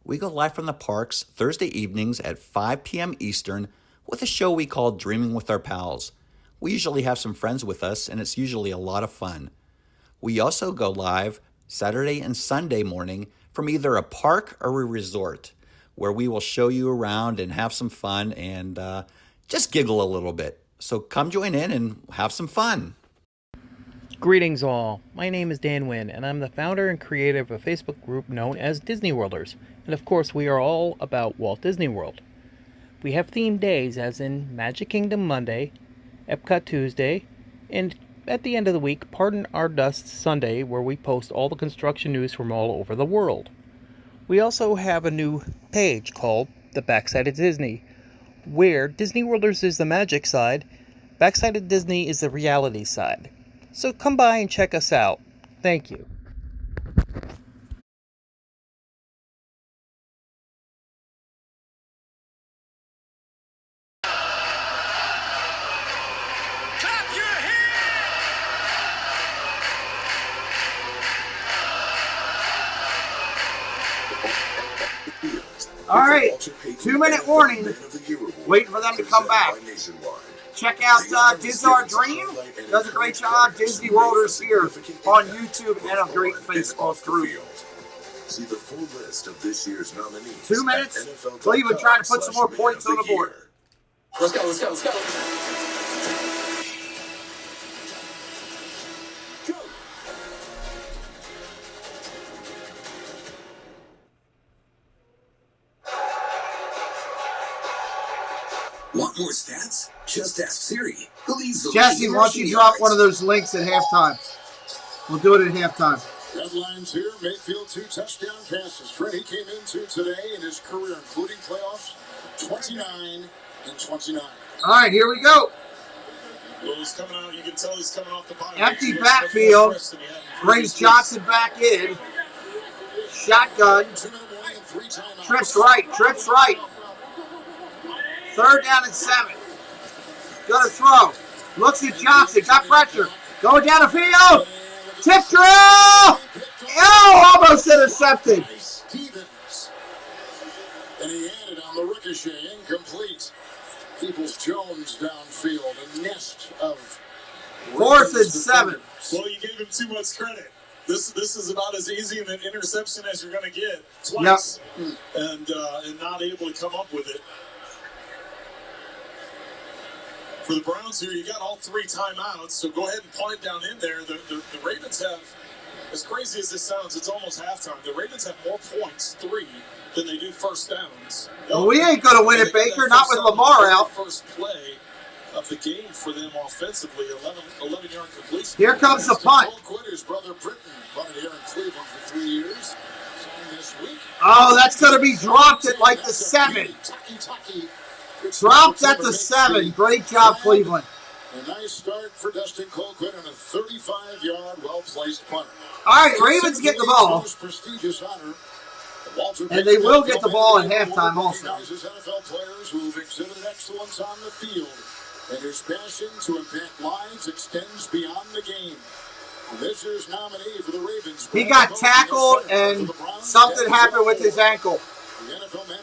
We go live from the parks Thursday evenings at 5 p.m. Eastern with a show we call Dreaming with Our Pals. We usually have some friends with us and it's usually a lot of fun. We also go live Saturday and Sunday morning from either a park or a resort where we will show you around and have some fun and just giggle a little bit. So come join in and have some fun. Greetings all, my name is Dan Wynn and I'm the founder and creator of a Facebook group known as Disney Worlders, and of course we are all about Walt Disney World. We have themed days as in Magic Kingdom Monday, Epcot Tuesday, and at the end of the week, Pardon Our Dust Sunday, where we post all the construction news from all over the world. We also have a new page called The Backside of Disney, where Disney Worlders is the magic side, Backside of Disney is the reality side. So come by and check us out. Thank you. All right, 2-minute warning. Waiting for them to come back. Check out Diz Our Dream. Does a great job. Disney Worlders here on YouTube and a great Facebook group. See the full list of this year's nominees. 2 minutes. Cleveland trying to put some more points on the board. Let's go, let's go, let's go. Want more stats? Just ask Siri. Who leads the Jesse, why don't you drop one of those links at halftime? We'll do it at halftime. Headlines here, Mayfield 2 touchdown passes. Freddie came into today in his career, including playoffs, 29 and 29. All right, here we go. Well, he's coming out. You can tell he's coming off the bye. Empty backfield. Brings Johnson back in. Shotgun. Trips right. Trips right. 3rd down and 7. Gonna throw. Looks at Johnson. Got pressure. Going down the field. Tip drill. Oh, almost intercepted. And he had it on the ricochet, incomplete. Peoples-Jones downfield, a nest of 4th and 7. Well, you gave him too much credit. This is about as easy an interception as you're going to get twice, and not able to come up with it. For the Browns here, you got all 3 timeouts, so go ahead and punt it down in there. The Ravens have, as crazy as this sounds, it's almost halftime. The Ravens have more points, 3, than they do first downs. Well, we ain't going to win it, Baker, not with Lamar out. First play of the game for them offensively, 11-yard completion. Here comes the punt. His brother Britton punted here in Cleveland for 3 years. This week. Oh, that's going to be dropped at like the 7. Dropped at the 7. Great job, Cleveland. A nice start for Dustin Colquitt on a 35-yard, well-placed punt. All right, Ravens get the ball. And they will get the ball at halftime also. NFL players who've exhibited excellence on the field, and his passion to impact lives extends beyond the game. This year's nominee for the Ravens. He got tackled and something happened with his ankle.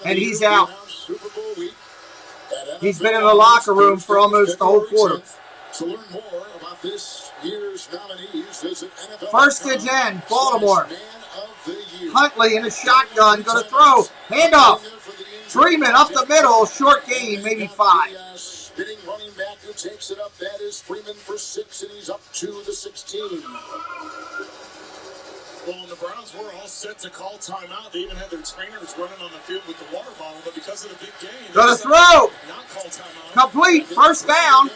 And he's out. He's been in the locker room for almost the whole quarter. To learn more about this year's nominees, visit NFL. 1st and 10, Baltimore. Huntley in a shotgun, going to throw. Handoff. Freeman up the middle, short gain, maybe 5. Spinning running back who takes it up. That is Freeman for 6, and he's up to the 16. Well, and the Browns were all set to call timeout. They even had their trainers running on the field with the water bottle, but because of the big game, going to throw. Not call timeout. Complete, 1st down.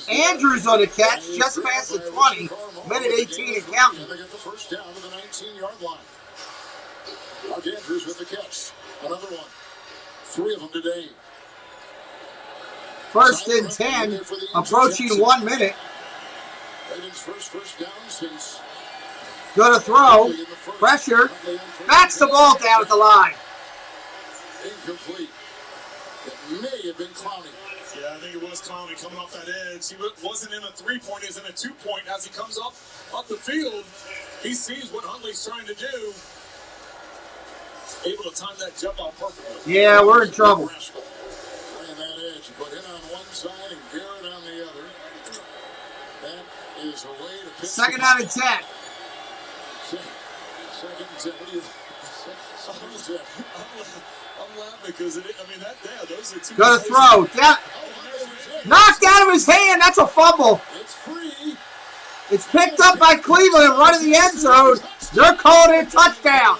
Andrews on the catch, just past the 20. Minute 18 and counting. They get the 1st down to the 19-yard line. Mark Andrews with the catch. Another one. 3 of them today. 1st and 10, approaching 1 minute. Ravens' first down since. Going to throw. Pressure. Bats the ball down at the line. Incomplete. It may have been Clowney. Yeah, I think it was Clowney coming off that edge. He wasn't in a 3-point, he was in a 2-point. As he comes up the field, he sees what Huntley's trying to do. Able to time that jump out perfectly. Yeah, we're in trouble. Playing that edge. You put him on one side and Garrett on the other. That is a way to pitch. 2nd down and 10. 2nd and 10. What do you think? I'm laughing because those are 2. Going to throw. Down. Knocked out of his hand. That's a fumble. It's free. It's picked up by Cleveland and run in the end zone. They're calling it a touchdown.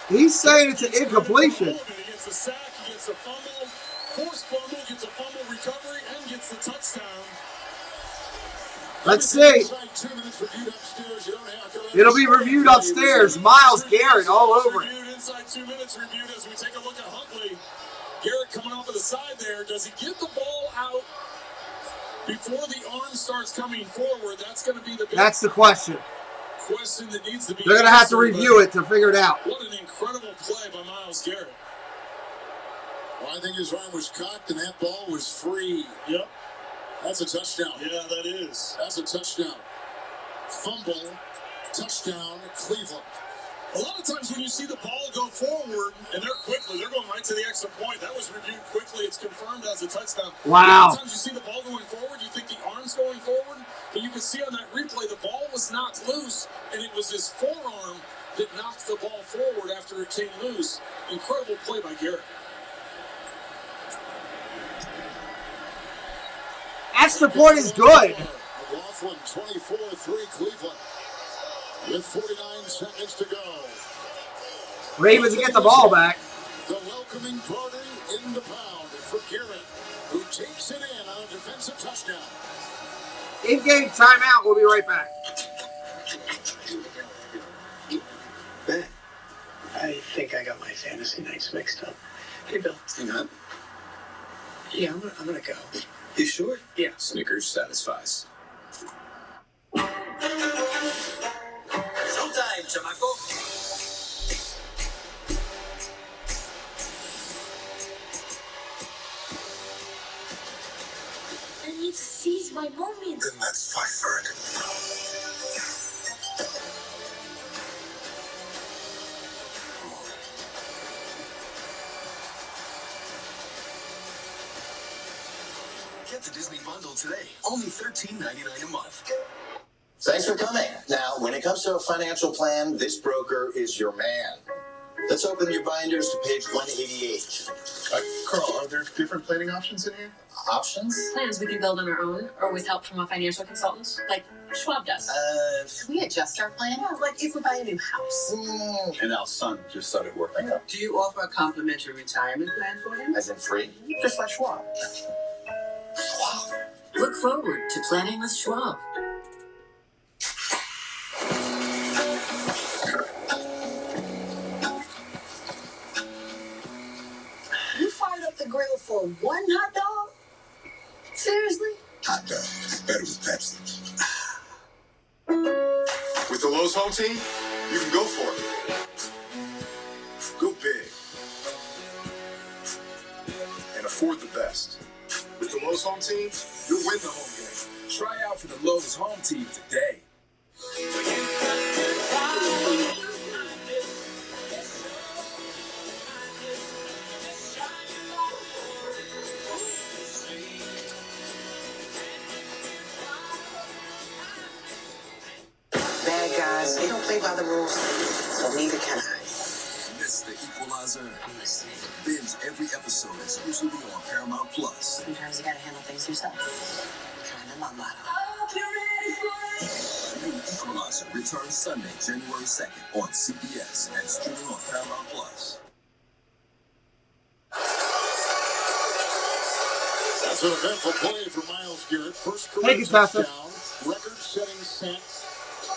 He's saying it's an incompletion. He gets a sack, he gets a fumble, forced fumble, gets a fumble recovery, and gets the touchdown. Let's see. It'll be reviewed upstairs. Myles Garrett all over it. Inside 2 minutes reviewed as we take a look at Huntley. Garrett coming off of the side there. Does he get the ball out before the arm starts coming forward? That's going to be the big question that needs to be. They're going to have to review it to figure it out. What an incredible play by Myles Garrett. Well, I think his arm was cocked and that ball was free. Yep. That's a touchdown. Yeah, that is. That's a touchdown. Fumble, touchdown, Cleveland. A lot of times when you see the ball go forward, and they're going right to the extra point. That was reviewed quickly. It's confirmed as a touchdown. Wow. A lot of times you see the ball going forward, you think the arm's going forward, but you can see on that replay the ball was knocked loose, and it was his forearm that knocked the ball forward after it came loose. Incredible play by Garrett. Extra point is good. McLaughlin, 24-3 Cleveland. With 49 seconds to go. Ravens get the ball back. The welcoming party in the pound for Garrett, who takes it in on a defensive touchdown. In-game timeout. We'll be right back. Ben, I think I got my fantasy nights mixed up. Hey, Bill. Hang on. Yeah, I'm gonna go. You sure? Yeah. Snickers satisfies. Showtime, chamaco. I need to seize my moment. Then let's fight for it. Get the Disney bundle today. Only $13.99 a month. Thanks for coming. Now, when it comes to a financial plan, this broker is your man. Let's open your binders to page 188. Carl, are there different planning options in here? Options? Plans we can build on our own or with help from a financial consultant, like Schwab does. Can we adjust our plan? Yeah, like if we buy a new house. And our son just started working out. Do you offer a complimentary retirement plan for him? As in free? Just like Schwab. Schwab. Look forward to planning with Schwab. You fired up the grill for one hot dog? Seriously? Hot dog. Better with Pepsi. With the Lowe's home team, you can go for it. Go big. And afford the best. With the Lowe's home team, you'll win the home game. Try out for the Lowe's home team today. Bad guys, they don't play by the rules, so neither can I. Miss The Equalizer. Binge every episode exclusively on Paramount Plus. Sometimes you gotta handle things yourself. Kinda my motto. New Equalizer returns Sunday, January 2nd on CBS and streaming on Paramount Plus. That's an eventful play for Myles Garrett. First career Thank you, Tessa. touchdown. Record-setting sack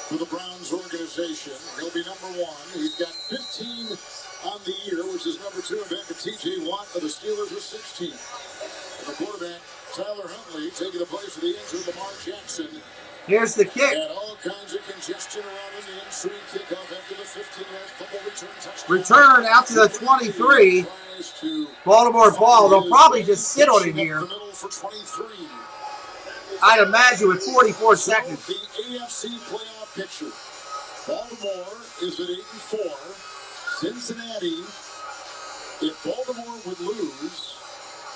for the Browns organization. He'll be number 1. He's got 15 on the year, which is number 2. And back to T.J. Watt of the Steelers with 16. And the quarterback, Tyler Huntley, taking the place of the injured Lamar Jackson. Here's the kick. And all kinds of congestion around in the ensuing kickoff after the 15-yard fumble return touchdown. Return out to the 23. Baltimore ball. They'll probably just sit on it here. I'd imagine with 44 seconds. The AFC playoff picture. Baltimore is at 8-4. Cincinnati, if Baltimore would lose,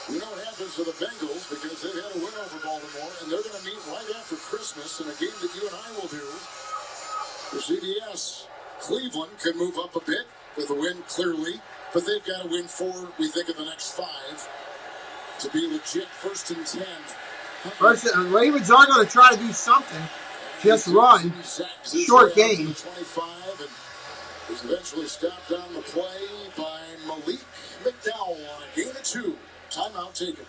we know what happens to the Bengals because they've had a win over Baltimore, and they're going to meet right after Christmas in a game that you and I will do for CBS. Cleveland could move up a bit with a win clearly, but they've got to win 4, we think, of the next 5 to be legit first and 10. First, the Ravens are going to try to do something. Just run. Short game. 25 and was eventually stopped on the play by Malik McDowell on a gain of 2. Timeout taken.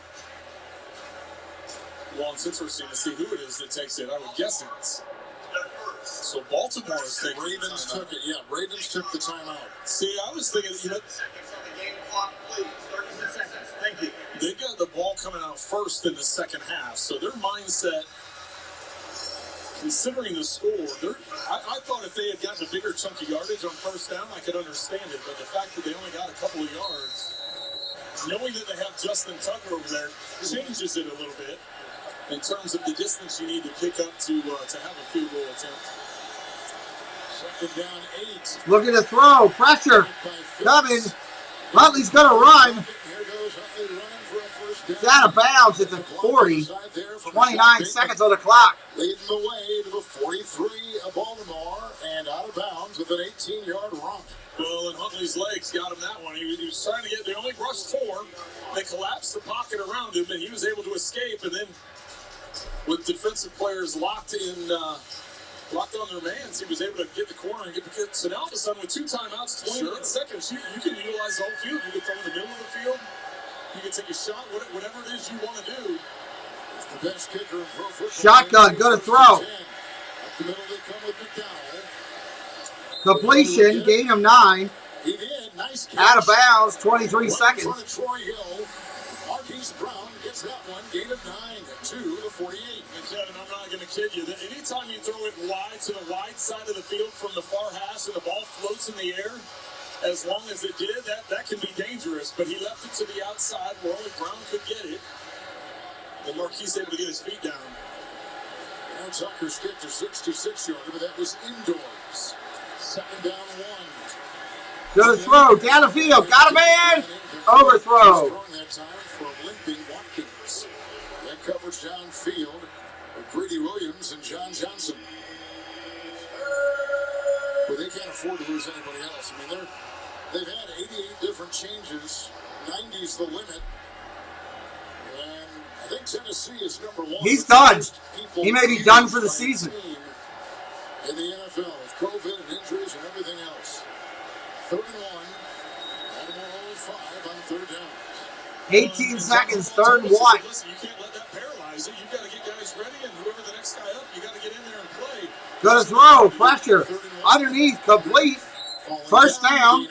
Well, it's interesting to see who it is that takes it. I would guess it's. So Baltimore is taking Ravens took it. Yeah, Ravens took the timeout. See, I was thinking, Thank you. They got the ball coming out first in the second half, so their mindset, considering the score, I thought if they had gotten a bigger chunk of yardage on first down, I could understand it. But the fact that they only got a couple of yards, knowing that they have Justin Tucker over there, changes it a little bit in terms of the distance you need to pick up to have a field goal attempt. Second down 8. Look at the throw. Pressure coming. Huntley's going to run. It's out of bounds at the 40. 29 seconds on the clock. Leading the way to the 43 of Baltimore and out of bounds with an 18-yard run. Well, and Huntley's legs got him that one. He was trying to get, they only rushed 4. They collapsed the pocket around him, and he was able to escape. And then with defensive players locked on their mans, he was able to get the corner and get the kick. So now all of a sudden, with 2 timeouts, 28 seconds, you can utilize the whole field. You can throw in the middle of the field. You can take a shot, whatever it is you want to do. The best kicker in pro football. Shotgun, go to throw. Up the middle, they come with McDowell. Completion, gain of 9. He did. Out of bounds, 23 seconds. Marquise Brown gets that one, gain of 9 to the 48. And Kevin, I'm not going to kid you. Anytime you throw it wide to the wide side of the field from the far hash and the ball floats in the air, as long as it did, that can be dangerous. But he left it to the outside where only Brown could get it. And Marquise able to get his feet down. Now Tucker skipped a 66-yarder, but that was indoors. Second down 1. Good throw, down the field, got a man, overthrow. That time for limping Watkins. That coverage downfield of Grady Williams and John Johnson. But they can't afford to lose anybody else. I mean, they've had 88 different changes. 90's the limit. And I think Tennessee is number 1. He's done. He may be done for the season. In the NFL with COVID and injuries and everything else. 3rd and 1. Baltimore 5 on 3rd down. 18 seconds, 3rd and 1. Listen, you can't let that paralyze it. You've got to get guys ready, and whoever the next guy up, you got to get in there and play. Good throw, pressure, underneath, complete. First down,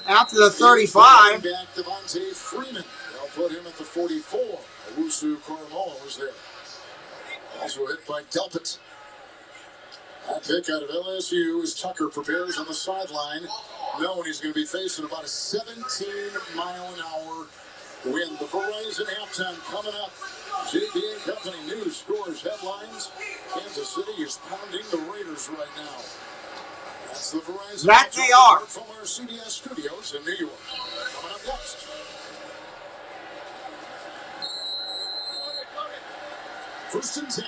out to the 35. Back Devontae Freeman. They'll put him at the 44. Owusu Koromoa was there. Also hit by Delpit. That pick out of LSU as Tucker prepares on the sideline, knowing he's going to be facing about a 17-mile-an-hour wind. The Verizon halftime coming up. JB and Company news, scores, headlines. Kansas City is pounding the Raiders right now. That's the Verizon. That they are. From our CBS studios in New York. Coming up next. First and 10.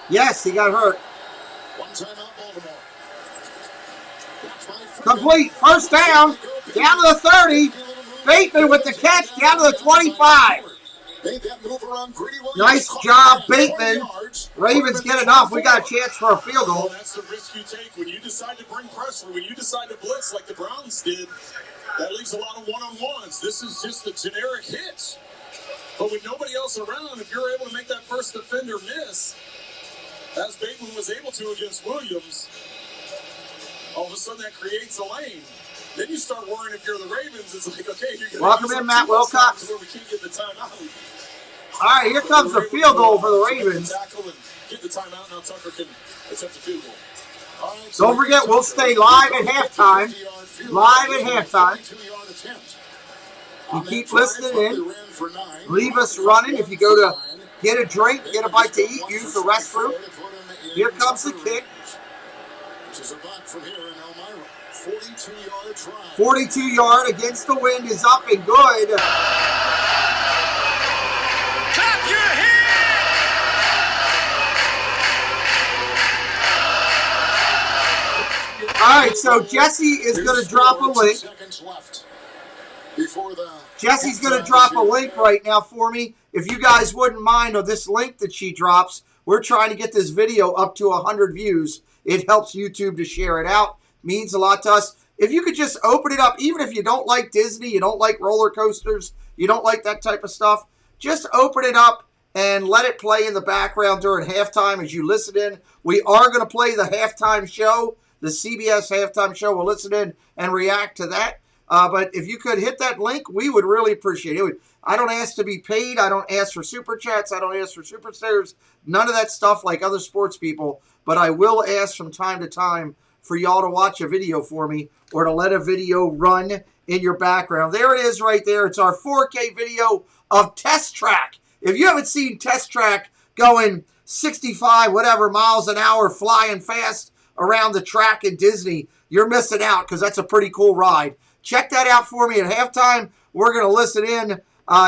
Yes, he got hurt. One time out, Baltimore. Complete, first down to the 30. Bateman with the catch, down to the 25. Nice job, Bateman. Ravens get enough. We got a chance for a field goal. That's the risk you take when you decide to bring pressure, when you decide to blitz like the Browns did. That leaves a lot of one-on-ones. This is just a generic hit. But with nobody else around, if you're able to make that first defender miss, as Bateman was able to against Williams, all of a sudden that creates a lane. Then you start worrying if you're the Ravens. It's like, okay, you're going to welcome in, Matt Wilcox. where we can't get the timeout. All right, here comes the field goal for the Ravens. Get the timeout. Now Tucker can attempt the field goal. Don't forget, we'll stay live at halftime. Live at halftime. You keep listening in. Leave us running. If you go to get a drink, get a bite to eat, use the restroom. Here comes the kick. Which is a bunt from here in Elmira. 42-yard try. 42-yard against the wind is up and good. Clap your hands! All right, so Jesse is going to drop a link. Jesse's going to drop a link right now for me. If you guys wouldn't mind, on this link that she drops, we're trying to get this video up to 100 views. It helps YouTube to share it out. Means a lot to us. If you could just open it up, even if you don't like Disney, you don't like roller coasters, you don't like that type of stuff, just open it up and let it play in the background during halftime as you listen in. We are going to play the halftime show, the CBS halftime show. We'll listen in and react to that. But if you could hit that link, we would really appreciate it. I don't ask to be paid. I don't ask for super chats. I don't ask for super stickers. None of that stuff like other sports people. But I will ask from time to time for y'all to watch a video for me or to let a video run in your background. There it is right there. It's our 4K video of Test Track. If you haven't seen Test Track going 65 whatever miles an hour flying fast around the track in Disney, you're missing out because that's a pretty cool ride. Check that out for me at halftime. We're going to listen in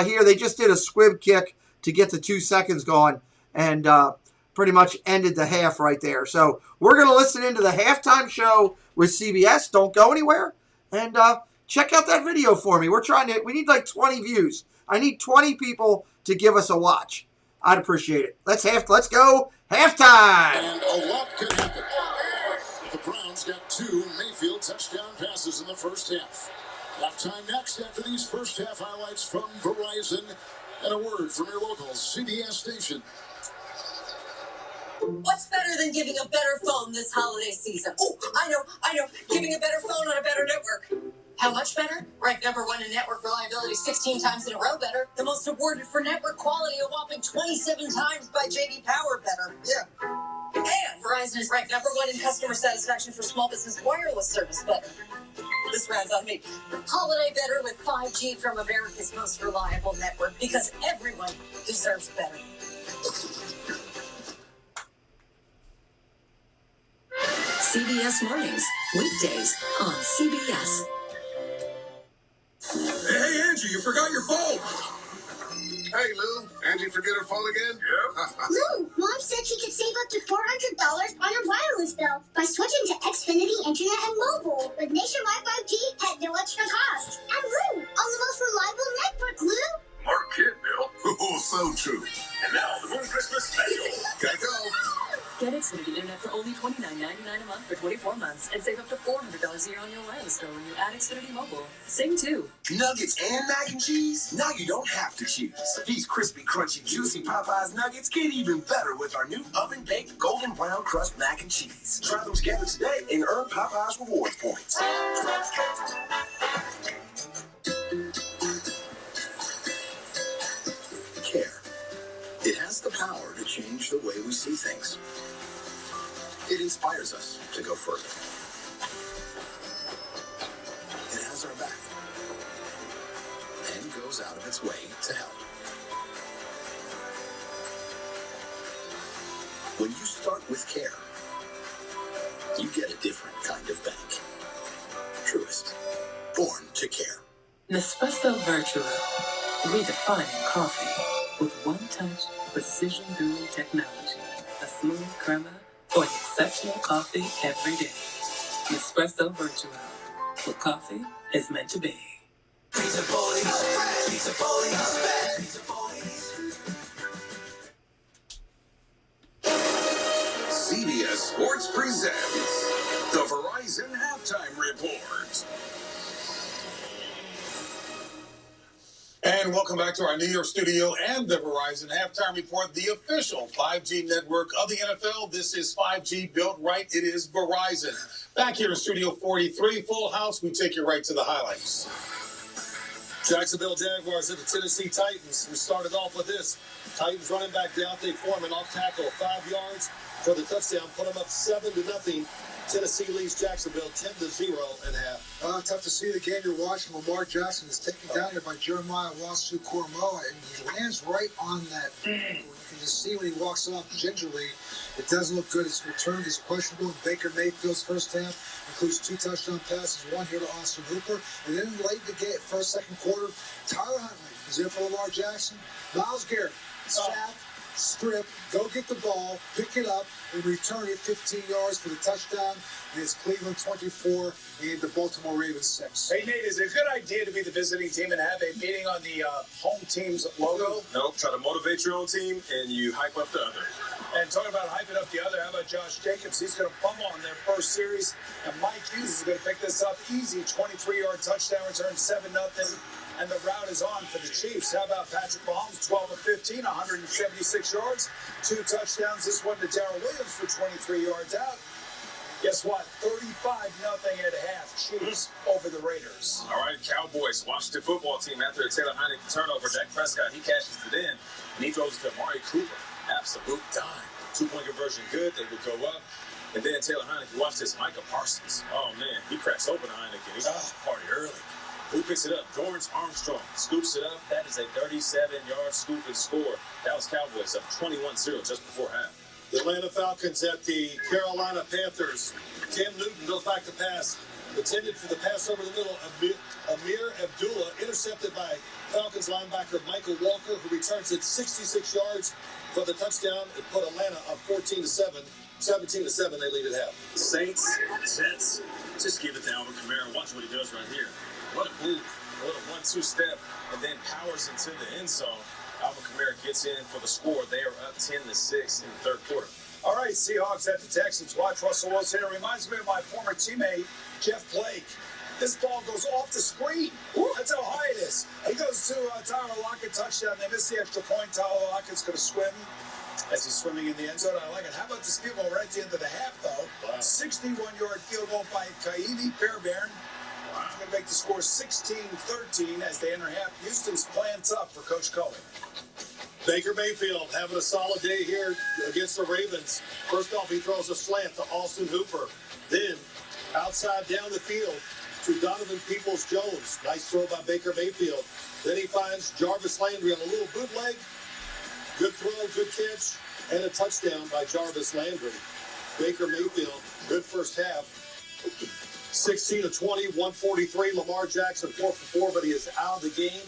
here. They just did a squib kick to get the 2 seconds gone and pretty much ended the half right there. So we're going to listen into the halftime show with CBS. Don't go anywhere. And check out that video for me. We need like 20 views. I need 20 people to give us a watch. I'd appreciate it. Let's go halftime. And a lot could happen. The Browns got 2 Mayfield touchdown passes in the first half. Halftime next after these first half highlights from Verizon and a word from your local CBS station. What's better than giving a better phone this holiday season? Oh, I know. Giving a better phone on a better network. How much better? Ranked #1 in network reliability 16 times in a row better. The most awarded for network quality a whopping 27 times by J.D. Power better. Yeah. And Verizon is ranked #1 in customer satisfaction for small business wireless service better. This rounds on me. Holiday better with 5G from America's most reliable network because everyone deserves better. CBS Mornings, weekdays on CBS. Hey, Angie, you forgot your phone. Hey, Lou. Angie forget her phone again? Yep. Lou, Mom said she could save up to $400 on her wireless bill by switching to Xfinity Internet and Mobile with nationwide 5G at no extra cost. And Lou, on the most reliable network, Lou. Mark kid, Bill. Oh, so true. And now, the Moon Christmas Special. Gotta go. Get Xfinity Internet for only $29.99 a month for 24 months and save up to $400 a year on your wireless bill when you add Xfinity Mobile. Sing too. Nuggets and mac and cheese? Now you don't have to choose. These crispy, crunchy, juicy Popeyes nuggets get even better with our new oven-baked golden brown crust mac and cheese. Try them together today and earn Popeyes rewards points. Care. It has the power to change the way we see things. It inspires us to go further. It has our back and goes out of its way to help. When you start with Care, you get a different kind of bank. Truist. Born to care. Nespresso Virtual. Redefining coffee with one touch precision brewing technology. A smooth crema for an exceptional coffee every day. Nespresso Virtual. What coffee is meant to be. Pizza Boy. Pizza Boy. Pizza Boy. CBS Sports presents the Verizon Halftime Report. And welcome back to our New York studio and the Verizon Halftime Report, the official 5G network of the NFL. This is 5G built right. It is Verizon. Back here in Studio 43, full house. We take you right to the highlights. Jacksonville Jaguars at the Tennessee Titans. We started off with this. Titans running back Deontay Foreman off tackle, 5 yards for the touchdown. Put them up 7-0. Tennessee leads Jacksonville 10-0 at half. Tough to see the game you're watching. Lamar Jackson is taken down here by Jeremiah Wasu-Koromoa, and he lands right on that. You can just see when he walks off gingerly. It doesn't look good. His return is questionable. Baker Mayfield's first half includes 2 touchdown passes, 1 here to Austin Hooper. And then late in the game, first, second quarter, Tyler Huntley is there for Lamar Jackson. Myles Garrett, sack, strip, go get the ball, pick it up, and return it 15 yards for the touchdown. And it's Cleveland 24 and the Baltimore Ravens 6. Hey, Nate, is it a good idea to be the visiting team and have a meeting on the home team's logo? Nope. Try to motivate your own team, and you hype up the other. And talking about hyping up the other, how about Josh Jacobs? He's going to fumble on their first series, and Mike Hughes is going to pick this up easy. 23-yard touchdown return, 7-0. And the route is on for the Chiefs. How about Patrick Mahomes, 12 of 15, 176 yards, 2 touchdowns. This one to Darrell Williams for 23 yards out. Guess what? 35-0 at half. Chiefs over the Raiders. All right, Cowboys, Washington football team after a Taylor Heineke turnover. Dak Prescott, he cashes it in, and he throws to Amari Cooper. Absolute dime. 2-point conversion good. They would go up. And then Taylor Heineke, watch this, Micah Parsons. Oh, man, he cracks open Heineke. He's off the party early. Who picks it up? Dorrance Armstrong scoops it up. That is a 37-yard scoop and score. Dallas Cowboys up 21-0 just before half. The Atlanta Falcons at the Carolina Panthers. Cam Newton goes back to pass. Intended for the pass over the middle. Amir Abdullah intercepted by Falcons linebacker Michael Walker, who returns it 66 yards for the touchdown. It put Atlanta up 14-7. 17-7, they lead at half. Saints, Jets. Just give it to Alvin Kamara. Watch what he does right here. What a move. What a 1-2 step. And then powers into the end zone. Alvin Kamara gets in for the score. They are up 10-6 in the third quarter. All right, Seahawks at the Texans. Watch Russell Wilson. It reminds me of my former teammate, Jeff Blake. This ball goes off the screen. That's how high it is. He goes to Tyler Lockett, touchdown. They miss the extra point. Tyler Lockett's going to swim as he's swimming in the end zone. I like it. How about this field goal right at the end of the half, though? Wow. 61-yard field goal by CLEvsBAL. Wow. He's going to make the score 16-13 as they enter half. Houston's playing tough for Coach Cully. Baker Mayfield having a solid day here against the Ravens. First off, he throws a slant to Austin Hooper. Then, outside down the field to Donovan Peoples-Jones. Nice throw by Baker Mayfield. Then he finds Jarvis Landry on a little bootleg. Good throw, good catch, and a touchdown by Jarvis Landry. Baker Mayfield, good first half. 16-20, 143. Lamar Jackson 4 for 4, but he is out of the game.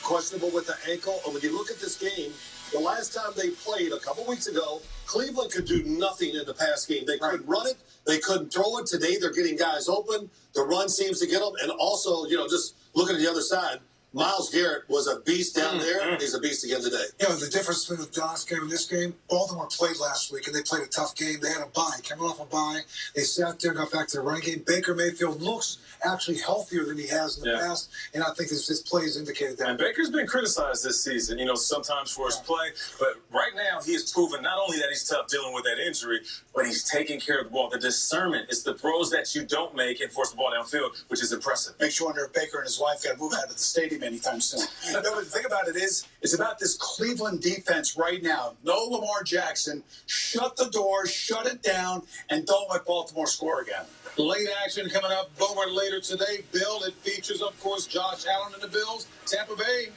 Questionable with the ankle. And when you look at this game, the last time they played a couple weeks ago, Cleveland could do nothing in the pass game. They couldn't run it. They couldn't throw it. Today they're getting guys open. The run seems to get them. And also, just looking at the other side, Myles Garrett was a beast down there. He's a beast again today. The difference between the last game and this game, Baltimore played last week, and they played a tough game. They had a bye. Coming off a bye, they sat there and got back to the running game. Baker Mayfield looks actually healthier than he has in the past, and I think his play has indicated that. And Baker's been criticized this season, sometimes for his play, but right now he has proven not only that he's tough dealing with that injury, but he's taking care of the ball. The discernment, it's the throws that you don't make and force the ball downfield, which is impressive. Makes you wonder if Baker and his wife got to move out of the stadium anytime soon. But the thing about it is, it's about this Cleveland defense right now. No Lamar Jackson. Shut the door, shut it down, and don't let Baltimore score again. Late action coming up, Boomer, later today. Bill, it features, of course, Josh Allen and the Bills. Tampa Bay.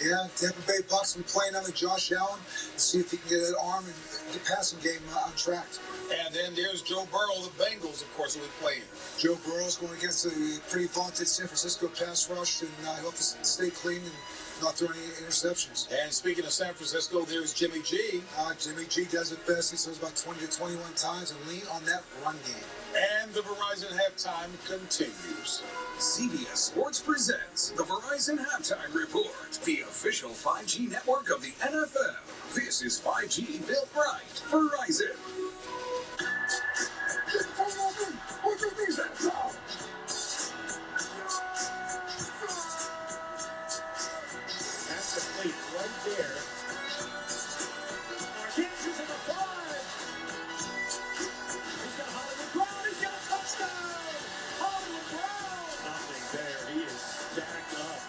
Yeah, Tampa Bay Bucks will be playing on the Josh Allen and see if he can get that arm and get passing game on track. And then there's Joe Burrow, the Bengals, of course, will be playing. Joe Burrow's going against a pretty vaunted San Francisco pass rush, and I hope to stay clean and not throw any interceptions. And speaking of San Francisco, there's Jimmy G. Jimmy G does it best. He throws about 20 to 21 times and lean on that run game. And the Verizon halftime continues. CBS Sports presents the Verizon Halftime Report, the official 5G network of the NFL. This is 5G built right. Verizon. That's complete right there. Kansas in the 5. He's got Hollywood Brown. He's got a touchdown. Hollywood Brown. Nothing there. He is stacked up.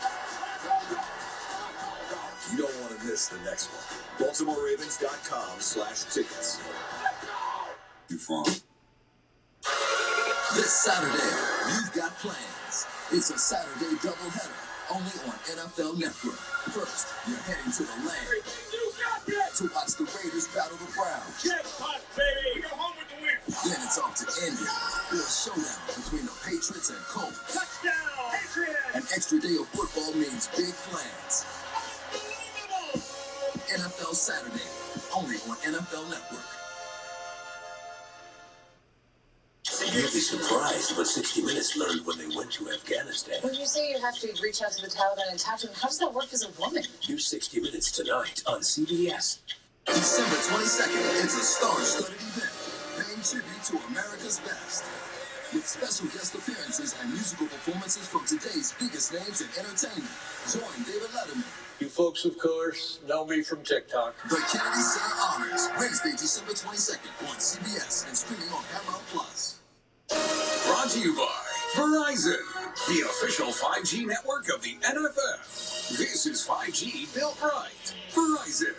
You don't want to miss the next one. BaltimoreRavens.com/tickets. You're from. This Saturday, you've got plans. It's a Saturday doubleheader, only on NFL Network. First, you're heading to the land to watch the Raiders battle the Browns. Jackpot, baby. Go home with the win. Then it's off to Indy for a showdown between the Patriots and Colts. Touchdown, Patriots. An extra day of football means big plans. NFL Saturday, only on NFL Network. You'd be surprised what 60 Minutes learned when they went to Afghanistan. When you say you have to reach out to the Taliban and talk to them, how does that work as a woman? Do 60 Minutes tonight on CBS. December 22nd, it's a star-studded event, paying tribute to America's best. With special guest appearances and musical performances from today's biggest names in entertainment. Join David Letterman. You folks, of course, know me from TikTok. The Kennedy Center Honors, Wednesday, December 22nd on CBS and streaming on Paramount Plus. Brought to you by Verizon, the official 5G network of the NFL. This is 5G built right. Verizon.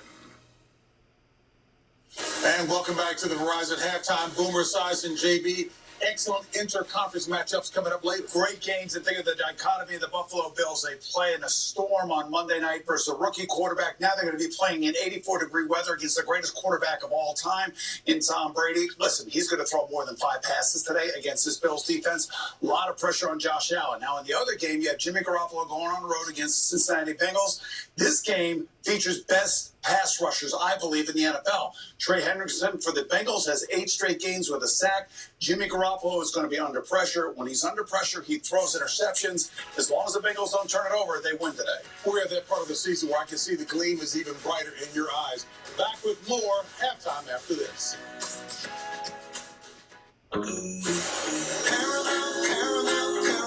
And welcome back to the Verizon halftime. Boomer Esiason and JB. Excellent interconference matchups coming up late. Great games, and think of the dichotomy of the Buffalo Bills. They play in a storm on Monday night versus a rookie quarterback. Now they're going to be playing in 84-degree weather against the greatest quarterback of all time in Tom Brady. Listen, he's going to throw more than 5 passes today against this Bills defense. A lot of pressure on Josh Allen. Now in the other game, you have Jimmy Garoppolo going on the road against the Cincinnati Bengals. This game features best pass rushers, I believe, in the NFL. Trey Hendrickson for the Bengals has 8 straight games with a sack. Jimmy Garoppolo is going to be under pressure. When he's under pressure, he throws interceptions. As long as the Bengals don't turn it over, they win today. We're at that part of the season where I can see the gleam is even brighter in your eyes. Back with more halftime after this. Paramount.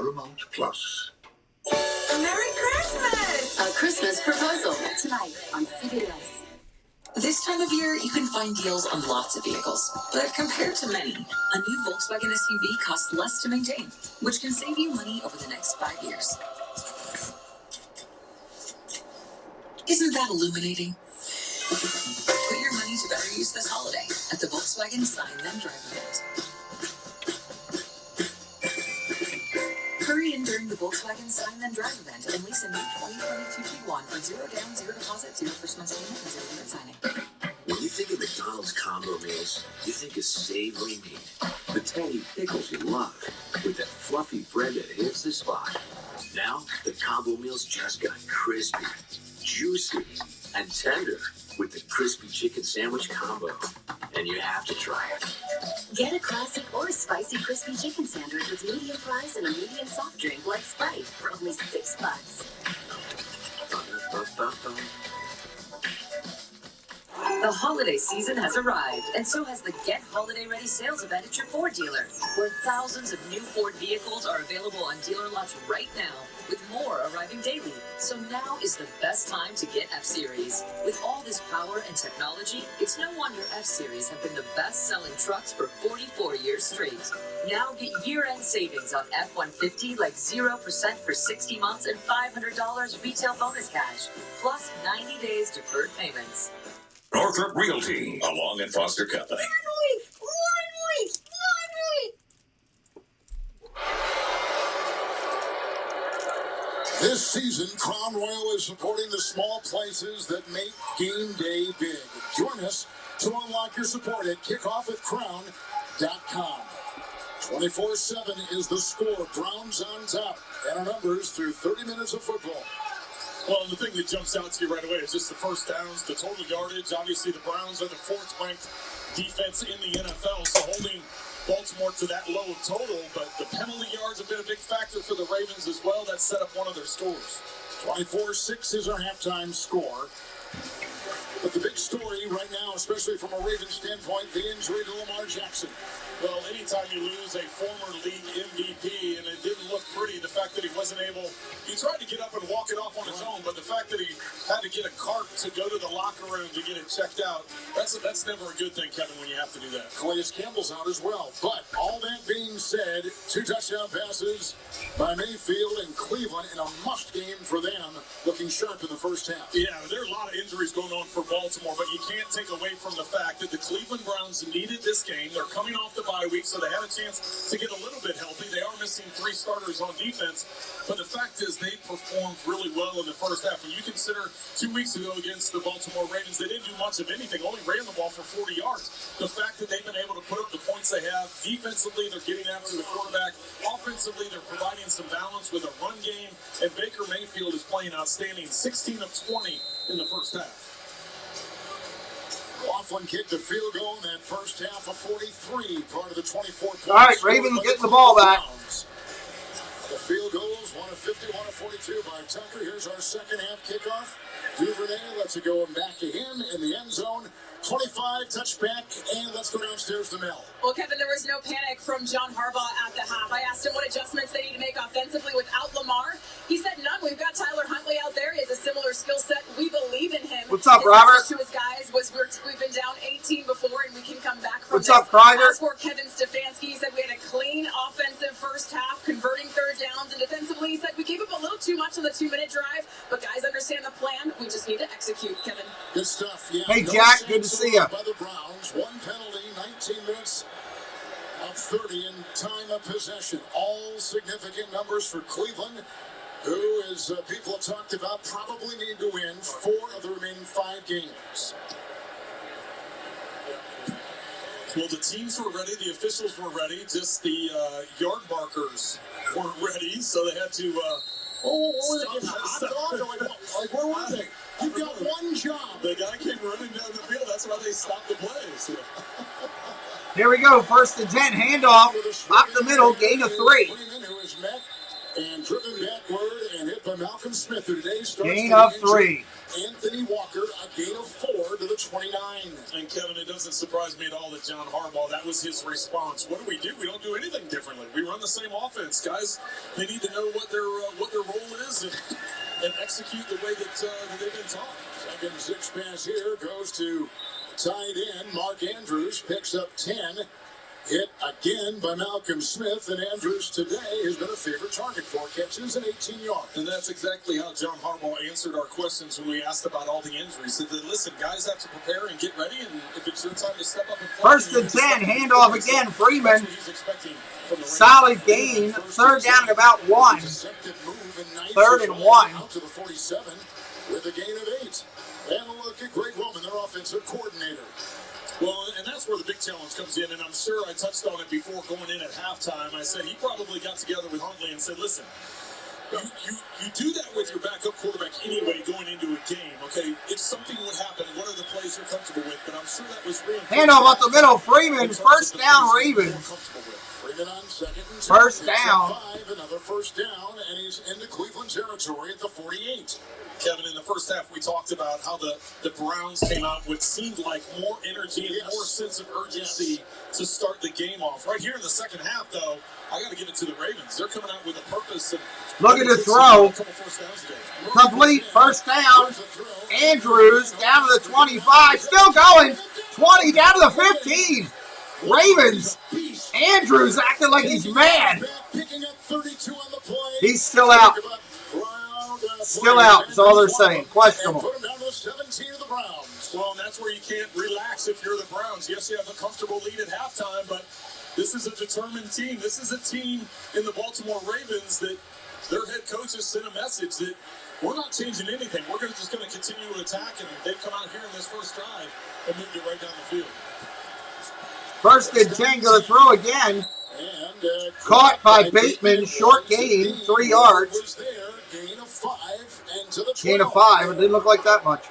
Paramount Plus. Merry Christmas! A Christmas proposal tonight on CBS. This time of year, you can find deals on lots of vehicles. But compared to many, a new Volkswagen SUV costs less to maintain, which can save you money over the next 5 years. Isn't that illuminating? Put your money to better use this holiday at the Volkswagen Sign Then Drive event. Hurry in during the Volkswagen Sign Then Drive event and lease a new 2022 Tiguan for 0 down, 0 deposit, 0 first month's payment, and 0 unit signing. When you think of McDonald's combo meals, you think of savory meat, the tangy pickles you love, with that fluffy bread that hits the spot. Now, the combo meals just got crispy, juicy, and tender with the crispy chicken sandwich combo. And you have to try it. Get a classic or a spicy crispy chicken sandwich with medium fries and a medium soft drink like Sprite for only $6. The holiday season has arrived, and so has the Get Holiday Ready sales event at your Ford dealer, where thousands of new Ford vehicles are available on dealer lots right now, with more arriving daily. So now is the best time to get F-Series. With all this power and technology, it's no wonder F-Series have been the best-selling trucks for 44 years straight. Now get year-end savings on F-150 like 0% for 60 months and $500 retail bonus cash, plus 90 days deferred payments. Northrop Realty, a Long and Foster company. This season, Crown Royal is supporting the small places that make game day big. Join us to unlock your support at kickoffwithcrown.com. 24/7 is the score. Browns on top. And our numbers through 30 minutes of football. Well, the thing that jumps out to you right away is just the first downs, the total yardage. Obviously, the Browns are the fourth-ranked defense in the NFL, so holding Baltimore to that low of total. But the penalty yards have been a big factor for the Ravens as well. That set up one of their scores. 24-6 is our halftime score. But the big story right now, especially from a Ravens standpoint, the injury to Lamar Jackson. Well, anytime you lose a former league MVP, and it didn't look pretty, the fact that he wasn't able, he tried to get up and walk it off on his own, but the fact that he had to get a cart to go to the locker room to get it checked out, that's never a good thing, Kevin, when you have to do that. Calais Campbell's out as well. But all that being said, 2 touchdown passes by Mayfield and Cleveland in a must game for them, looking sharp in the first half. Yeah, there are a lot of injuries going on for Baltimore, but you can't take away from the fact that the Cleveland Browns needed this game. They're coming off the bye week, so they had a chance to get a little bit healthy. They are missing 3 starters on defense, but the fact is they performed really well in the first half. When you consider 2 weeks ago against the Baltimore Ravens, they didn't do much of anything, only ran the ball for 40 yards. The fact that they've been able to put up the points they have, defensively, they're getting after the quarterback. Offensively, they're providing some balance with a run game, and Baker Mayfield is playing outstanding, 16 of 20 in the first half. Coughlin kicked the field goal in that first half of 43, part of the 24 points. All right, Ravens getting the ball back. The field goals, 1 of 50, 1 of 42 by Tucker. Here's our second half kickoff. Duvernay lets it go back to him in the end zone. 25, touchback, and let's go downstairs to Mel. Well, Kevin, there was no panic from John Harbaugh at the half. I asked him what adjustments they need to make offensively without Lamar. He said none. We've got Tyler Huntley out there. He has a similar skill set. We believe in him. What's up, Robert? His message to his guys was we've been down 18 before, and we can come back from What's up, this. Kreider? As for Kevin Stefanski, he said we had a clean offensive first half, converting third downs, and defensively, he said we gave up a little too much on the 2-minute drive, but guys understand the plan. We just need to execute, Kevin. Good stuff. Yeah, hey, Jack, good to see you. By the Browns, 1 penalty, 19 minutes of 30 in time of possession. All significant numbers for Cleveland, who, as people have talked about, probably need to win 4 of the remaining 5 games. Well, the teams were ready, the officials were ready, just the yard markers weren't ready, so they had to... Like, where were they? You've got one job. The guy came running down the field. That's why they stopped the plays. Here we go. 1st and 10. Handoff. Up the middle. Gain of 3. Who is met and driven backward and hit by Malcolm Smith, who today starts gain of 3. Anthony Walker, a gain of 4 to the 29. And Kevin, it doesn't surprise me at all that John Harbaugh, that was his response. What do? We don't do anything differently. We run the same offense, guys. They need to know what their role is and execute the way that they've been taught. Second 6 pass here goes to tight end Mark Andrews, picks up 10. Hit again by Malcolm Smith, and Andrews today has been a favorite target, 4 catches and 18 yards. And that's exactly how John Harbaugh answered our questions when we asked about all the injuries. He said, listen, guys have to prepare and get ready, and if it's your time to step up and play. 1st and 10, handoff again, Freeman. Solid gain, 3rd down at about 1. 3rd and 1. Out to the 47 with a gain of 8. And a look at Greg Roman, their offensive coordinator. Well, and that's where the big challenge comes in, and I'm sure I touched on it before going in at halftime. I said he probably got together with Huntley and said, listen, you do that with your backup quarterback anyway going into a game, okay? If something would happen, what are the plays you're comfortable with? But I'm sure that was reinforced. Handoff up the middle, Freeman, 1st down, Ravens. Freeman on 2nd and 1st down. 5, another 1st down, and he's into Cleveland territory at the 48. Kevin, in the first half, we talked about how the Browns came out with seemed like more energy and more sense of urgency to start the game off. Right here in the second half, though, I got to give it to the Ravens. They're coming out with a purpose. And look at the throw. Complete 1st down. Andrews down to the 25. Still going. 20 down to the 15. Ravens. Andrews acting like he's mad. He's still out. Still out is all they're saying. Questionable. Put him down to the 17 of the Browns. Well, and that's where you can't relax if you're the Browns. Yes, you have a comfortable lead at halftime, but this is a determined team. This is a team in the Baltimore Ravens that their head coach has sent a message that we're not changing anything. We're just going to continue to attack, and they've come out here in this first drive and moved it right down the field. 1st and 10, going to throw again. And, caught by Bateman, short gain, 3 yards. Gain of 5 and to the 12. Gain of 5, it didn't look like that much.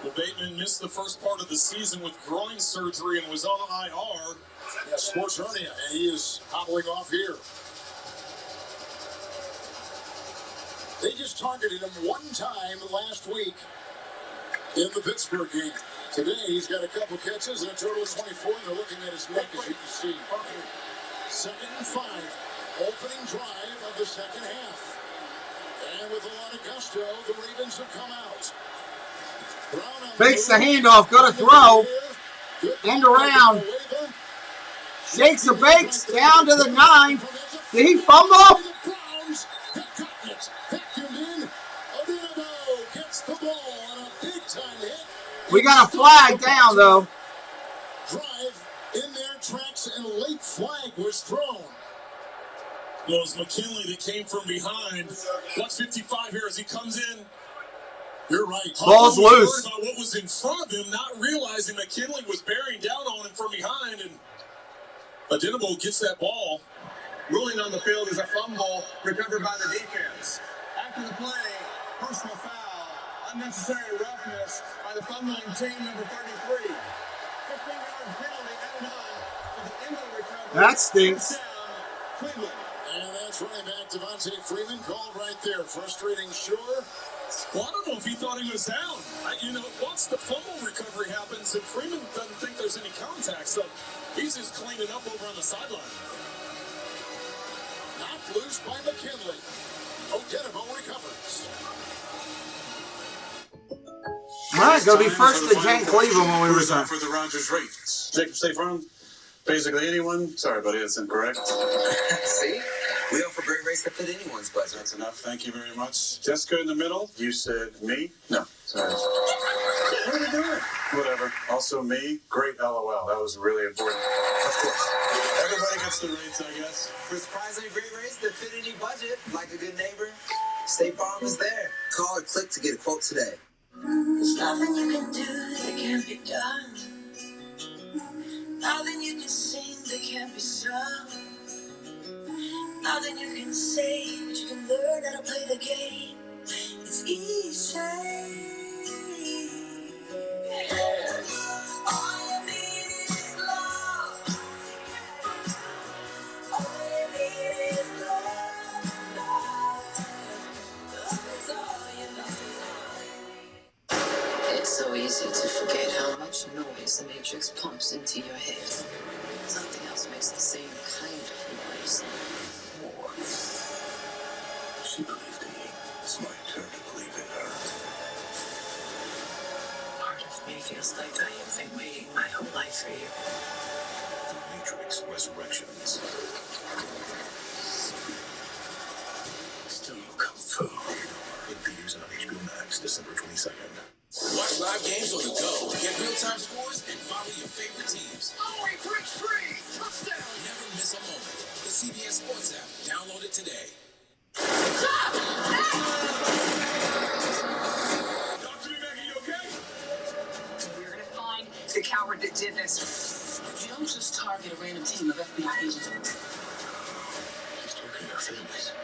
Well, Bateman missed the first part of the season with groin surgery and was on IR. Yeah, sports hernia, and he is hobbling off here. They just targeted him one time last week in the Pittsburgh game. Today, he's got a couple catches and a total of 24, and they're looking at his neck, as you can see. 2nd and 5, opening drive of the second half. And with a lot of gusto, the Ravens have come out. Fakes the handoff, going to throw. End around. Shakes the bakes down to the 9. Did he fumble? We got a flag down, though. Drive in their tracks, and a late flag was thrown. Well, it was McKinley that came from behind. Watch 55 here as he comes in. You're right. Ball's loose. About what was in front of him, not realizing McKinley was bearing down on him from behind, and Adenabo gets that ball. Ruling on the field is a fumble recovered by the defense. After the play, personal foul, unnecessary roughness by the fumbling team, number 33. 15-yard penalty added on for the England recovery. That stinks. Cleveland. And that's running back Devontae Freeman called right there. Frustrating, sure. Well, I don't know if he thought he was down. Once the fumble recovery happens, and Freeman doesn't think there's any contact, so he's just cleaning up over on the sideline. Knocked loose by McKinley. Odenabo recovers. All right, go be 1st and 10 Cleveland when we return. For the Rogers Ravens. Jacob, stay from basically anyone. Sorry, buddy, that's incorrect. See? We offer great rates that fit anyone's budget. That's enough. Thank you very much. Jessica in the middle. You said me? No. Sorry. What are we doing? Whatever. Also me. Great LOL. That was really important. Of course. Everybody gets the rates, I guess. For surprisingly great rates that fit any budget, like a good neighbor, State Farm is there. Call or click to get a quote today. There's nothing you can do that can't be done. Nothing you can sing that can't be sung. Nothing you can say, but you can learn how to play the game. It's easy. All you need is love. All you need is love. Love is all you need. so easy to forget how much noise the Matrix pumps into your head. Something else makes the same kind of noise more. She believed in me. It's my turn to believe in her. Part of me feels like I have been waiting my whole life for you. The Matrix Resurrections. Still Kung Fu. In theaters and on HBO Max, December 22nd. Watch live games on the go, get real-time scores, and follow your favorite teams. Oh, he breaks free! Touchdown! Never miss a moment. The CBS Sports app. Download it today. We're gonna find the coward that did this. You don't just target a random team of FBI agents. She's targeting our families.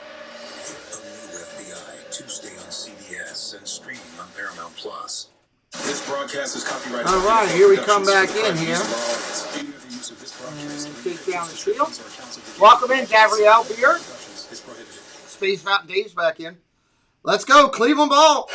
A new FBI, Tuesday on CBS and streaming on Paramount Plus. This broadcast is copyrighted. All right, here we come back in here. And take down the shield. Welcome in, Gabrielle Beard. Space Mountain Dave's back in. Let's go, Cleveland ball.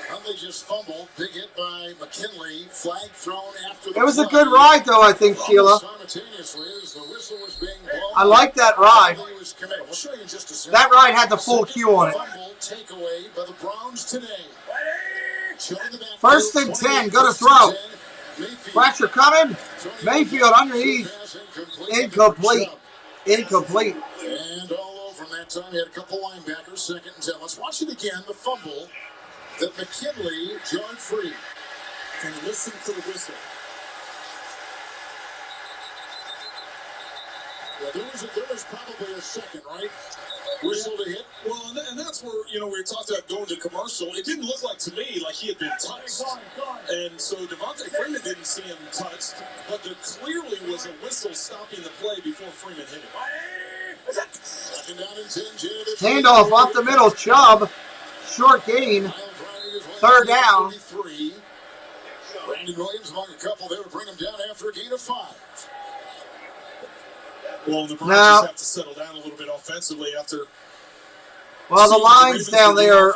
Huntley just fumbled. Big hit by McKinley. Flag thrown after the It was a play. good ride, though, I think, Sheila. Simultaneously, as the whistle was being blown, I like that ride. Huntley was committed. We'll show you in just a second. That ride had the full cue on it. Fumble takeaway by the Browns today. First and 10, go to throw. Pressure coming. Mayfield underneath. Incomplete. Incomplete. And all over from that time, he had a couple linebackers, 2nd and 10. Let's watch it again, the fumble that McKinley jarred free. And listen to the whistle. Yeah, there was probably a second, right? Whistle to hit. Well, and that's where, we talked about going to commercial. It didn't look like to me like he had been touched. And so Devontae Freeman didn't see him touched, but there clearly was a whistle stopping the play before Freeman hit it. Second down and 10, Handoff up the middle, Chubb. Short gain. 3rd down. Brandon Williams among a couple. They would bring him down after a gain of 5. Well, the Browns just have to settle down a little bit offensively after. Well, the lines down there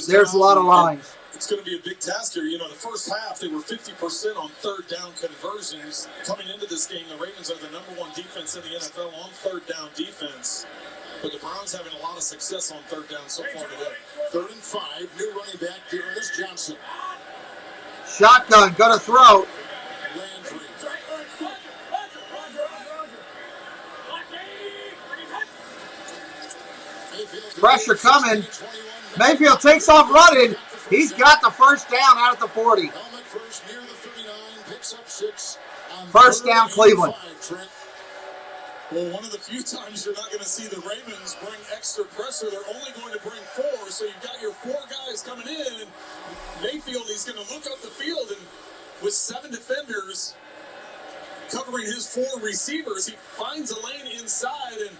there's a lot of lines. It's going to be a big task here. The first half, they were 50% on 3rd down conversions. Coming into this game, the Ravens are the #1 defense in the NFL on 3rd down defense. But the Browns having a lot of success on 3rd down so far today. 3rd and 5, new running back, Dearness Johnson. Shotgun, go to throw. Landry. Pressure coming. Mayfield takes off running. He's got the 1st down out at the 40. Helmet first near the 39, picks up 6. 1st down, Cleveland. Well, one of the few times you're not going to see the Ravens bring extra pressure. They're only going to bring 4, so you've got your 4 guys coming in, and Mayfield, he's going to look up the field, and with 7 defenders covering his 4 receivers, he finds a lane inside, and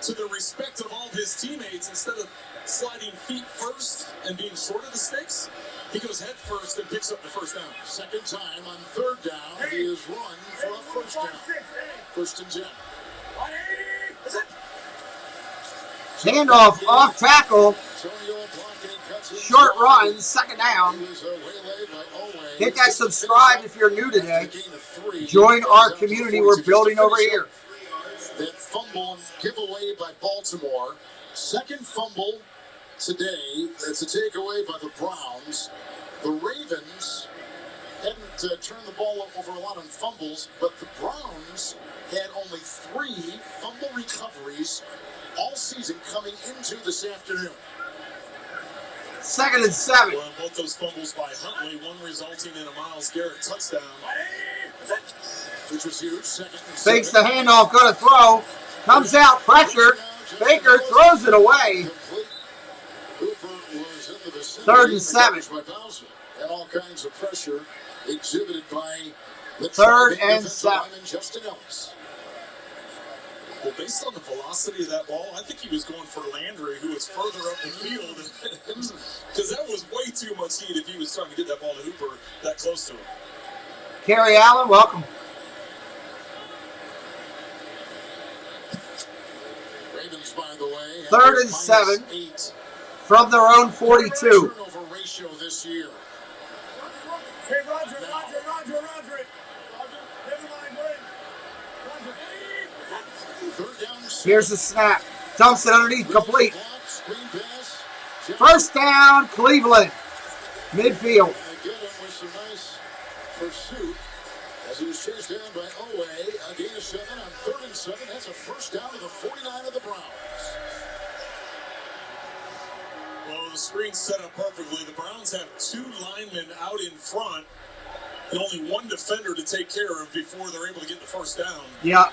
to the respect of all of his teammates, instead of sliding feet first and being short of the sticks, he goes head first and picks up the 1st down. Second time on 3rd down, he is run for a 1st down. 1st and 10. Handoff off tackle. Short run, 2nd down. Hit that subscribe if you're new today. Join our community we're building over here. That fumble and giveaway by Baltimore. 2nd fumble today. That's a takeaway by the Browns. The Ravens hadn't turned the ball over a lot on fumbles, but the Browns had only 3 fumble recoveries all season coming into this afternoon. 2nd and 7. Well, both those fumbles by Huntley, one resulting in a Myles Garrett touchdown. Which was huge. 2nd and 7. Fakes the handoff, go to throw. Comes out, pressure. Baker throws it away. 3rd and 7. And all kinds of pressure exhibited by the 3rd and 7. Justin Ellis. Well, based on the velocity of that ball, I think he was going for Landry, who was further up the field, because that was way too much heat if he was trying to get that ball to Hooper that close to him. Kerry Allen, welcome. Ravens, by the way, 3rd and 7 from their own 42. Turnover ratio this year. Hey, Roger. Never mind, wait. Third down. Here's the snap. Dumps it underneath, complete. First down, Cleveland. Midfield. Get him with some nice pursuit as he was chased down by Owe. A gain of 7 on 3rd and 7. That's a first down to the 49 of the Browns. Well, the screen's set up perfectly. The Browns have 2 linemen out in front and only 1 defender to take care of before they're able to get the first down. Yeah.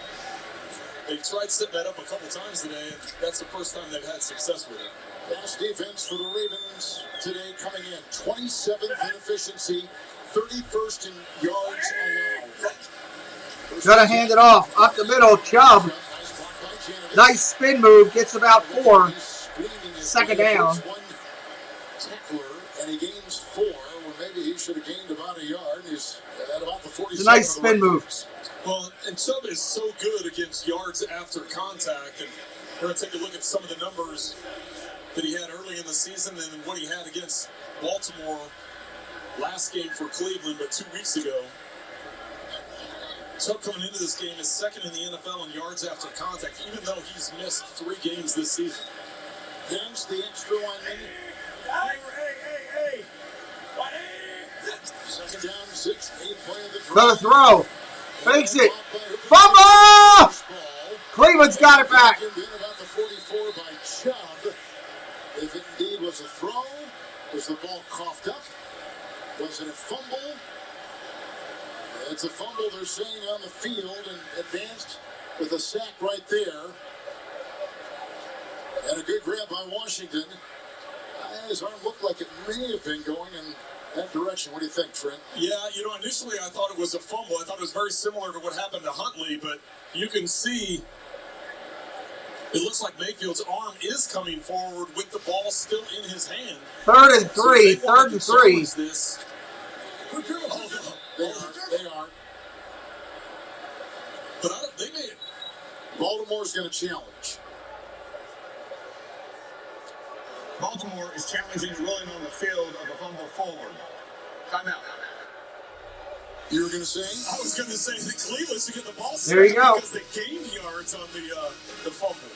They've tried setting that up a couple times today, and that's the first time they've had success with it. Pass defense for the Ravens today coming in 27th in efficiency, 31st in yards allowed. Gonna hand it off. Up the middle, Chubb. Nice spin move. Gets about 4. Second down. Tackler, and he gains 4, when maybe he should have gained about a yard. He's at about the 47. It's a nice spin move. Well, and Chubb is so good against yards after contact, and we're going to take a look at some of the numbers that he had early in the season and what he had against Baltimore last game for Cleveland, but 2 weeks ago. Chubb coming into this game is second in the NFL in yards after contact, even though he's missed 3 games this season. Hence the extra lineman. Hey. Second down, 6, 8 play of the drive. Gonna throw. Fakes it. Fumble! Cleveland's got it back. About the 44 by Chubb. If it indeed was a throw, was the ball coughed up? Was it a fumble? It's a fumble, they're saying, on the field, and advanced with a sack right there. And a good grab by Washington. His arm looked like it may have been going in that direction. What do you think, Trent? Yeah, initially I thought it was a fumble. I thought it was very similar to what happened to Huntley, but you can see it looks like Mayfield's arm is coming forward with the ball still in his hand. 3rd and 3. So 3rd and 3. This. They are. But they made it. Baltimore's going to challenge. Baltimore is challenging rolling on the field of a fumble forward. Timeout. You were going to say? I was going to say that Cleveland should get the ball there you go. Because they gained yards on the fumble.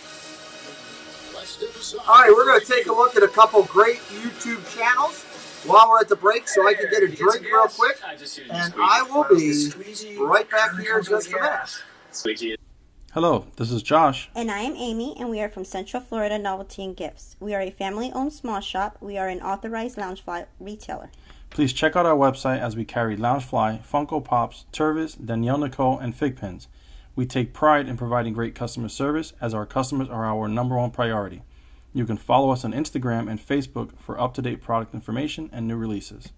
All right, we're going to take a look at a couple great YouTube channels while we're at the break so I can get a drink real quick. And I will be right back here in just a minute. Hello, this is Josh. And I am Amy, and we are from Central Florida Novelty and Gifts. We are a family-owned small shop. We are an authorized Loungefly retailer. Please check out our website as we carry Loungefly, Funko Pops, Tervis, Danielle Nicole, and Fig Pins. We take pride in providing great customer service as our customers are our #1 priority. You can follow us on Instagram and Facebook for up-to-date product information and new releases.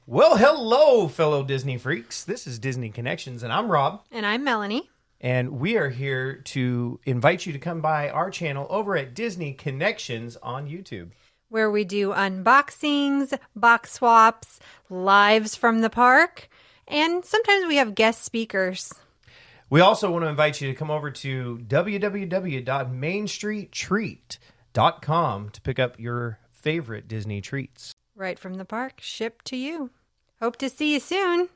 Well, hello, fellow Disney freaks. This is Disney Connections, and I'm Rob. And I'm Melanie. And we are here to invite you to come by our channel over at Disney Connections on YouTube, where we do unboxings, box swaps, lives from the park, and sometimes we have guest speakers. We also want to invite you to come over to www.mainstreettreat.com to pick up your favorite Disney treats. Right from the park, shipped to you. Hope to see you soon.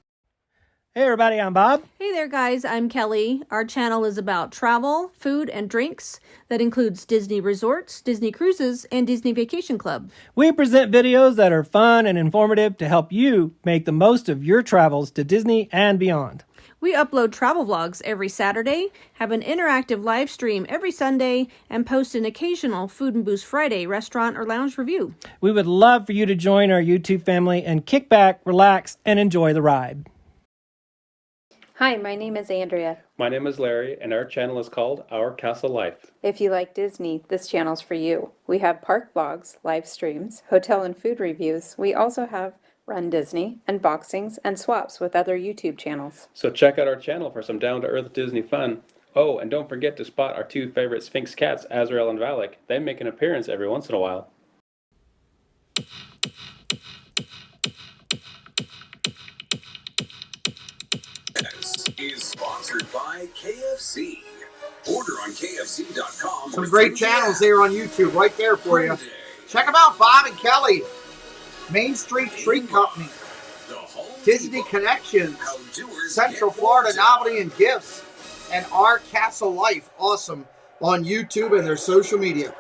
Hey everybody, I'm Bob. Hey there guys, I'm Kelly. Our channel is about travel, food, and drinks. That includes Disney resorts, Disney cruises, and Disney Vacation Club. We present videos that are fun and informative to help you make the most of your travels to Disney and beyond. We upload travel vlogs every Saturday, have an interactive live stream every Sunday, and post an occasional Food and Booze Friday restaurant or lounge review. We would love for you to join our YouTube family and kick back, relax, and enjoy the ride. Hi, my name is Andrea. My name is Larry, and our channel is called Our Castle Life. If you like Disney, this channel's for you. We have park vlogs, live streams, hotel and food reviews. We also have Run Disney, unboxings, and swaps with other YouTube channels. So check out our channel for some down-to-earth Disney fun. Oh, and don't forget to spot our 2 favorite Sphinx cats, Azrael and Valak. They make an appearance every once in a while. This is sponsored by KFC. Order on KFC.com. Some great channels there on YouTube right there for you. Check them out, BALvsCLE, Main Street Treat Company, Disney Connections, Central Florida Novelty and Gifts, and Our Castle Life. Awesome on YouTube and their social media.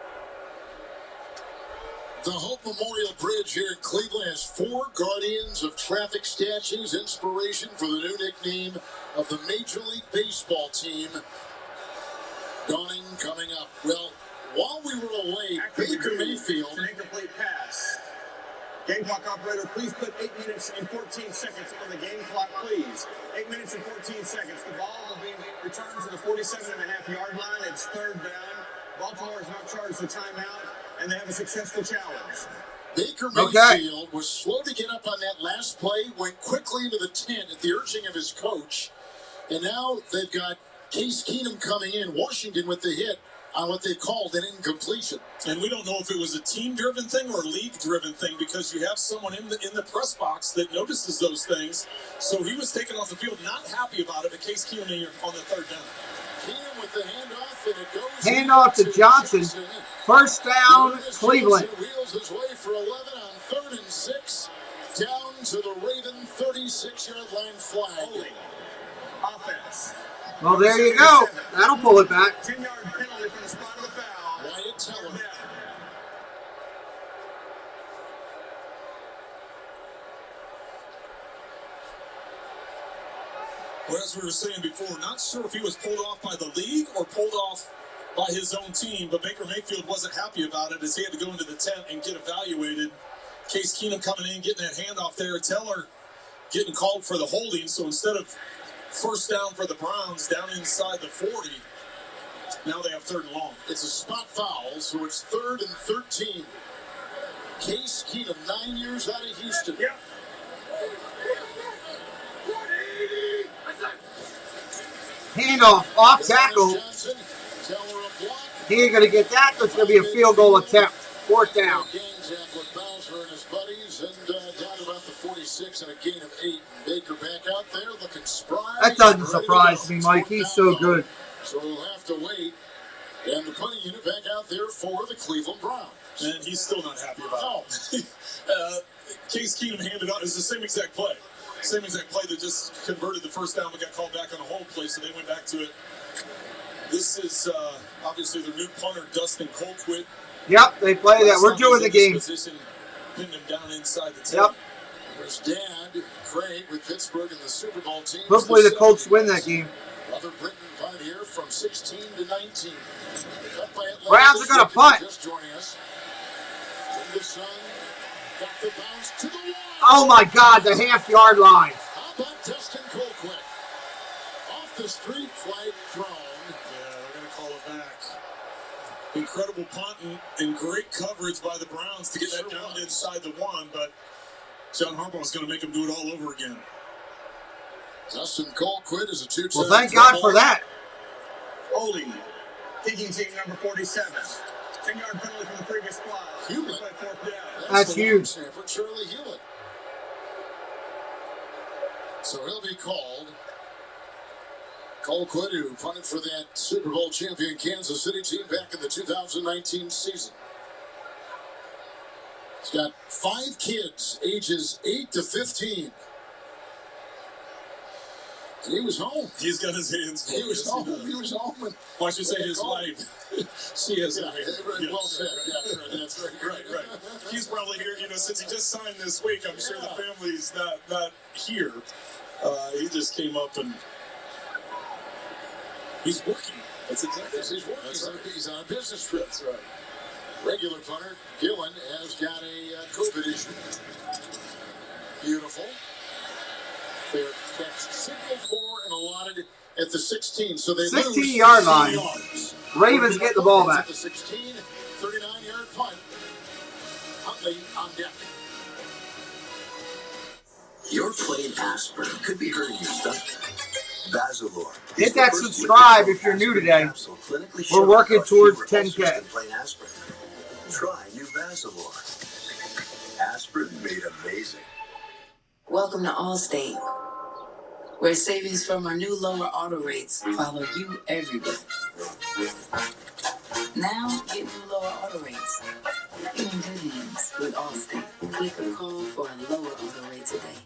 The Hope Memorial Bridge here in Cleveland has 4 Guardians of Traffic statues, inspiration for the new nickname of the Major League Baseball team. Dawning coming up. Well, while we were away, Baker Mayfield. An incomplete pass. Game clock operator, please put 8 minutes and 14 seconds on the game clock, please. 8 minutes and 14 seconds. The ball will be returned to the 47.5-yard line. It's 3rd down. Baltimore is not charged the timeout, and they have a successful challenge. Baker Mayfield was slow to get up on that last play, went quickly into the tent at the urging of his coach, and now they've got Case Keenum coming in, Washington with the hit on what they called an incompletion. And we don't know if it was a team-driven thing or a league-driven thing, because you have someone in the press box that notices those things. So he was taken off the field, not happy about it, but Case Keenum on the 3rd down. Keenum with the handoff, and it goes Handoff to Johnson. 1st down, Cleveland. Wheels his way for 11 on 3rd and 6. Down to the Raven 36-yard line flag. Offense. Well, there you go. That'll pull it back. 10-yard penalty from the spot of the foul. Wyatt Teller. Well, as we were saying before, not sure if he was pulled off by the league or pulled off by his own team, but Baker Mayfield wasn't happy about it as he had to go into the tent and get evaluated. Case Keenum coming in, getting that handoff there. Teller getting called for the holding, so instead of 1st down for the Browns down inside the 40, now they have 3rd and long. It's a spot foul, so it's 3rd and 13. Case Keenum, 9 years out of Houston. Yep. Handoff, off tackle. He ain't going to get that. That's going to be a field goal attempt. 4th down. With Bowser and his buddies, and down to about the 46 and a gain of 8. Baker back out there looking spry. That doesn't surprise me, Mike. He's so good. So we'll have to wait. And the punting unit back out there for the Cleveland Browns. And he's still not happy about it. Case Keenum handed out. It was the same exact play. Same exact play that just converted the 1st down, but got called back on a hold play, so they went back to it. This is obviously their new punter, Dustin Colquitt. Yep, they play that. We're doing the game. Pinned him down inside the tent. Yep. There's Dad Craig with Pittsburgh in the Super Bowl team. Hopefully the Colts win that game. Brother Britton punt here from 16 to 19. Browns are going to punt. Just joining us. Son got the bounce to the wall. Oh my God, the half-yard line. How about Dustin Colquitt? Off the street, flag thrown. Yeah, they're going to call it back. Incredible punt and great coverage by the Browns to get that down inside the 1, but John Harbaugh is going to make them do it all over again. Dustin Colquitt is a 2-time. Well, thank God for that. Holding. Kicking team number 47. 10-yard penalty from the previous play. Hewlett. That's huge. For Charlie Hewlett. So he'll be called. Colquitt, who punted for that Super Bowl champion Kansas City team back in the 2019 season. He's got 5 kids, ages 8 to 15. And he was home. He's got his hands full. He was home. He was home. And why should say his life? She has. Well said. Yeah, that's right. He's probably here. Since he just signed this week, I'm sure the family's not here. He just came up and he's working. That's exactly. He's working. Right. He's on a business trip. That's right. Regular punter Gillen has got a COVID issue. Beautiful. Fair catch, signaled for and allotted at the 16. So they 16-yard line. Yards. Ravens get the ball back. At the 16, 39-yard punt. Huntley on deck. Your plain aspirin could be hurting your stomach. Basilor. Hit that subscribe if you're new today. We're working towards 10K. Try new Basilor. Aspirin made amazing. Welcome to Allstate, where savings from our new lower auto rates follow you everywhere. Now, get new lower auto rates. You're in good hands with Allstate. Click or call for a lower auto rate today.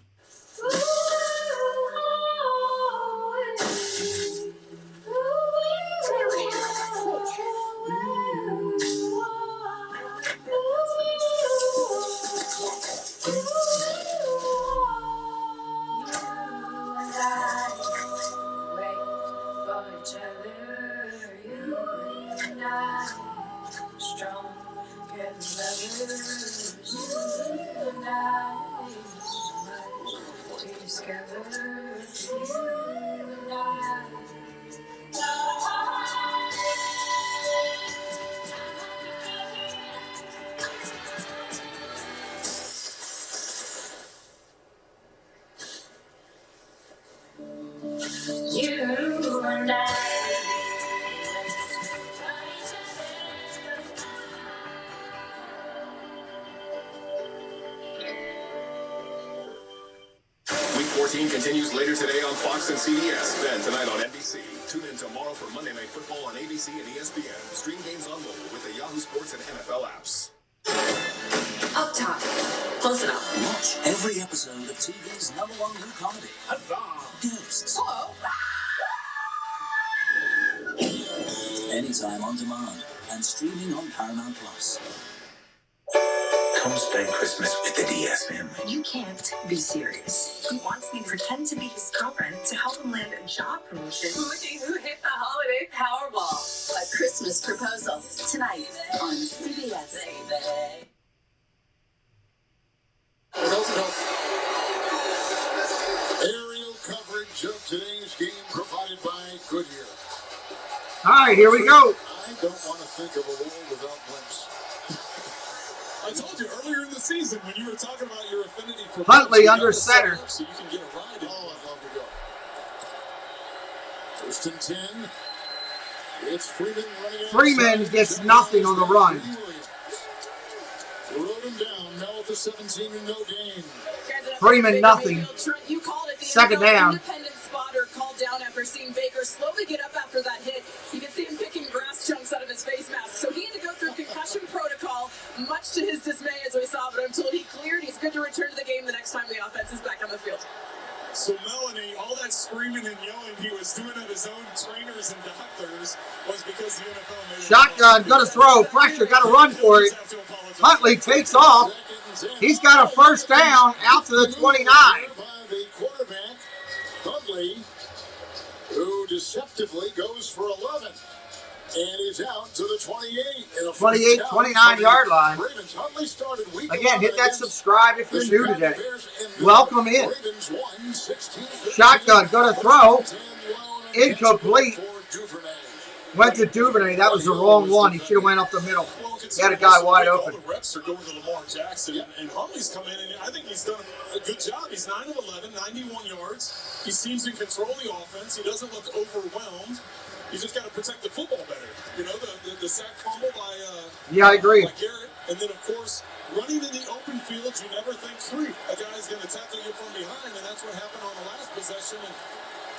Week 14 continues later today on Fox and CBS, then tonight on NBC. Tune in tomorrow for Monday Night Football on ABC and ESPN. Stream games on mobile with the Yahoo Sports and NFL apps. Up top. Close enough. Watch every episode of TV's #1 new comedy, Ghosts. Hello. Anytime on demand and streaming on Paramount Plus. Come spend Christmas with the Diaz family. You can't be serious. He wants me to pretend to be his girlfriend to help him land a job promotion. Looking who hit the holiday Powerball. A Christmas Proposal. Tonight on CBS. Aerial coverage of today's game provided by Goodyear. All right, here we go. I don't want to think of a world without blimps. I told you earlier in the season when you were talking about your affinity for Huntley under center. So you can get a ride in. Oh, I'd love to go. First and 10. It's Freeman running out. Freeman gets nothing on the run. Rode him down. Now at the 17 and no gain. Freeman nothing. Second down. Independent spotter called down after seeing Baker slowly get up after that hit. You can see him picking grass chunks out of his face mask. So he had to go through concussion protocol, much to his dismay as we saw, but I'm told he cleared. He's good to return to the game the next time the offense is back on the field. So Melanie, all that screaming and yelling he was doing at his own trainers and doctors was because the NFL made Shotgun, got to throw, pressure, got to run for it. Huntley takes off. He's got a first down out to the 29. The quarterback, Huntley, who deceptively goes for 11. And is out to the 28. 28, 29-yard line. Ravens, Huntley started week Again, hit that subscribe if you're new today. Welcome in. Shotgun, going to throw. Incomplete. Went to Duvernay. That was the wrong one. He should have went up the middle. He had a guy wide open. All the reps are going to Lamar Jackson, and Huntley's come in, and I think he's done a good job. He's 9 of 11, 91 yards. He seems to control the offense. He doesn't look overwhelmed. You just got to protect the football better. You know, the sack fumble by yeah, I agree. By Garrett. And then, of course, running in the open field, you never think through. A guy's going to tackle you from behind, and that's what happened on the last possession and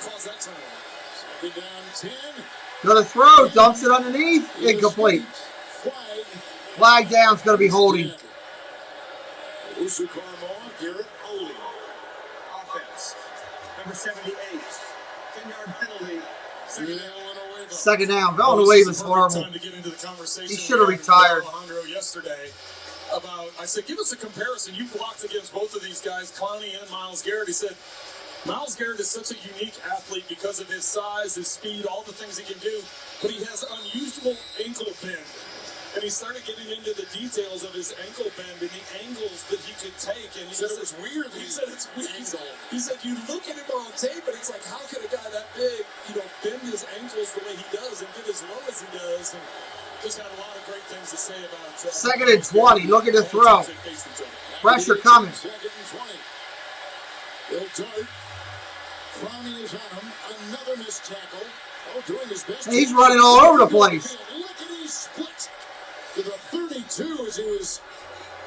caused that turnover. Second down 10. Gonna throw, dumps it underneath. Incomplete. Flag down's going to be holding. Garrett holding. Offense. Number 78. 10-yard penalty. Second down. Villanueva's horrible. He should have retired. Yesterday about, I said, give us a comparison. You blocked against both of these guys, Clowney and Myles Garrett. He said, Myles Garrett is such a unique athlete because of his size, his speed, all the things he can do, but he has unusual ankle bend. And he started getting into the details of his ankle bend and the angles that he could take. And he said it was weird. He said it's weird. He said you look at him on tape and it's like, how could a guy that big, bend his ankles the way he does and get as low as he does? And just had a lot of great things to say about. Second and 20. Looking to throw. Pressure coming. Second and 20. They'll dart. Clowney is on him. Another missed tackle. Oh, doing his best. He's running all over the place. Lickety split to the 32 as he was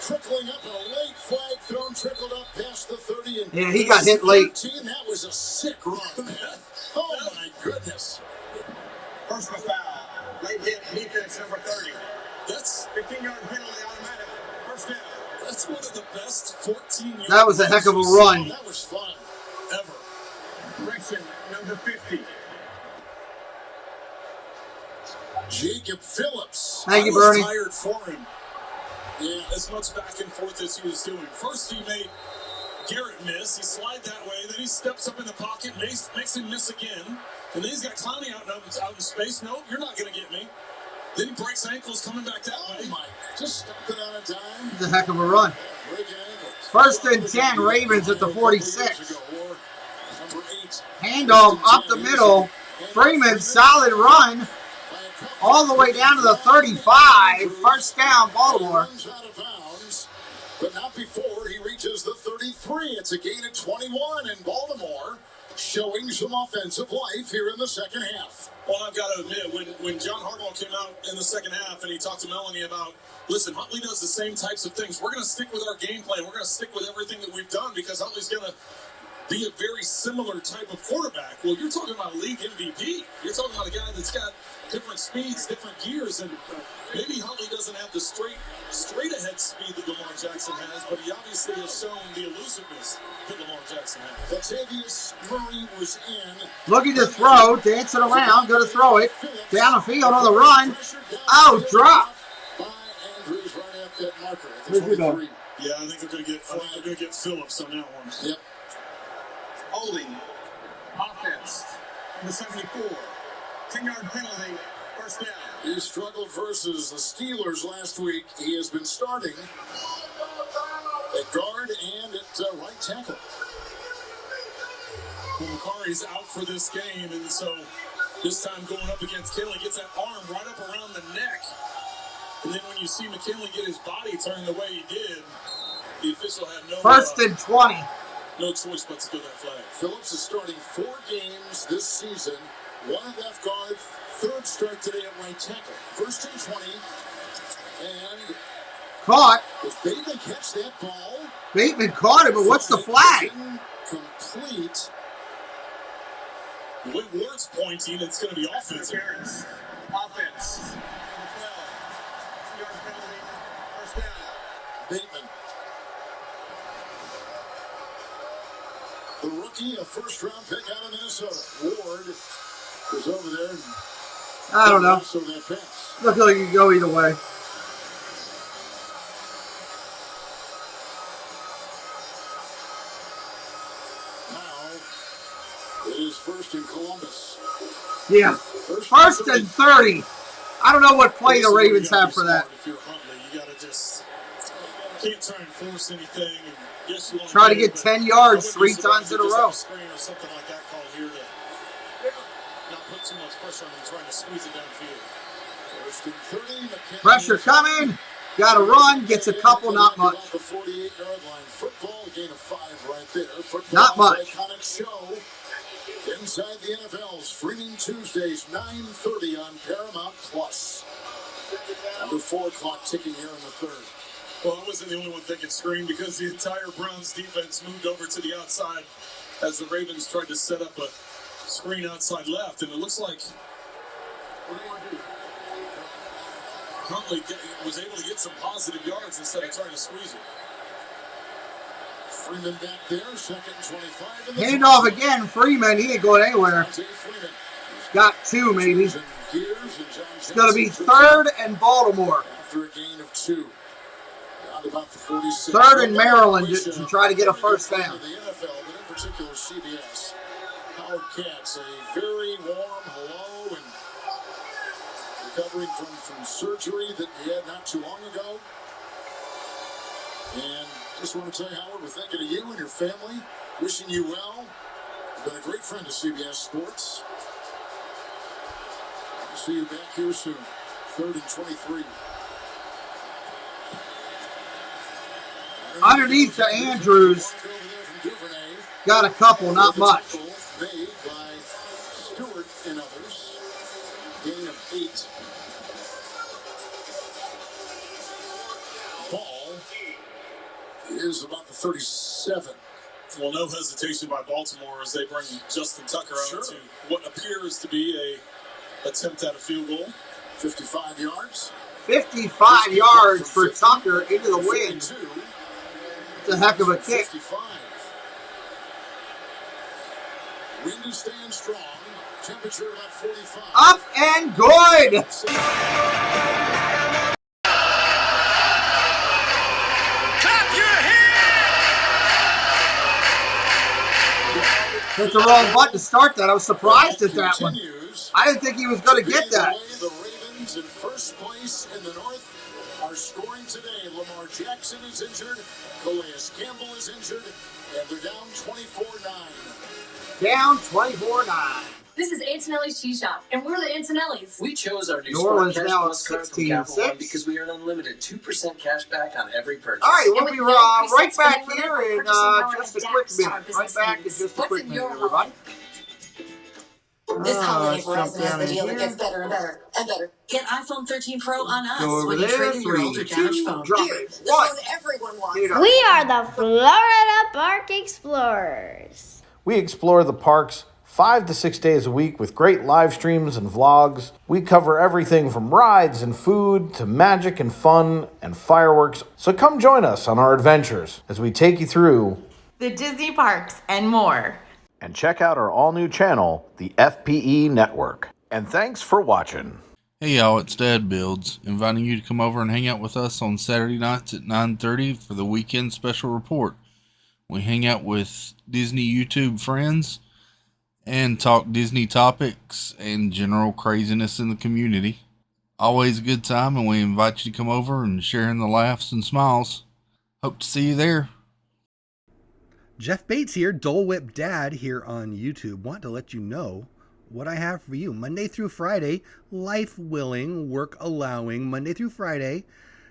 trickling up. A late flag thrown, trickled up past the 30. And yeah, he got hit late. 13, that was a sick run. Oh, my goodness. Personal foul. Late hit, defense number 30. That's 15-yard penalty automatic. First down. That's one of the best 14 That was a heck of a run. That was fun. Ever. Correction, number 50. Jacob Phillips. Thank you, I was Bernie. tired for him. Yeah, as much back and forth as he was doing. First, he made Garrett miss. He slid that way. Then he steps up in the pocket, makes him miss again. And then he's got Clowney out in space. No, you're not going to get me. Then he breaks ankles coming back that way. Mike, just stepped it on a dime. It's a heck of a run. First and 10, Ravens at the 46. Handoff up the middle. Freeman, solid run. All the way down to the 35. First down, Baltimore. But not before he reaches the 33. It's a gain of 21 in Baltimore, showing some offensive life here in the second half. Well, I've got to admit, when John Harbaugh came out in the second half and he talked to Melanie about, listen, Huntley does the same types of things. We're going to stick with our game plan. We're going to stick with everything that we've done because Huntley's going to be a very similar type of quarterback. Well, you're talking about a league MVP. You're talking about a guy that's got different speeds, different gears, and maybe Huntley doesn't have the straight ahead speed that Lamar Jackson has, but he obviously has shown the elusiveness that Lamar Jackson has. Latavius Murray was in. Looking to throw, dancing around, going to throw it. Down the field on the run. Oh, drop. By Andrews right at that marker. Where's he going? Yeah, I think they're going to get Phillips on that one. Yep. Holding. Offense. Number 74. 10-yard penalty. First down. He struggled versus the Steelers last week. He has been starting at guard and at right tackle. Well, McCarry's out for this game, and so this time going up against McKinley, gets that arm right up around the neck. And then when you see McKinley get his body turned the way he did, the official had no First and 20. No choice but to throw that flag. Phillips is starting 4 games this season. 1 at left guard, 3rd start today at right tackle. First and 20. And Caught. did Bateman catch that ball? Bateman caught it, but what's the flag? Complete. The way Ward's pointing, it's going to be offensive. Offense. Number 12. 2-yard penalty. First down. Bateman. The rookie, a first-round pick out of Minnesota. Ward was over there. And I don't know. So that pass. Looks like you can go either way. Now, it is first in Columbus. Yeah. First and 30. I don't know what play the Ravens have for that. If you're Huntley, you got to just can't try and force anything. And yes, you want Try to get 10 yards 3 times in a row. Screen or something like that called here to not put too much pressure on him, trying to squeeze it downfield. First and 30. Pressure coming. Got to run. Gets a couple, not much. The 48-yard line. Football, a gain of 5 right there. Football, Not much. Iconic show. Inside the NFL, streaming Tuesdays, 9:30 on Paramount Plus. Under 4 o'clock ticking here in the 3rd. Well, I wasn't the only one thinking screen because the entire Browns defense moved over to the outside as the Ravens tried to set up a screen outside left, and it looks like Huntley was able to get some positive yards instead of trying to squeeze it. Freeman back there, 2nd and 25. Hand off again. Freeman, he ain't going anywhere. Got 2 maybe. It's going to be 3rd and Baltimore. After a gain of 2. Down about the 46. 3rd and Maryland to try to get a first down. The NFL, but in particular CBS. Howard Katz, a very warm hello and recovering from surgery that he had not too long ago. And just want to tell you, Howard, we're thinking of you and your family, wishing you well. You've been a great friend to CBS Sports. I'll see you back here soon. 3rd and 23. Underneath to Andrews. Got a couple, not much. Made by Stewart and others. Gain of 8. Ball is about the 37. Well, no hesitation by Baltimore as they bring Justin Tucker out to what appears to be a attempt at a field goal. 55 yards. 55 yards for Tucker into the wind. It's a heck of a kick. 55. Wind is staying strong. Temperature about 45. Up and good. Hit the wrong button to start that. I was surprised at that one. I didn't think he was going to get that. The Ravens in first place in the North are scoring today. Lamar Jackson is injured. Calais Campbell is injured. And they're down 24-9. Down 24-9. This is Antonelli's Cheese Shop, and we're the Antonellis. We chose our new New Orleans Sport Cash now Plus at card from Capital One 16-6. because we earn unlimited 2% cash back on every purchase. All right, we'll be right back and here in just a quick minute. Right back in just a quick minute, everybody. This holiday, Let's jump Verizon has down the in deal that here. gets better and better and better. Get iPhone 13 Pro on us Go over when you there. trade in your 3, older damaged 2, phone. drop Here, it. the One. phone everyone wants. We are the Florida Park Explorers. We explore the parks 5 to 6 days a week with great live streams and vlogs. We cover everything from rides and food to magic and fun and fireworks. So come join us on our adventures as we take you through the Disney parks and more. And check out our all-new channel, the FPE Network. And thanks for watching. Hey y'all, it's Dad Builds, inviting you to come over and hang out with us on Saturday nights at 9:30 for the weekend special report. We hang out with Disney YouTube friends and talk Disney topics and general craziness in the community. Always a good time, and we invite you to come over and share in the laughs and smiles. Hope to see you there. Jeff Bates here, Dole Whip Dad here on YouTube. Want to let you know what I have for you. Monday through Friday, life willing, work allowing, Monday through Friday,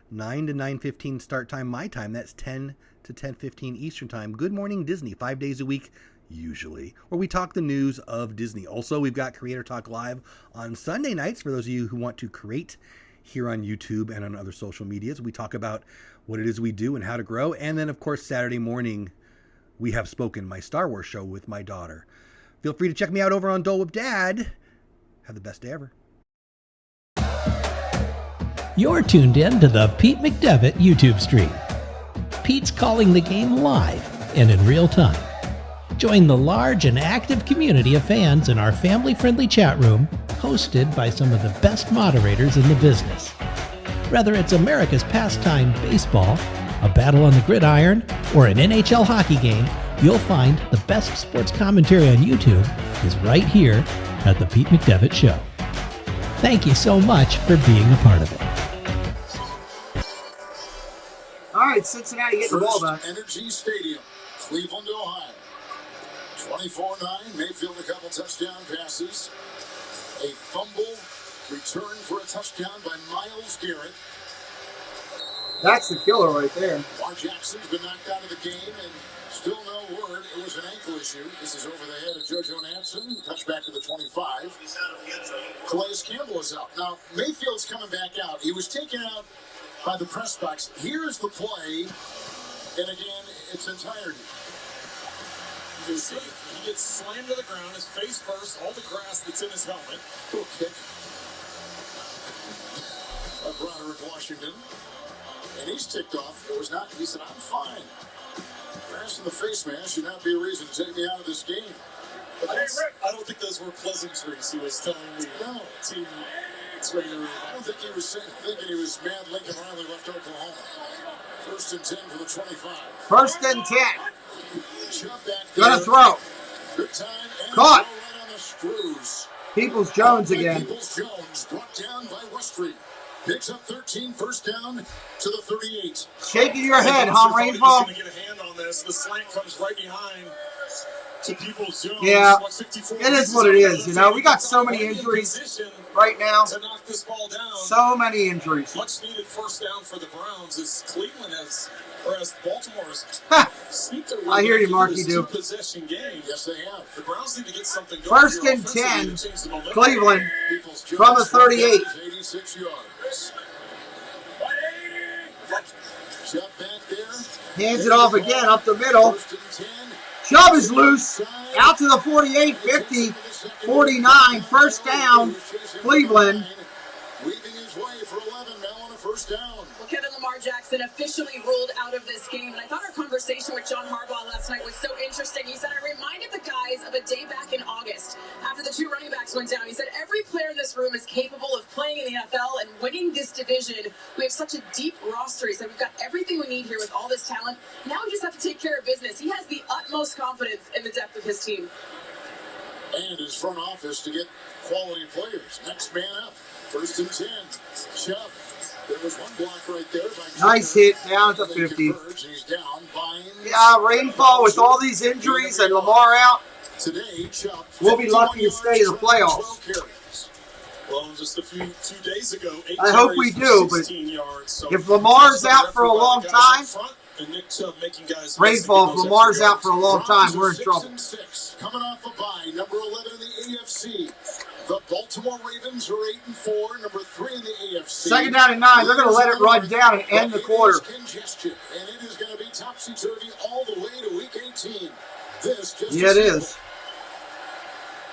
9 to 9:15 start time, my time. That's 10 to 10:15 Eastern time. Good Morning Disney, 5 days a week, usually, where we talk the news of Disney. Also, we've got Creator Talk Live on Sunday nights for those of you who want to create here on YouTube and on other social medias. We talk about what it is we do and how to grow. And then, of course, Saturday morning, we have Spoken, my Star Wars show with my daughter. Feel free to check me out over on Dole Whip Dad. Have the best day ever. You're tuned in to the Pete McDevitt YouTube stream. Pete's calling the game live and in real time. Join the large and active community of fans in our family-friendly chat room, hosted by some of the best moderators in the business. Whether it's America's pastime baseball, a battle on the gridiron, or an NHL hockey game, you'll find the best sports commentary on YouTube is right here at the Pete McDevitt Show. Thank you so much for being a part of it. All right, Cincinnati getting the ball back. Energy Stadium, Cleveland, Ohio. 24-9, Mayfield a couple touchdown passes. A fumble, return for a touchdown by Myles Garrett. That's the killer right there. Lamar Jackson's been knocked out of the game, and still no word. It was an ankle issue. This is over the head of JoJo Nansen. Touchback to the 25. Calais Campbell is out. Now, Mayfield's coming back out. He was taken out by the press box. Here's the play, and again, its entirety. You can see he gets slammed to the ground, his face first, all the grass that's in his helmet. Cool kick by Broderick Washington. And he's ticked off. It was not. He said, "I'm fine. Grass in the face, man, should not be a reason to take me out of this game." I don't think those were pleasantries he was telling the team. I don't think he was thinking he was mad Lincoln Riley left Oklahoma. 1st and 10 for the 25. 1st and 10. Gonna throw. Good time. Caught. Right on the screws. Peoples Jones again. Peoples Jones brought down by Westry. Picks up 13, 1st down to the 38. Shaking your head, huh, Rainfall? Going to get a hand on this. The slant comes right behind to Peoples Jones. Yeah, it is what it is. You know, we got so many injuries right now. To knock this ball down. So many injuries. Much needed 1st down for the Browns as Cleveland has, or as Baltimore has sneaked their way I hear you, into Marky this do. two-possession game. Yes, they have. The Browns need to get something going. 1st and 10, Cleveland from the 38. 86 yards. Shot back there. Hands it off again up the middle. Chubb is loose. Out to the 48, 50, 49. First down, Cleveland. Weaving his way for 11, now on a first down. Well, Kevin Lamar Jackson officially ruled out of this game, and I thought our conversation with John Harbaugh last night was so interesting. He said, I reminded the guys of a day back in August after the 2 running backs went down. He said, every player in this room is capable of playing in the NFL and winning this division. We have such a deep roster. He said, we've got everything we need here with all this talent. Now we just have to take care of business. He has the utmost confidence in the depth of his team. And his front office to get quality players. Next man up. First and 10. Chubb. There was one block right there. Nice hit down to 50. Yeah, rainfall with all these injuries and Lamar out. Today, Chubb, we'll be lucky to stay in the playoffs. Well, just a few days ago, I hope we do, but if Lamar's out for a long time, rainfall, if Lamar's out for a long time, we're in trouble. Coming off a bye, number 11 in the AFC. The Baltimore Ravens are 8-4, number 3 in the AFC. Second down and 9. They're going to let it run down and end the quarter. Congestion, and it is going to be topsy-turvy all the way to Week 18. Yeah, it is.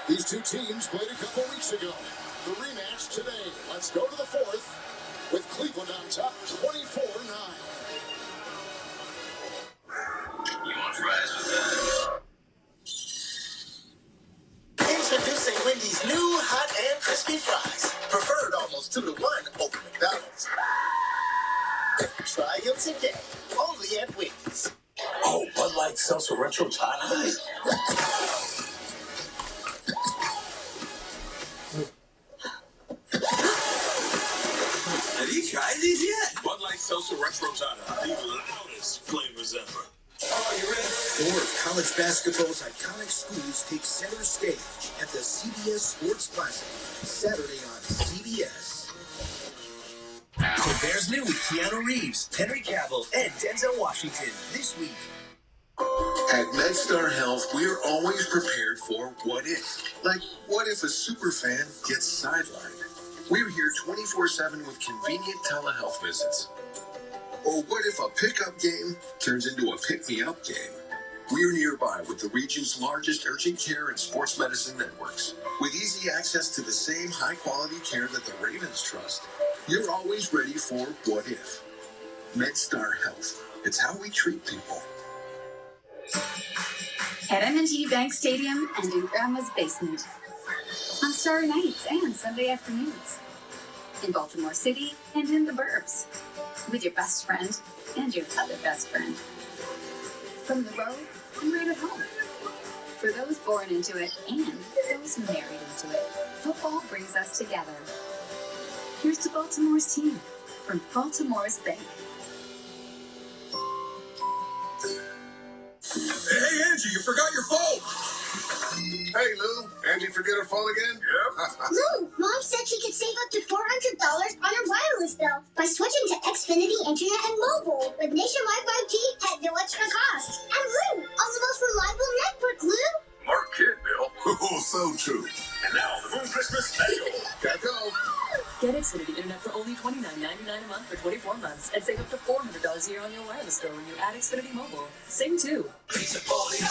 These two teams played a couple weeks ago. The rematch today. Let's go to the 4th with Cleveland on top, 24-9. You want fries with that? Introducing Wendy's new hot and crispy fries. Preferred almost 2-to-1 over McDonald's. Try them today. Only at Wendy's. Oh, Bud Light Seltzer Retro Tonic. Have you tried these yet? Bud Light Seltzer Retro Tonic. The loudest flavors ever. Are you ready? 4 of college basketball's iconic schools take center stage at the CBS Sports Classic, Saturday on CBS. Colbert's new with Keanu Reeves, Henry Cavill, and Denzel Washington this week. At MedStar Health, we're always prepared for what if. Like, what if a superfan gets sidelined? We're here 24/7 with convenient telehealth visits. Or what if a pickup game turns into a pick-me-up game? We're nearby with the region's largest urgent care and sports medicine networks. With easy access to the same high-quality care that the Ravens trust, you're always ready for what if. MedStar Health. It's how we treat people. At M&T Bank Stadium and in Grandma's basement. On Starry nights and Sunday afternoons. In Baltimore City and in the burbs. With your best friend and your other best friend. From the road and right at home. For those born into it and those married into it, football brings us together. Here's to Baltimore's team from Baltimore's Bank. Hey, Angie, you forgot your phone. Hey, Lou. Angie forget her phone again? Yep. Lou, Mom said she could save up to $400 on her wireless bill by switching to Xfinity Internet and Mobile with nationwide 5G at no extra cost. And Lou, on the most reliable network, Lou. Smart kid, Bill. Oh, so true. And now, the Moon Christmas Special. Gotta go. Get Xfinity Internet for only $29.99 a month for 24 months and save up to $400 a year on your wireless bill when you add Xfinity Mobile. Save too. Pizza Bowling,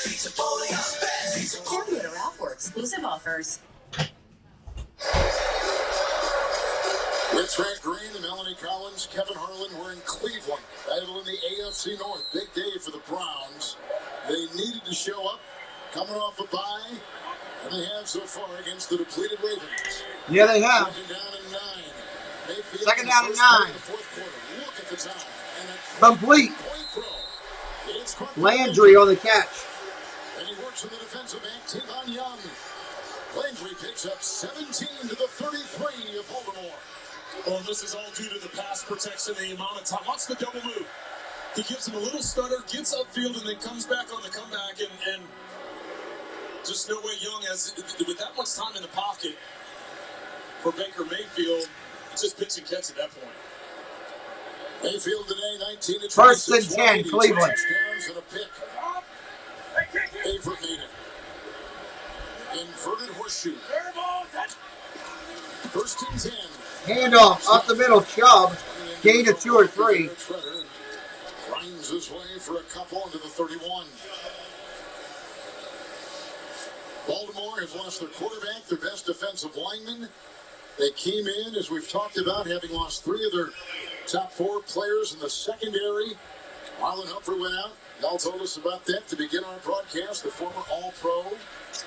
Pizza Bowling, Pizza Bowling. Calculator app for exclusive offers. With Trent Green and Melanie Collins, Kevin Harlan, we're in Cleveland. Battle in the AFC North. Big day for the Browns. They needed to show up, coming off a bye, and they have so far against the depleted Ravens. Yeah, they have. Second down and 9. Mayfield Second down and 9. Look at the time. Complete. Landry on the catch. And he works in the defensive end, Tavon Young. Landry picks up 17 to the 33 of Baltimore. Well, this is all due to the pass protection and the amount of time. Watch the double move. He gives him a little stutter, gets upfield, and then comes back on the comeback. And just no way Young has, with that much time in the pocket for Baker Mayfield, it's just pitch and catch at that point. Mayfield today, 19 to 26. First and 10, Cleveland. And a pick. Favorite made it. Inverted horseshoe. First and 10. Handoff up the middle, Chubb. Gain of 2 or 3. Grinds his way for a couple into the 31. Baltimore has lost their quarterback, their best defensive lineman. They came in, as we've talked about, having lost 3 of their top 4 players in the secondary. Marlon Humphrey went out. Y'all told us about that to begin our broadcast, the former All-Pro.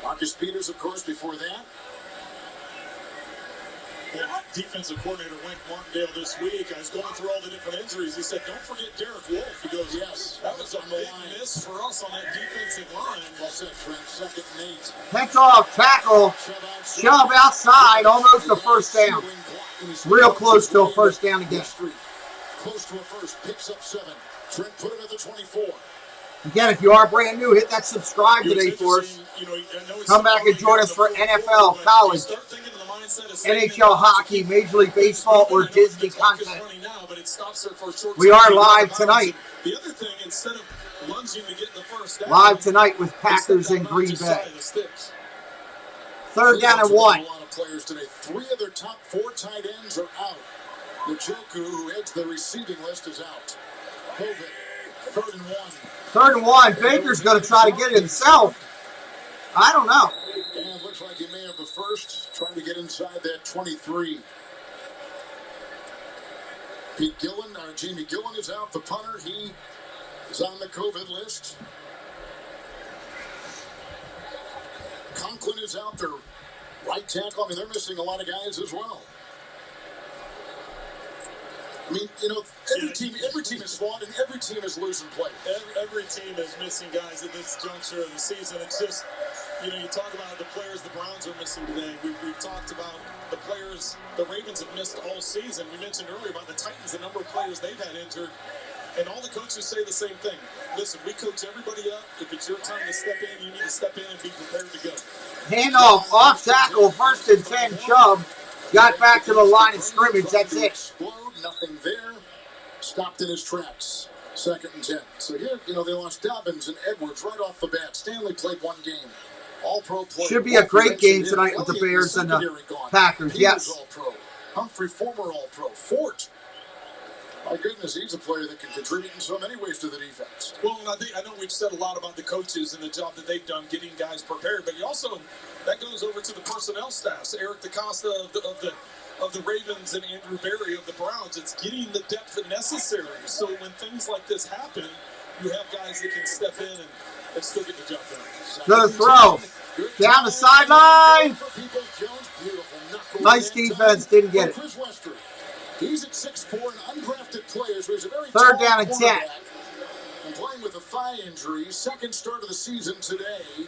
Marcus Peters, of course, before that. Well, defensive coordinator Wink Martindale this week, I was going through all the different injuries. He said, don't forget Derek Wolfe. He goes, yes, that was a big miss for us on that defensive line. Well said, Trent. 2nd and 8. Heads off, tackle. Chubb outside, almost a first down. Real close to a first down again. Close to a first, picks up 7. Trent put it at the 24. Again, if you are brand new, hit that subscribe today for us. Come back and join us for NFL, college, NHL hockey, Major League Baseball, or Disney content. We are live tonight. The other thing, instead of lunging to get the first down, live tonight with Packers and Green Bay. 3rd down and 1. A lot of players today. 3 of their top 4 tight ends are out. Njoku, who heads the receiving list, is out. COVID, 3rd and 1. 3rd and 1. Baker's going to try to get it himself. I don't know. And it looks like he may have the first, trying to get inside that 23. Jamie Gillen is out, the punter. He is on the COVID list. Conklin is out there, right tackle. I mean, they're missing a lot of guys as well. I mean, every team is flawed and every team is losing players. Every team is missing guys at this juncture of the season. It's just, you talk about the players the Browns are missing today. We've talked about the players the Ravens have missed all season. We mentioned earlier about the Titans, the number of players they've had injured. And all the coaches say the same thing. Listen, we coach everybody up. If it's your time to step in, you need to step in and be prepared to go. Handoff, off tackle, 1st and 10, Chubb. Got back to the line of scrimmage, that's it. Nothing there. Stopped in his tracks. 2nd and 10. So here, they lost Dobbins and Edwards right off the bat. Stanley played 1 game. All-Pro player. Should be a great game tonight with the Bears and the Packers. Yes. All-Pro. Humphrey, former All-Pro. Fort. My goodness, he's a player that can contribute in so many ways to the defense. Well, I know we've said a lot about the coaches and the job that they've done getting guys prepared, but that goes over to the personnel staffs. Eric DeCosta of the Ravens and Andrew Berry of the Browns. It's getting the depth necessary. So when things like this happen, you have guys that can step in and still get the job done. Good throw. Down the sideline. Nice defense. Didn't get it. He's at 6'4", an undrafted player, so he's a very 3rd down and 10. And playing with a thigh injury, 2nd start of the season today.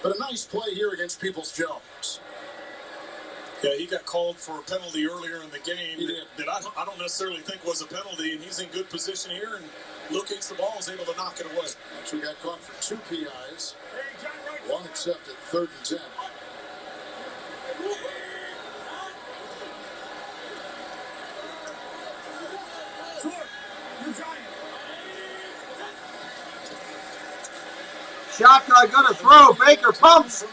But a nice play here against Peoples-Jones. Yeah, he got called for a penalty earlier in the game that I don't necessarily think was a penalty, and he's in good position here and locates the ball and is able to knock it away. Actually got caught for 2 PIs. 1 accepted, 3rd and 10. Shotgun gonna throw. Baker pumps.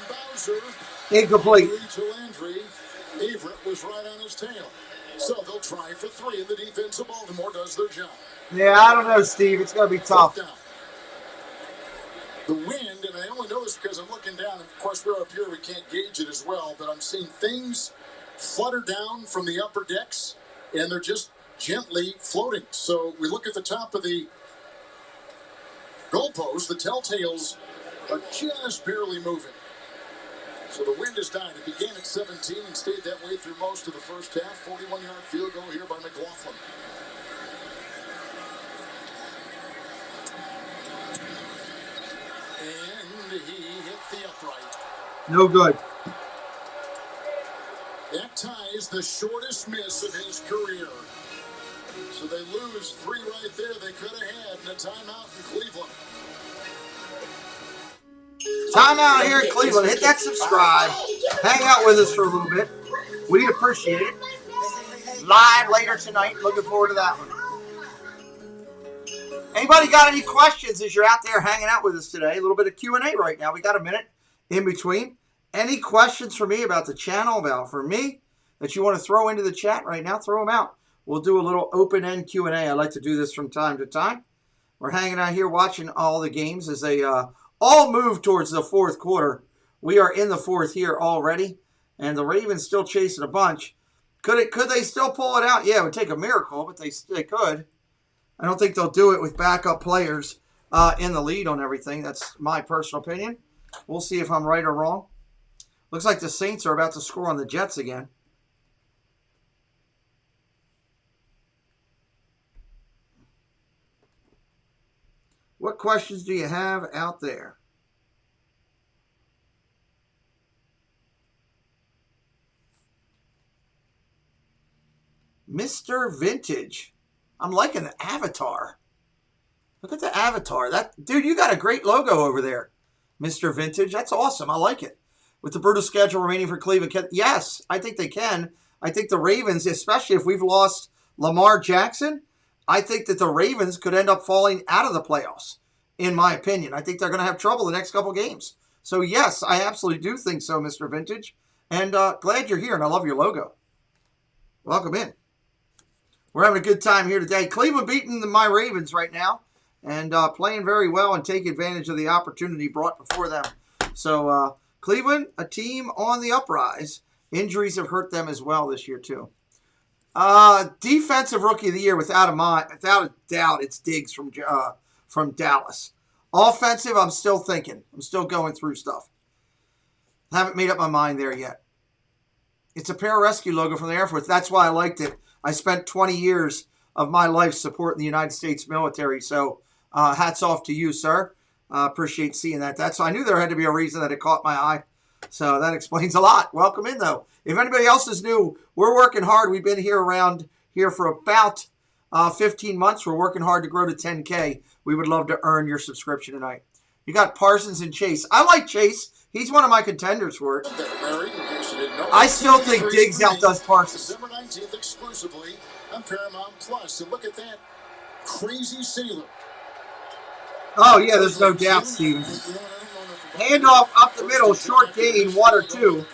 Incomplete. Everett was right on his tail. So they'll try for 3, and the defense of Baltimore does their job. Yeah, I don't know, Steve. It's going to be tough. The wind, and I only know this because I'm looking down, and of course we're up here, we can't gauge it as well, but I'm seeing things flutter down from the upper decks, and they're just gently floating. So we look at the top of the goalpost, the telltales are just barely moving. So the wind has died. It began at 17 and stayed that way through most of the first half. 41-yard field goal here by McLaughlin. And he hit the upright. No good. That ties the shortest miss of his career. So they lose 3 right there they could have had in a timeout in Cleveland. Timeout here in Cleveland. Hit that subscribe. Hang out with us for a little bit. We appreciate it. Live later tonight. Looking forward to that one. Anybody got any questions as you're out there hanging out with us today? A little bit of Q&A right now. We got a minute in between. Any questions for me about the channel, for me, that you want to throw into the chat right now? Throw them out. We'll do a little open-end Q&A. I like to do this from time to time. We're hanging out here watching all the games as they all move towards the fourth quarter We are in the fourth here already, and the Ravens still chasing a bunch. Could they still pull it out? Yeah, it would take a miracle, but they could. I don't think they'll do it with backup players in the lead on everything. That's my personal opinion. We'll see if I'm right or wrong. Looks like the Saints are about to score on the Jets again. What questions do you have out there? Mr. Vintage. I'm liking the avatar. Look at the avatar. Dude, you got a great logo over there, Mr. Vintage. That's awesome. I like it. With the brutal schedule remaining for Cleveland, yes, I think they can. I think the Ravens, especially if we've lost Lamar Jackson, I think that the Ravens could end up falling out of the playoffs, in my opinion. I think they're going to have trouble the next couple games. So, yes, I absolutely do think so, Mr. Vintage. And glad you're here, and I love your logo. Welcome in. We're having a good time here today. Cleveland beating my Ravens right now and playing very well and taking advantage of the opportunity brought before them. So, Cleveland, a team on the uprise. Injuries have hurt them as well this year, too. Defensive Rookie of the Year, without a doubt, it's Diggs from Dallas. Offensive, I'm still thinking. I'm still going through stuff. Haven't made up my mind there yet. It's a pararescue logo from the Air Force. That's why I liked it. I spent 20 years of my life supporting the United States military, so hats off to you, sir. Appreciate seeing that. I knew there had to be a reason that it caught my eye, so that explains a lot. Welcome in, though. If anybody else is new, we're working hard. We've been here around here for about 15 months. We're working hard to grow to 10K. We would love to earn your subscription tonight. You got Parsons and Chase. I like Chase. He's one of my contenders for it. I still think Diggs outdoes Parsons. December 19th exclusively on Paramount Plus. And look at that crazy sailor. Oh, yeah, there's no doubt, Steven. Handoff up the middle, short gain, 1 or 2.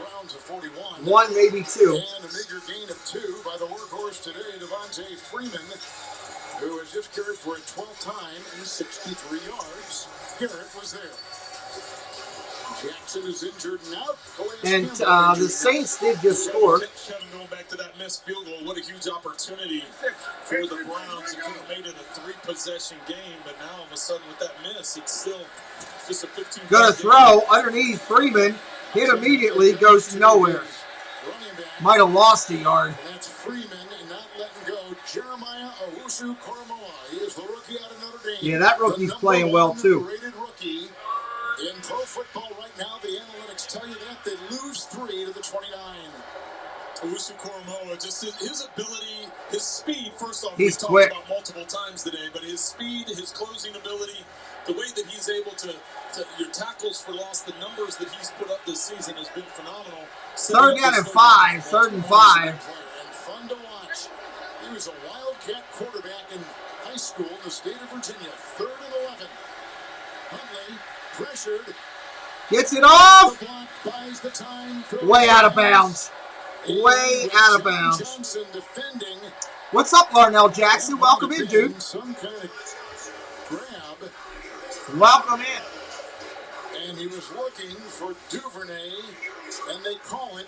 1, maybe 2. And a meager gain of 2 by the workhorse today, Devontae Freeman, who has just carried for a 12th time and 63 yards. Garrett was there. Jackson is injured now. And the Saints did just score. Going back to that missed field goal, what a huge opportunity for the Browns. It could have made it a 3-possession game, but now all of a sudden with that miss, it's still just a 15. Going to throw underneath Freeman. Hit immediately, goes nowhere. Might have lost a yard. That's Freeman and not letting go. Jeremiah Owusu-Koramoah. He is the rookie out of Notre Dame. Yeah, that rookie's playing well, too. Rookie. In pro football right now, the analytics tell you that they lose 3 to the 29. Owusu-Koramoah, just his ability, his speed, first off, he's we quick. Talked about multiple times today, but his speed, his closing ability, the way that he's able to your tackles for loss, the numbers that he's put up this season has been phenomenal. 3rd down and 5, 3rd and 5. And fun to watch. He was a Wildcat quarterback in high school in the state of Virginia. 3rd and 11. Huntley pressured. Gets it off. Buys the time. Way out of bounds. Way out of bounds. Johnson defending. What's up, Larnell Jackson? Welcome in, dude. Some kind of grab. Welcome in. And he was looking for Duvernay, and they call it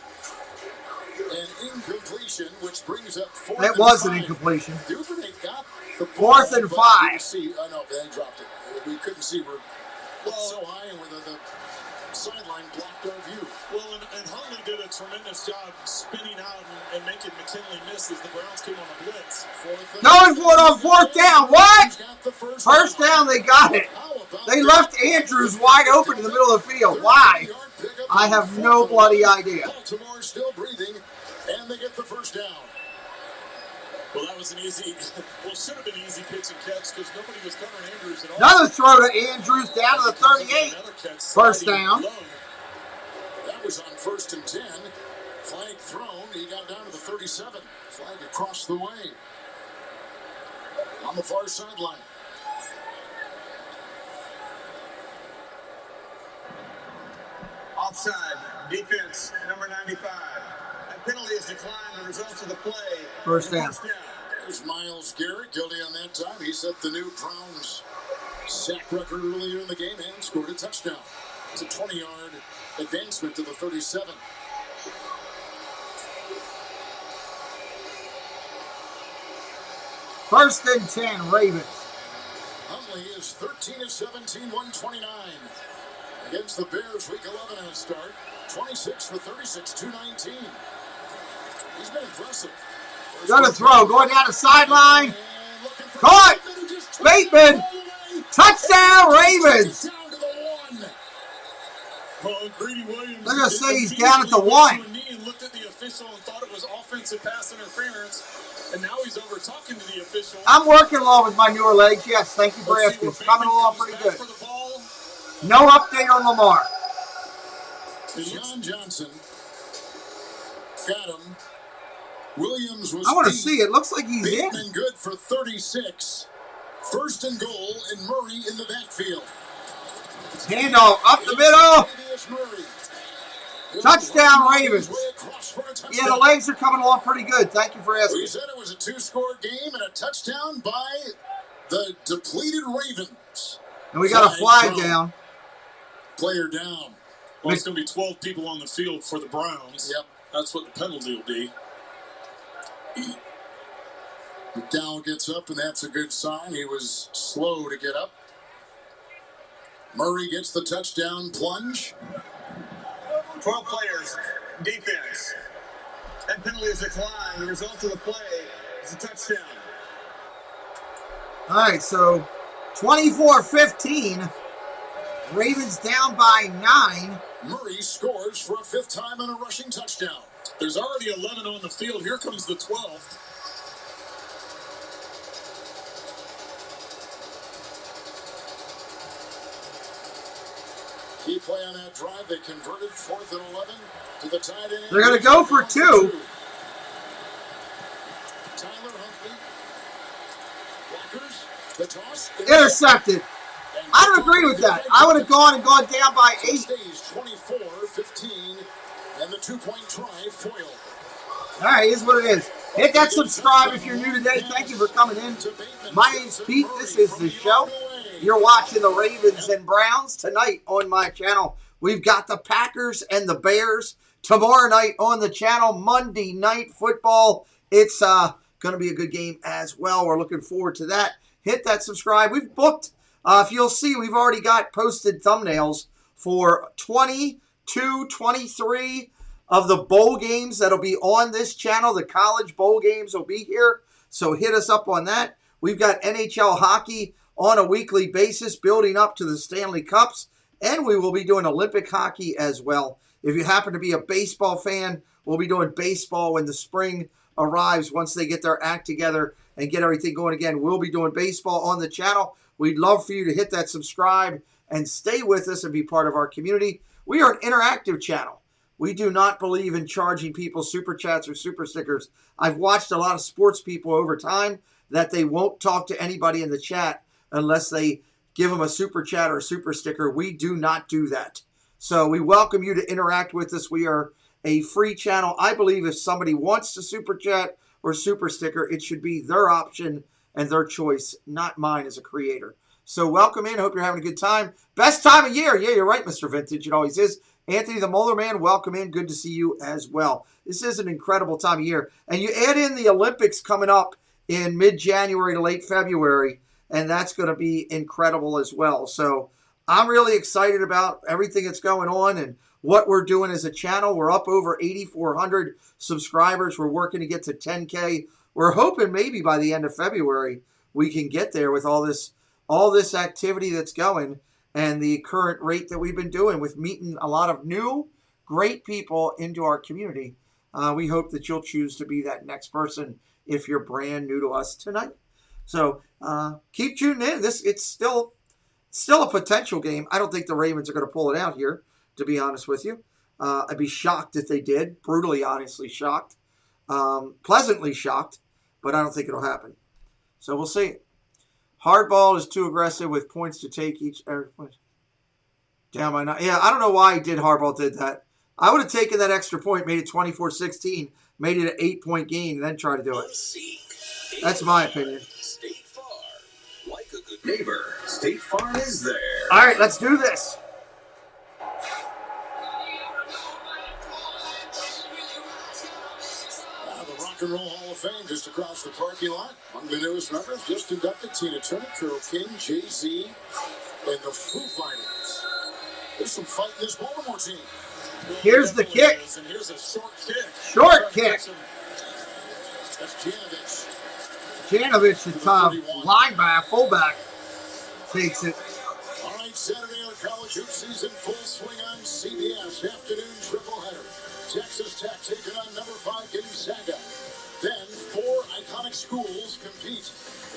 an incompletion, which brings up 4th and 5. That was an incompletion. Duvernay got the ball, 4th and 5. No, they dropped it. We couldn't see. We're so high, and the sideline blocked our view. Well, and Huntley did a tremendous job spinning out and making McKinley miss as the Browns came on a blitz. Going for it on 4th down. What? First down, they got it. They left Andrews wide open in the middle of the field. Why? I have no bloody idea. Baltimore still breathing, and they get the first down. Well, that was an easy, should have been easy pitch and catch because nobody was covering Andrews at all. Another throw to Andrews down to the 38. First down. That was on 1st and 10. Flag thrown. He got down to the 37. Flag across the way. On the far sideline. Offside. Defense, number 95. Penalty is declined the results of the play. First down. There's Myles Garrett, guilty on that time. He set the new Browns sack record earlier in the game and scored a touchdown. It's a 20-yard advancement to the 37. First and 10, Ravens. Huntley is 13 of 17, 129. Against the Bears, week 11 at a start. 26 for 36, 219. He's been impressive. Gonna throw, going down the sideline. Caught! Bateman! Touchdown, Ravens! They're gonna say he's down at the 1. Looked at the official and thought it was offensive pass interference, and now he's over talking to the official. I'm working along with my newer legs. Yes, thank you for asking. It's coming along pretty good. No update on Lamar. John Johnson got him. Williams was. I want to see it. Looks like he's in. Bateman good for 36. First and goal, and Murray in the backfield. Handoff up the middle. Touchdown, Ravens. Yeah, the legs are coming along pretty good. Thank you for asking. We said it was a 2-score game and a touchdown by the depleted Ravens. And we got a flag down. Player down. Well, it's going to be 12 people on the field for the Browns. Yep. That's what the penalty will be. McDowell gets up, and that's a good sign. He was slow to get up. Murray gets the touchdown plunge. 12 players, defense. That penalty is declined. The result of the play is a touchdown. All right, so 24-15. Ravens down by 9. Murray scores for a 5th time on a rushing touchdown. There's already 11 on the field. Here comes the 12th. Key play on that drive. They converted 4th and 11 to the tight end. They're going to go for 2. Tyler Huntley. Blockers. The toss. Intercepted. I don't agree with that. I would have gone down by 8. Stays 24-15, and the 2-point try foiled. All right, here's what it is. Hit that subscribe if you're new today. Thank you for coming in. My name's Pete. This is the show. You're watching the Ravens and Browns tonight on my channel. We've got the Packers and the Bears tomorrow night on the channel. Monday Night Football. It's going to be a good game as well. We're looking forward to that. Hit that subscribe. We've booked, if you'll see, we've already got posted thumbnails for 22, 23 of the bowl games that'll be on this channel. The college bowl games will be here, so hit us up on that. We've got NHL hockey on a weekly basis building up to the Stanley Cups, and we will be doing Olympic hockey as well. If you happen to be a baseball fan, we'll be doing baseball when the spring arrives. Once they get their act together and get everything going again, we'll be doing baseball on the channel. We'd love for you to hit that subscribe and stay with us and be part of our community. We are an interactive channel. We do not believe in charging people super chats or super stickers. I've watched a lot of sports people over time that they won't talk to anybody in the chat unless they give them a super chat or a super sticker. We do not do that. So we welcome you to interact with us. We are a free channel. I believe if somebody wants to super chat or super sticker, it should be their option and their choice, not mine as a creator. So welcome in. Hope you're having a good time. Best time of year. Yeah, you're right, Mr. Vintage. It always is. Anthony the Molar Man, welcome in. Good to see you as well. This is an incredible time of year. And you add in the Olympics coming up in mid-January to late February, and that's going to be incredible as well. So I'm really excited about everything that's going on and what we're doing as a channel. We're up over 8,400 subscribers. We're working to get to 10K. We're hoping maybe by the end of February we can get there with all this activity that's going and the current rate that we've been doing with meeting a lot of new, great people into our community. We hope that you'll choose to be that next person if you're brand new to us tonight. So keep tuning in. It's still a potential game. I don't think the Ravens are going to pull it out here, to be honest with you. I'd be shocked if they did. Brutally, honestly shocked. Pleasantly shocked, but I don't think it'll happen. So we'll see. Hardball is too aggressive with points to take each. Down by 9. Yeah, I don't know why Hardball did that. I would have taken that extra point, made it 24-16, made it an 8-point gain, and then try to do it. That's my opinion. State Farm. Like a good neighbor, State Farm is there. All right, let's do this. and Roll Hall of Fame just across the parking lot. Among the newest members, just inducted Tina Turner, Carole King, Jay-Z, and the Foo Fighters. There's some fight in this Baltimore team. Here's the kick. And here's a short kick. Short kick. That's Janovich. Janovich, the top linebacker, fullback, takes it. All right, Saturday on college hoop season, full swing on CBS. Afternoon triple-header. Texas Tech taking on number 5 Gonzaga. Then 4 iconic schools compete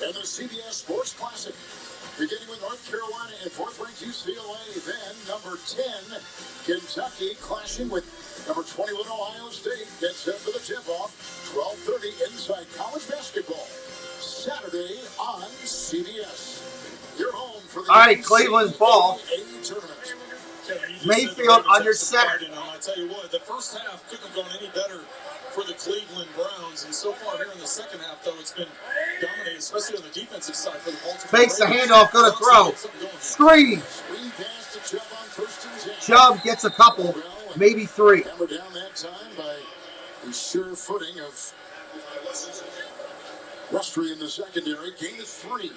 in the CBS Sports Classic. Beginning with North Carolina and 4th-ranked UCLA. Then number 10, Kentucky, clashing with number 21 Ohio State. Gets set for the tip-off. 12:30 inside college basketball. Saturday on CBS. You're home for the All right, Cleveland's ball. tournament. Mayfield under center. I tell you what, the first half couldn't have gone any better for the Cleveland Browns, and so far here in the second half, though, it's been dominated, especially on the defensive side for the Baltimore. Fakes the handoff, going to throw. Screen. Screen pass to Chubb on 1st and 10. Chubb gets a couple, maybe 3. Hammered down that time by the sure footing of Rustry in the secondary. Gain of 3.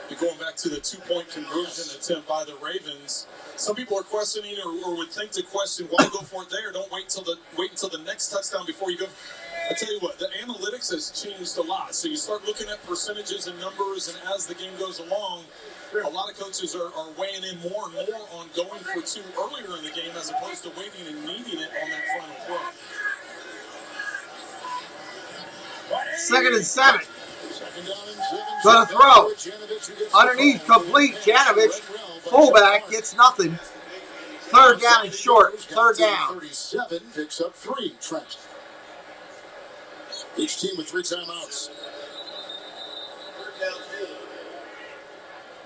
You're going back to the 2-point conversion attempt by the Ravens. Some people are questioning or would think to question why go for it there. Don't wait until the next touchdown before you go. I tell you what, the analytics has changed a lot. So you start looking at percentages and numbers, and as the game goes along, a lot of coaches are weighing in more and more on going for 2 earlier in the game as opposed to waiting and needing it on that final play. 2nd and 7. Gonna throw. Underneath, complete. Janovich, fullback, gets nothing. 3rd down and short. 3rd down. 37 picks up 3. Trent. Each team with 3 timeouts.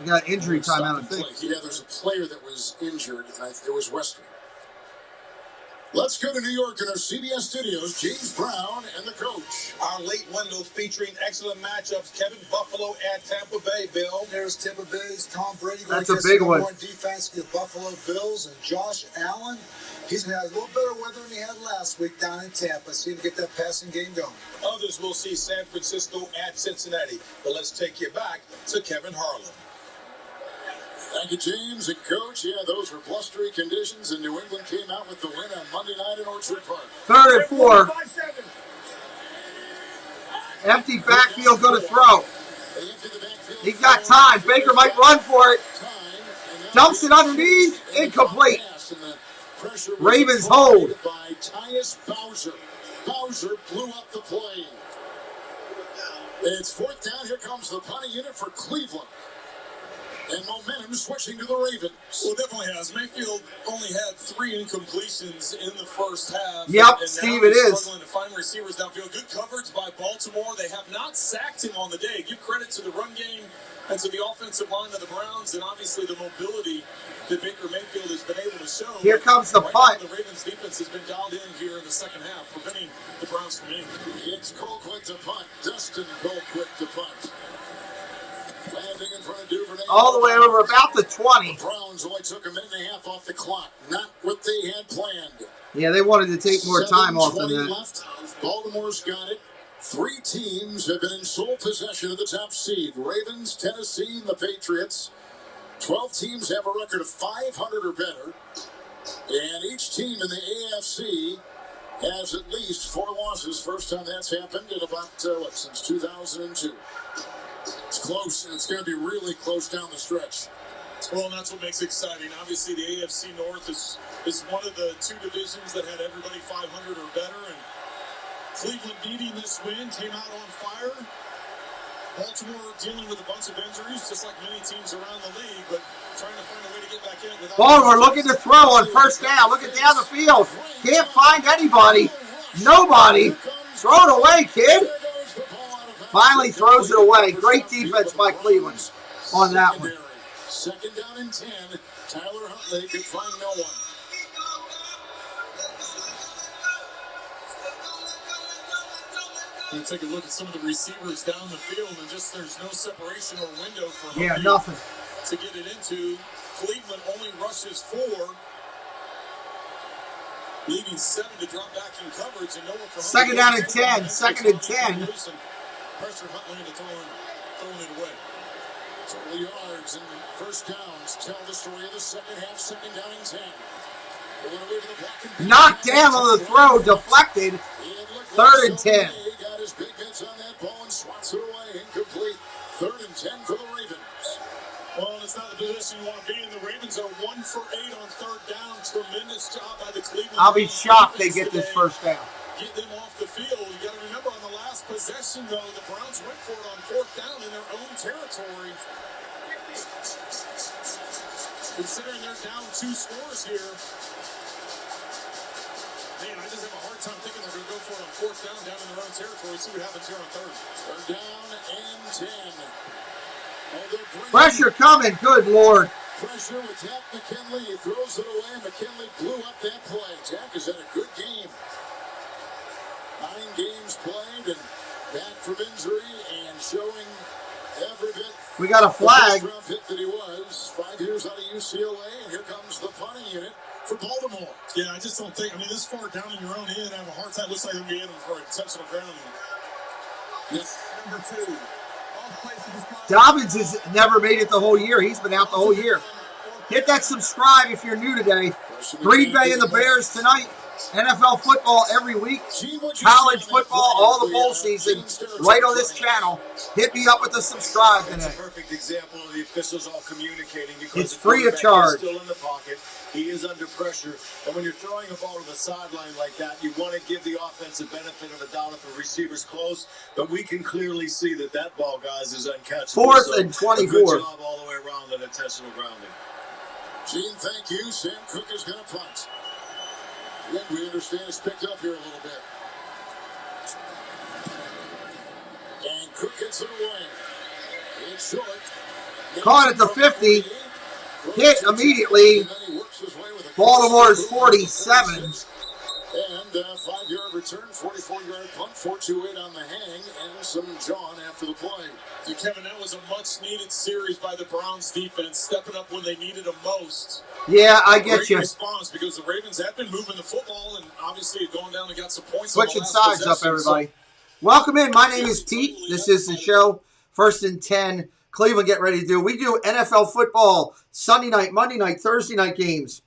We got injury timeout, I think. Yeah, there's a player that was injured. It was Western. Let's go to New York in our CBS studios. James Brown and the coach. Our late window featuring excellent matchups. Kevin Buffalo at Tampa Bay, Bill. There's Tampa Bay's Tom Brady. That's a big one. Defense against Buffalo Bills and Josh Allen. He's had a little better weather than he had last week down in Tampa. See him get that passing game going. Others will see San Francisco at Cincinnati. But let's take you back to Kevin Harlan. Thank you, James and Coach. Yeah, those were blustery conditions, and New England came out with the win on Monday night in Orchard Park. 3rd and 4. Empty backfield, going to throw. He's got time. Baker might run for it. Dumps it underneath. Incomplete. Ravens hold. By Tyus Bowser. Bowser blew up the play. It's 4th down. Here comes the punting unit for Cleveland. And momentum switching to the Ravens. Well, it definitely has. Mayfield only had 3 incompletions in the first half. Yep, and Steve, now it is. Struggling to find receivers downfield. Good coverage by Baltimore. They have not sacked him on the day. Give credit to the run game and to the offensive line of the Browns, and obviously the mobility that Baker Mayfield has been able to show. Here comes the punt. Now, the Ravens defense has been dialed in here in the second half, preventing the Browns from winning. It's Colquitt to punt. Dustin Colquitt to punt. Landing in front of Duvernay. All the way over about the 20. The Browns only took a minute and a half off the clock. Not what they had planned. Yeah, they wanted to take more time off than that. Left. Baltimore's got it. 3 teams have been in sole possession of the top seed. Ravens, Tennessee, and the Patriots. 12 teams have a record of 500 or better. And each team in the AFC has at least 4 losses. First time that's happened in about, since 2002. It's close, and it's going to be really close down the stretch. Well, and that's what makes it exciting. Obviously, the AFC North is one of the 2 divisions that had everybody 500 or better, and Cleveland needing this win came out on fire. Baltimore dealing with a bunch of injuries, just like many teams around the league, but trying to find a way to get back in. Baltimore looking to throw on 1st down, looking down the field. Can't find anybody. Nobody. Throw it away, kid. Finally throws it away. Great defense by Cleveland on that one. 2nd down and 10. Tyler Huntley could find no one. You take a look at some of the receivers down the field, and just there's no separation or window for Huntley nothing to get it into. Cleveland only rushes 4. leaving 7 to drop back in coverage and no one for Second down and 10. Second and 10. Pressure Huntley into throwing it away. Total yards and first downs tell the story of the second half. Second down and 10. Knocked down on the throw, deflected. Third and 10. He got his big hits on that ball and swats it away. Incomplete. Third and 10 for the Ravens. Well, it's not the position you want to be in. The Ravens are 1 for 8 on third down. Tremendous job by the Cleveland. I'll be shocked they get this first down. Get them off the field. You got to remember on the last possession, though, the Browns went for it on fourth down in their own territory. Considering they're down 2 scores here. Man, I just have a hard time thinking they're going to go for it on fourth down in their own territory. See what happens here on third. Third down and 10. Pressure coming, good Lord. Pressure with Jack McKinley. He throws it away. McKinley blew up that play. Jack has had a good game. 9 games played and back from injury and showing every bit. We got a flag. The first round pick that he was. 5 years out of UCLA, and here comes the punting unit for Baltimore. Yeah, I just don't think. I mean, this far down in your own end, I have a hard time. Looks like they're going to be in for intentional grounding. Yes. Number 2. Dobbins has never made it the whole year. He's been out the whole year. Hit that subscribe if you're new today. Green Bay and the Bears tonight. NFL football every week. College football, all the bowl season, right on this channel. Hit me up with the subscribe today. It's a perfect example of the officials all communicating because it's free of charge. Still in the pocket. He is under pressure. And when you're throwing a ball to the sideline like that, you want to give the offense the benefit of the doubt if the receiver's close. But we can clearly see that that ball, guys, is uncatchable. Fourth and 24. Good job all the way around on intentional grounding. Gene, thank you. Sam Cook is going to punt. Again, we understand it's picked up here a little bit. And Cook gets it away. It's short. Caught at the 50. Hit immediately. Baltimore's 47. And 5-yard return, 44-yard punt, 4-2-8 on the hang, and some John after the play. So, Kevin, that was a much-needed series by the Browns defense, stepping up when they needed them most. Yeah, I get you. Great response because the Ravens have been moving the football and obviously going down and got some points. Switching sides up, everybody. Welcome in. My name is Pete. This is the show. First and 10. Cleveland, get ready to do. We do NFL football Sunday night, Monday night, Thursday night games.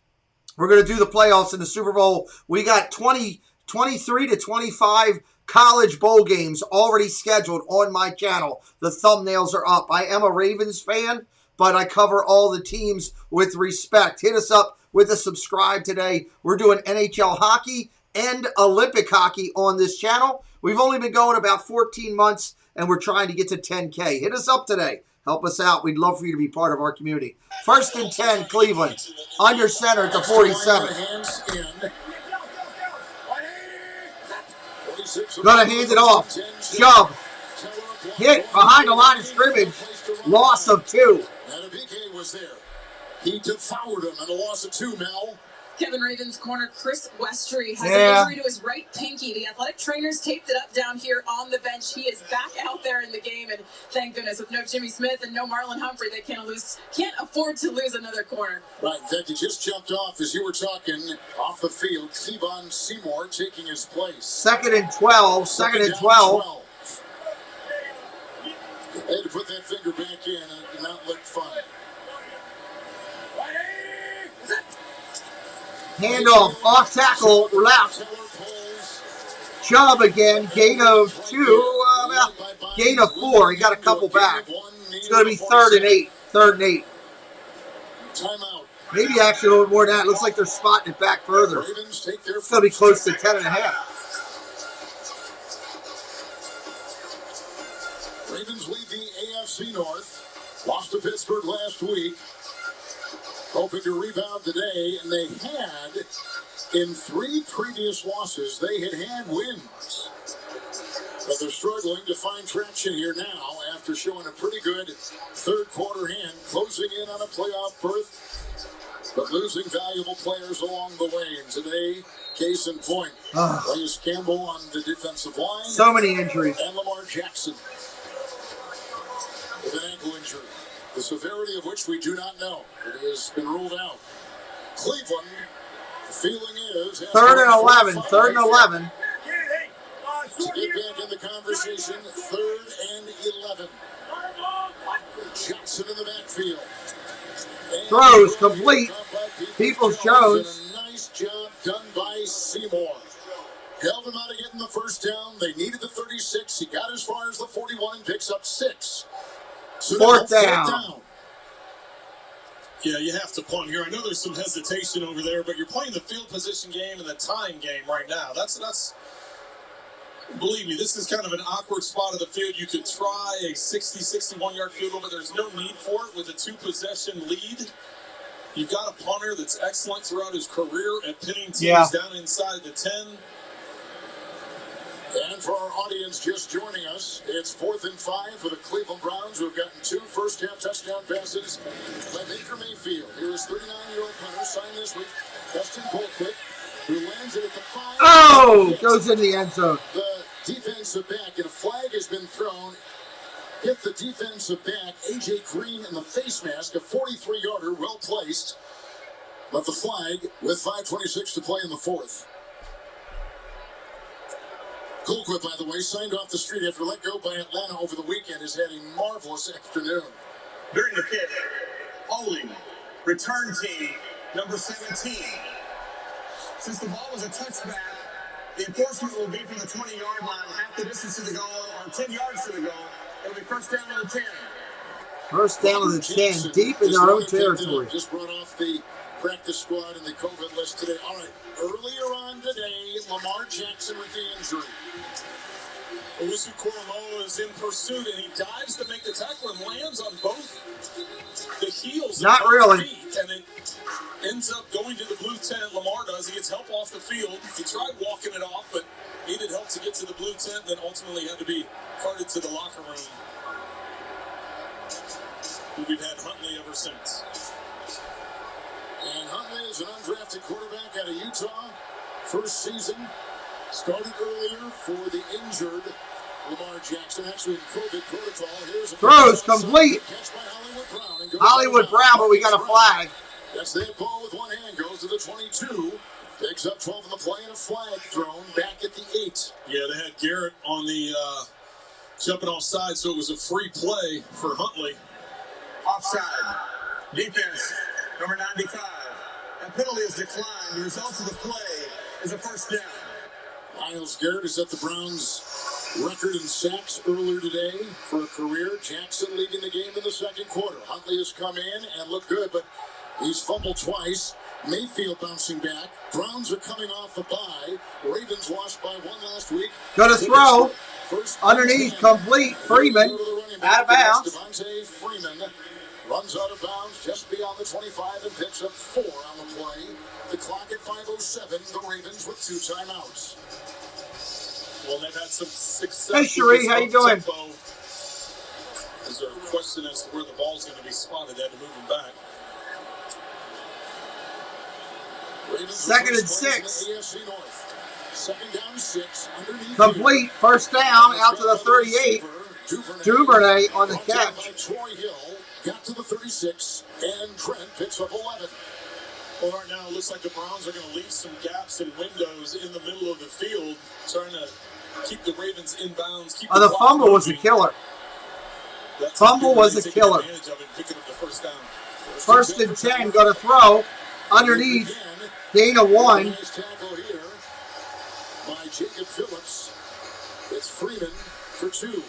We're going to do the playoffs in the Super Bowl. We got 23 to 25 college bowl games already scheduled on my channel. The thumbnails are up. I am a Ravens fan, but I cover all the teams with respect. Hit us up with a subscribe today. We're doing NHL hockey and Olympic hockey on this channel. We've only been going about 14 months, and we're trying to get to 10K. Hit us up today. Help us out. We'd love for you to be part of our community. First and 10, Cleveland. Under center at the 47. Gonna hand it off. Chubb. Hit behind the line of scrimmage. Loss of 2. Nadabike was there. He devoured him and a loss of 2, Mel. Kevin Ravens corner Chris Westry has an injury to his right pinky. The athletic trainers taped it up down here on the bench. He is back out there in the game, and thank goodness with no Jimmy Smith and no Marlon Humphrey, they can't afford to lose another corner. Right, in fact, he just jumped off as you were talking off the field. Clevon Seymour taking his place. Second and 12. Second and 12. They had to put that finger back in, and it did not look fun. Handoff, off tackle, left. Chubb again, gain of 2, gain of 4. He got a couple back. It's going to be 3rd and 8. 3rd and 8. Timeout. Maybe actually a little more than that. Looks like they're spotting it back further. It's going to be close to 10.5. Ravens lead the AFC North. Lost to Pittsburgh last week. Hoping to rebound today, and they had, in 3 previous losses, they had wins. But they're struggling to find traction here now after showing a pretty good third quarter hand, closing in on a playoff berth, but losing valuable players along the way. And today, case in point, Blaze Campbell on the defensive line. So many injuries. And Lamar Jackson with an ankle injury, the severity of which we do not know. It has been ruled out. Cleveland Feeling is 3rd and 11. 3rd and 11. To get back in the conversation, 3rd and 11. Johnson in the backfield. Throws complete. Peoples-Jones. A nice job done by Seymour. Held him out of getting the first down. They needed the 36. He got as far as the 41 and picks up 6. So Fourth down. Yeah, you have to punt here. I know there's some hesitation over there, but you're playing the field position game and the time game right now. That's believe me, this is kind of an awkward spot of the field. You could try a 60, 61-yard field goal, but there's no need for it with a 2-possession lead. You've got a punter that's excellent throughout his career at pinning teams down inside the 10. And for our audience just joining us, it's 4th and 5 for the Cleveland Browns, who have gotten 2 first-half touchdown passes by Baker Mayfield. Here is 39-year-old punter signed this week, Preston, who lands it at the 5. Oh, goes in the end zone. The defensive back, and a flag has been thrown. Hit the defensive back, A.J. Green, in the face mask, a 43-yarder, well placed. But the flag with 5:26 to play in the 4th. Colquitt, by the way, signed off the street after let go by Atlanta over the weekend, has had a marvelous afternoon. During the kick, holding, return team, number 17. Since the ball was a touchback, the enforcement will be from the 20-yard line, half the distance to the goal, or 10 yards to the goal. It'll be first down on the 10. First down on the 10, deep in their own territory. Just brought off the practice squad and the COVID list today. All right, earlier on today, Lamar Jackson with the injury. Owusu Koromoa is in pursuit, and he dives to make the tackle and lands on both the heels. Not really. Feet, and it ends up going to the blue tent. Lamar does. He gets help off the field. He tried walking it off, but needed help to get to the blue tent, then ultimately had to be carted to the locker room. We've had Huntley ever since. And Huntley is an undrafted quarterback out of Utah. First season. Started earlier for the injured Lamar Jackson. Actually in COVID protocol. Here's a throws complete. Catch by Hollywood Brown, but we got a flag. That's the ball with one hand. Goes to the 22. Picks up 12 in the play and a flag thrown back at the 8. Yeah, they had Garrett on the jumping offside, so it was a free play for Huntley. Offside. Defense, number 95. That penalty is declined. The result of the play is a first down. Myles Garrett has set the Browns' record in sacks earlier today for a career. Jackson leading the game in the second quarter. Huntley has come in and looked good, but he's fumbled twice. Mayfield bouncing back. Browns are coming off a bye. Ravens lost by 1 last week. Gonna throw. Underneath, complete. Freeman. Out of bounds. Devontae Freeman runs out of bounds just beyond the 25 and picks up 4 on the play. The clock at 5:07. The Ravens with 2 timeouts. Well, they've had some success. Hey, Cherie, how you doing? Is there a question as to where the ball's going to be spotted? They had to move him back. Second and 6. Second down 6. Underneath complete. First down out to the 38. Duvernay on the catch. By Troy Hill. Got to the 36. And Trent picks up 11. Well, right now it looks like the Browns are going to leave some gaps and windows in the middle of the field, trying to keep the Ravens in bounds. Keep the fumble was a killer. Fumble was a killer. First and 10, going to throw. Underneath, gain of 1. Nice tackle here by Jacob Phillips. It's Freeman for 2.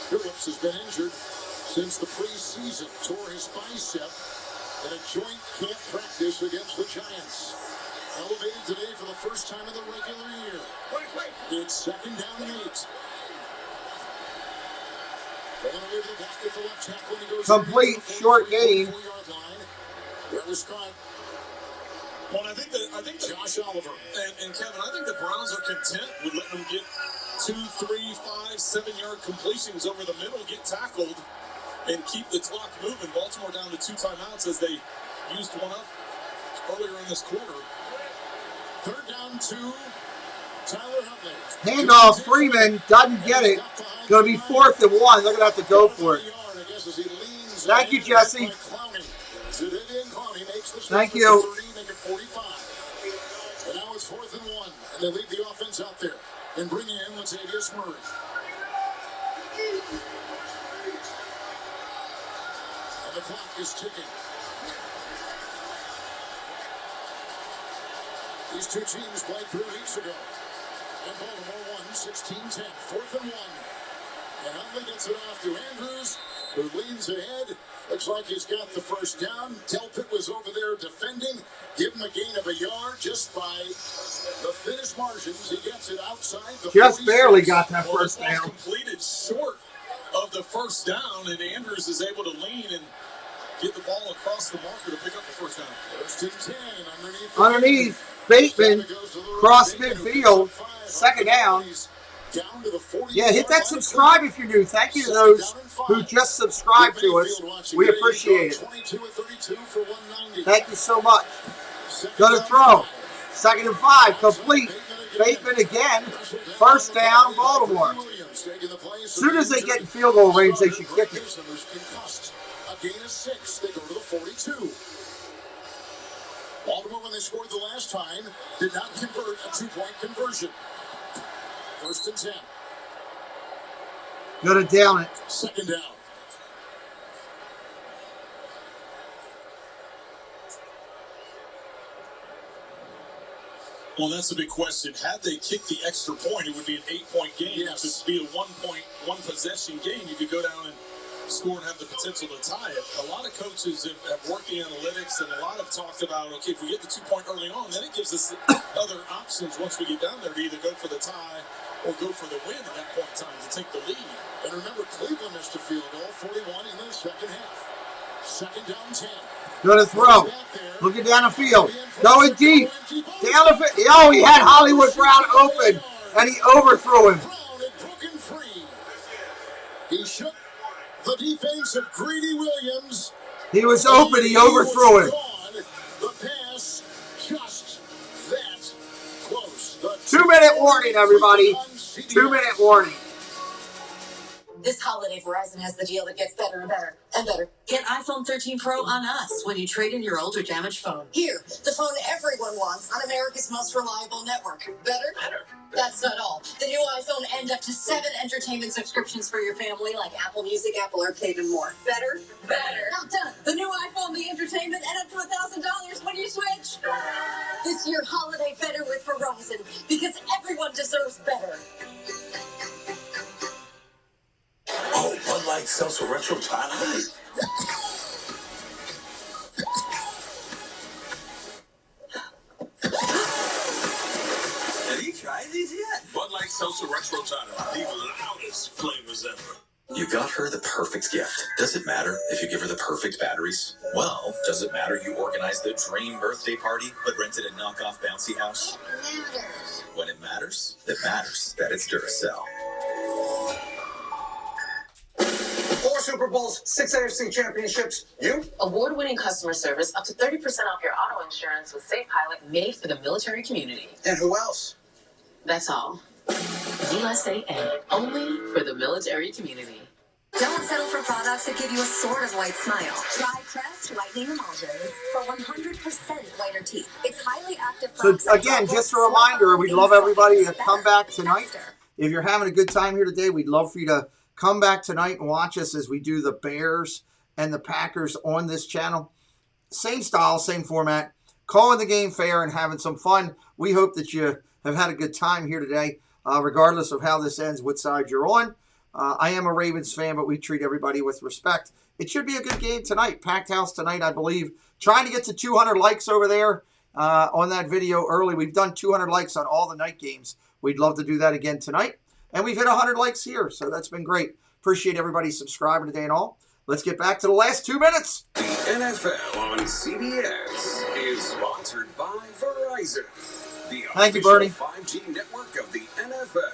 Phillips has been injured since the preseason. Tore his bicep in a joint camp practice against the Giants. Elevated today for the first time in the regular year. It's second down and 8. Complete, short gain. That was caught. Well, I think Josh Oliver and Kevin, I think the Browns are content with letting them get 2, 3, 5, 7-yard completions over the middle, get tackled, and keep the clock moving. Baltimore down to 2 timeouts as they used one up earlier in this quarter. Third down 2. Tyler Huntley. Handoff, Freeman doesn't get it. Going to be 4th and 1. They're going to have to go for it. Thank you, Jesse. Thank you. They leave the offense out there and bring in Latavius Murray. And the clock is ticking. These two teams played 3 weeks ago. And Baltimore won 16-10, 4th and 1. And Huntley gets it off to Andrews, who leans ahead. Looks like he's got the first down. Delpit was over there defending. Give him a gain of a yard just by the finish margins. He gets it outside the Just 46. barely got that first down. Completed short of the first down, and Andrews is able to lean and get the ball across the marker to pick up the first down. First and 10 Underneath, Bateman, cross midfield, second down. Yeah, hit that subscribe if you're new. Thank you to those who just subscribed to us. We appreciate it. Thank you so much. Go to throw. 2nd and 5, complete. Bateman again. First down, Baltimore. As soon as they get in field goal range, they should kick it. A gain of 6. They go to the 42. Baltimore, when they scored the last time, did not convert a 2-point conversion. 1st and 10. Go to down it. 2nd down. Well, that's a big question. Had they kicked the extra point, it would be an 8-point game. Yes. If it'd be a 1 possession game, you could go down and score and have the potential to tie it. A lot of coaches have worked the analytics, and a lot have talked about, okay, if we get the 2-point early on, then it gives us other options once we get down there to either go for the tie or go for the win at that point in time to take the lead. And remember, Cleveland missed a field goal, 41 in the second half. 2nd down 10. Go to throw. Looking down the field. Going deep. Down the field. Oh, he had Hollywood Brown open, and he overthrew him. Brown had broken free. He shook the defense of Greedy Williams. He was open. He overthrew him. The pass just that close. 2-minute warning, everybody. 2-minute warning. This holiday, Verizon has the deal that gets better and better and better. Get iPhone 13 Pro on us when you trade in your old or damaged phone. Here, the phone everyone wants on America's most reliable network. Better? Better. That's not all. The new iPhone and up to 7 entertainment subscriptions for your family, like Apple Music, Apple Arcade, and more. Better? Better. Not done. The new iPhone, the entertainment, and up to $1,000 when you switch. This year, holiday better with Verizon, because everyone deserves better. Oh, Bud Light Seltzer Retro Twilight. Have you tried these yet? Bud Light Seltzer Retro Twilight, the loudest flavors ever. You got her the perfect gift. Does it matter if you give her the perfect batteries? Well, does it matter you organized the dream birthday party but rented a knockoff bouncy house? It matters. When it matters that it's Duracell. 4 Super Bowls, 6 AFC championships. You? Award-winning customer service, up to 30% off your auto insurance with Safe Pilot, made for the military community. And who else? That's all. USAA, only for the military community. Don't settle for products that give you a sort of white smile. Try Crest Whitening Emulsions for 100% whiter teeth. It's highly active. So again, just a reminder, we'd love everybody to come back tonight. If you're having a good time here today, we'd love for you to come back tonight and watch us as we do the Bears and the Packers on this channel. Same style, same format. Calling the game fair and having some fun. We hope that you have had a good time here today, regardless of how this ends, what side you're on. I am a Ravens fan, but we treat everybody with respect. It should be a good game tonight. Packed house tonight, I believe. Trying to get to 200 likes over there on that video early. We've done 200 likes on all the night games. We'd love to do that again tonight. And we've hit 100 likes here, so that's been great. Appreciate everybody subscribing today and all. Let's get back to the last 2 minutes. The NFL on CBS is sponsored by Verizon, the Thank you, Bernie. 5G network of the NFL,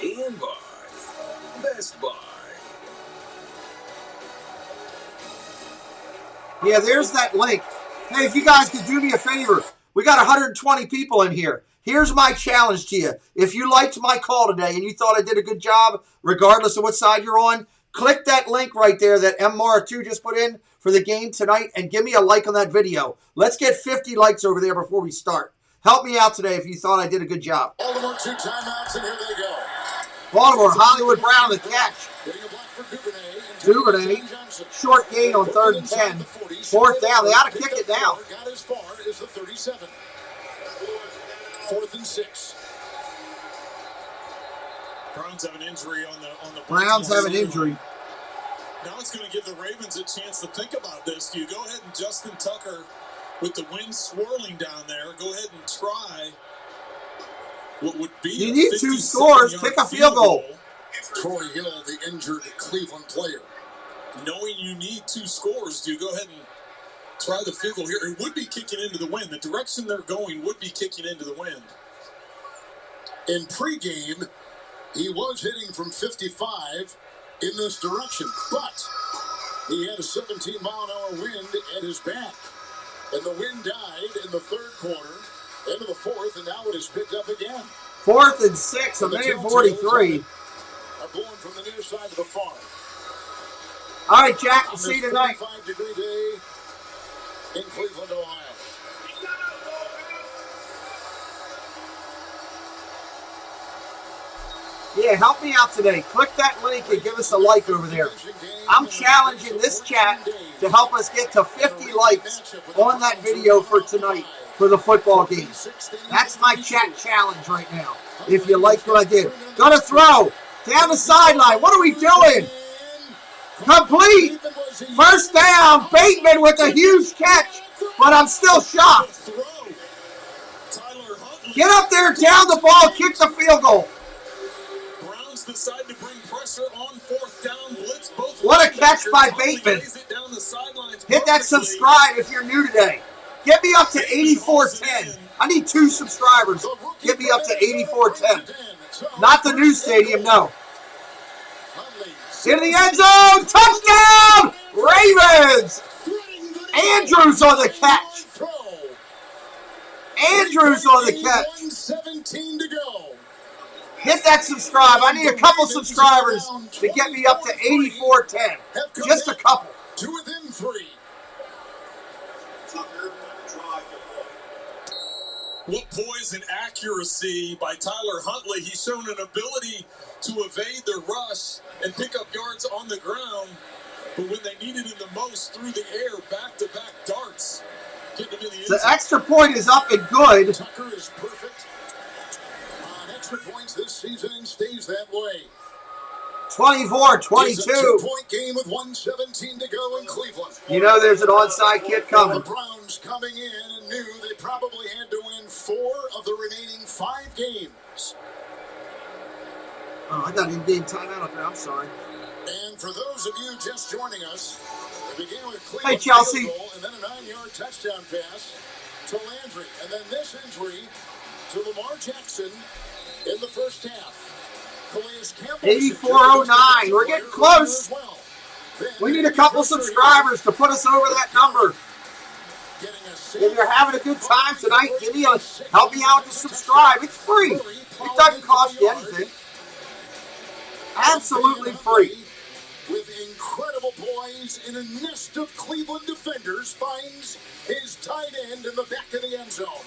and by Best Buy. Yeah, there's that link. Hey, if you guys could do me a favor, we got 120 people in here. Here's my challenge to you. If you liked my call today and you thought I did a good job, regardless of what side you're on, click that link right there that MR2 just put in for the game tonight and give me a like on that video. Let's get 50 likes over there before we start. Help me out today if you thought I did a good job. Baltimore 2 timeouts, and here they go. Baltimore, Hollywood Brown the catch. Duvernay, short gain on 3rd and 10. 4th down, they ought to kick it now. Got as far as the 37. 4th and 6. Browns have an injury on the Browns have an injury. Now it's going to give the Ravens a chance to think about this. Do you go ahead and Justin Tucker, with the wind swirling down there, go ahead and try what would be you need 2 scores. Kick a field goal. Troy Hill, the injured Cleveland player. Knowing you need 2 scores, do you go ahead and try the field goal here? It would be kicking into the wind. The direction they're going would be kicking into the wind. In pregame, he was hitting from 55 in this direction, but he had a 17-mile-an-hour wind at his back. And the wind died in the 3rd quarter, into the 4th, and now it is picked up again. 4th and 6, a minute 43. Are blowing from the near side to the far. All right, Jack, we'll see you tonight. 45-degree day in Cleveland, Ohio. Yeah, help me out today. Click that link and give us a like over there. I'm challenging this chat to help us get to 50 likes on that video for tonight for the football game. That's my chat challenge right now. If you like what I did. Gonna throw down the sideline. What are we doing? Complete. 1st down. Bateman with a huge catch, but I'm still shocked. Get up there, down the ball, kick the field goal. Decide to bring pressure on 4th down blitz. What a catch by Bateman. Hit that subscribe if you're new today. Get me up to 8410. I need 2 subscribers. Get me up to 8410. Not the new stadium, no. In the end zone, touchdown, Ravens. Andrews on the catch. Andrews on the catch. 1:17 to go. Hit that subscribe. I need a couple subscribers to get me up to 8410. Just a couple. To within 3. What poise and accuracy by Tyler Huntley. He's shown an ability to evade the rush and pick up yards on the ground. But when they needed him the most, through the air, back-to-back darts. Getting him in the end zone. The extra point is up and good. Tucker is perfect. Extra points this season and stays that way. 24-22. It's a 2-point game with 1:17 to go in Cleveland. You know there's an onside kick coming. The Browns coming in and knew they probably had to win 4 of the remaining 5 games. Oh, I got an in-game timeout up there. I'm sorry. And for those of you just joining us, it began with Cleveland hey, Chelsea. field goal and then a 9-yard touchdown pass to Landry. And then this injury to Lamar Jackson in the 1st half. 8409. We're getting close. We need a couple subscribers to put us over that number. If you're having a good time tonight, help me out to subscribe. It's free. It doesn't cost you anything. Absolutely free. With incredible poise in a nest of Cleveland defenders, finds his tight end in the back of the end zone.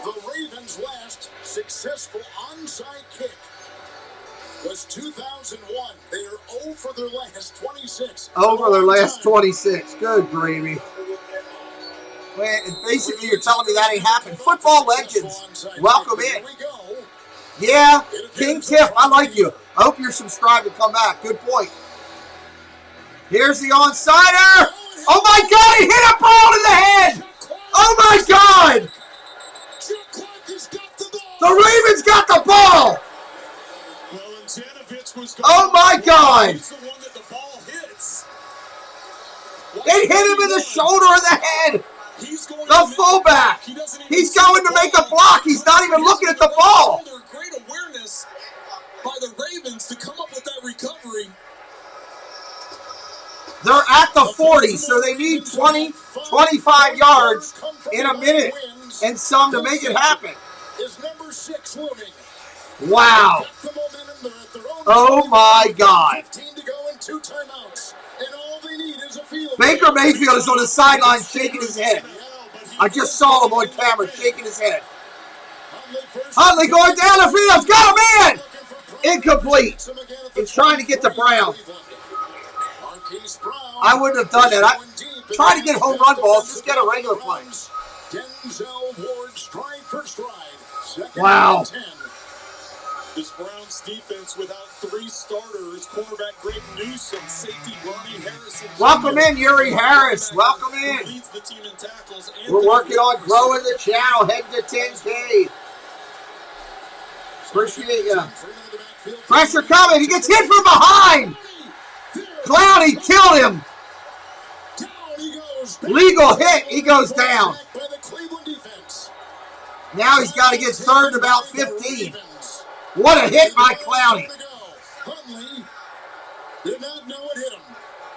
The Ravens' last successful onside kick was 2001. They are 0 for their last 26. Over their last 26. Good gravy. Well, basically, you're telling me that ain't happened. Football legends, welcome in. Yeah, King Tip, I like you. I hope you're subscribed to come back. Good point. Here's the onsider. Oh, my God, he hit a ball in the head. Oh, my God. The Ravens got the ball. Oh, my God. It hit him in the shoulder or the head. The fullback. He's going to make a block. He's not even looking at the ball. Great awareness by the Ravens to come up with that recovery. They're at the 40, so they need 20, 25 yards in a minute and some to make it happen. Wow. Oh, my God. Baker Mayfield is on the sideline shaking his head. I just saw him on camera shaking his head. Huntley going down the field. Got him in. Incomplete. He's trying to get to Brown. I wouldn't have done that. Try to get home run balls. Just get a regular play. Wow. This Browns defense without 3 starters, cornerback Greg Newsome, safety Ronnie Harrison. Welcome in, Yuri Harris. Welcome in. Leads the team in tackles. We're working on growing the channel, heading to 10K. Appreciate you. Pressure coming. He gets hit from behind. Clowney killed him. Legal hit. He goes down. Now he's got to get third and about 15. What a hit by Clowney. Huntley did not know it hit him.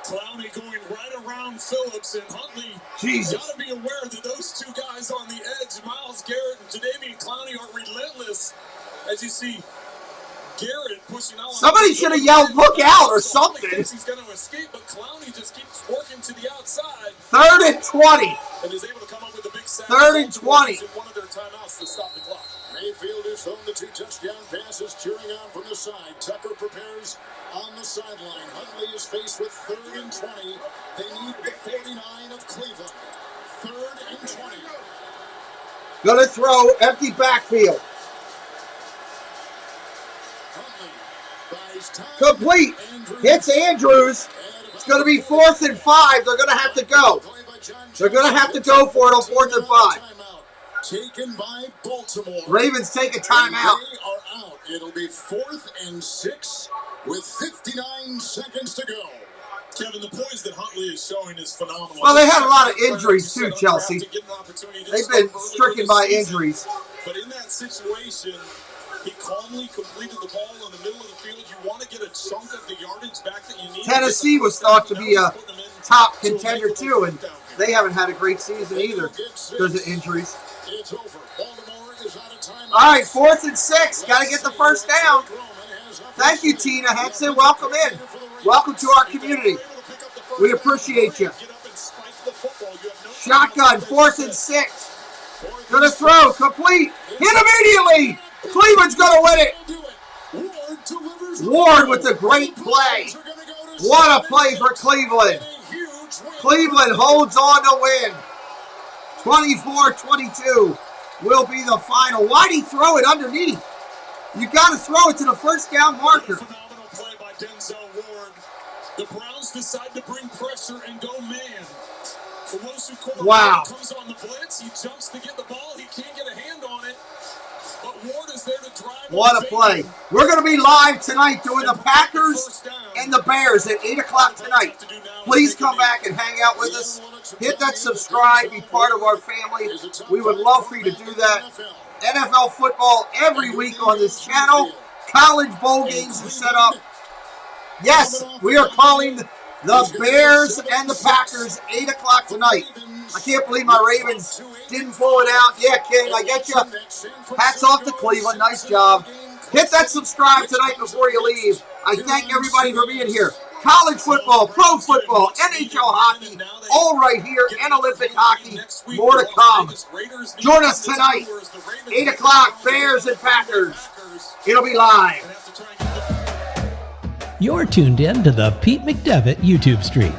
Clowney going right around Phillips, and Huntley got to be aware that those 2 guys on the edge, Myles Garrett and Jadeveon Clowney, are relentless. As you see, Garrett pushing out. Somebody should have yelled, "Look out," or something. He's going to escape, but Clowney just keeps working to the outside. 3rd and 20. And is able to come up with a big sack. 3rd and 20. One of their timeouts to stop the clock. Mayfield has thrown the 2 touchdown passes, cheering on from the side. Tucker prepares on the sideline. Huntley is faced with 3rd and 20. They need the 49 of Cleveland. 3rd and 20. Gonna throw, empty backfield. Complete. Hits Andrews. It's going to be 4th and 5. They're going to have to go. They're going to have to go for it on 4th and 5. Taken by Baltimore. Ravens take a timeout. They are out. It'll be 4th and 6 with 59 seconds to go. Kevin, the poise that Huntley is showing is phenomenal. Well, they had a lot of injuries too, Chelsea. They've been stricken by injuries. But in that situation, he calmly completed the ball in the middle of the field. You want to get a chunk of the yardage back that you need. Tennessee was thought to be a top contender too, and they haven't had a great season either because of injuries. It's over. Baltimore is out of time. All right, 4th and 6. Got to get the first down. Thank you, Tina Henson. Welcome in. Welcome to our community. We appreciate you. Shotgun, 4th and 6. Gonna throw, complete. Hit immediately. Cleveland's gonna win it. Ward with a great play. What a play for Cleveland. Cleveland holds on to win. 24-22 will be the final. Why'd he throw it underneath? You got to throw it to the first down marker. Phenomenal play by Denzel Ward. The Browns decide to bring pressure and go man. Wow. Comes on the blitz. He jumps to get the ball. He can't get a hand on it. But Ward is there to drive. What a play. We're going to be live tonight doing the Packers and the Bears at 8 o'clock tonight. Please come back and hang out with us. Hit that subscribe. Be part of our family. We would love for you to do that. NFL football every week on this channel. College bowl games are set up. Yes, we are calling the Bears and the Packers 8 o'clock tonight. I can't believe my Ravens didn't pull it out. Yeah, King, I get you. Hats off to Cleveland. Nice job. Hit that subscribe tonight before you leave. I thank everybody for being here. College football, pro football, NHL hockey, all right here, and Olympic hockey. More to come. Join us tonight, 8 o'clock, Bears and Packers. It'll be live. You're tuned in to the Pete McDevitt YouTube stream.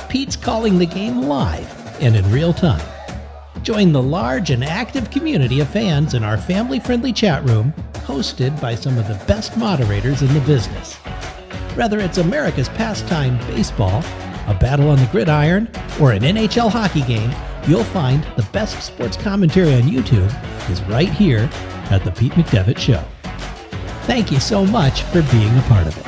Pete's calling the game live and in real time. Join the large and active community of fans in our family-friendly chat room, hosted by some of the best moderators in the business. Whether it's America's pastime baseball, a battle on the gridiron, or an NHL hockey game, you'll find the best sports commentary on YouTube is right here at the Pete McDevitt Show. Thank you so much for being a part of it.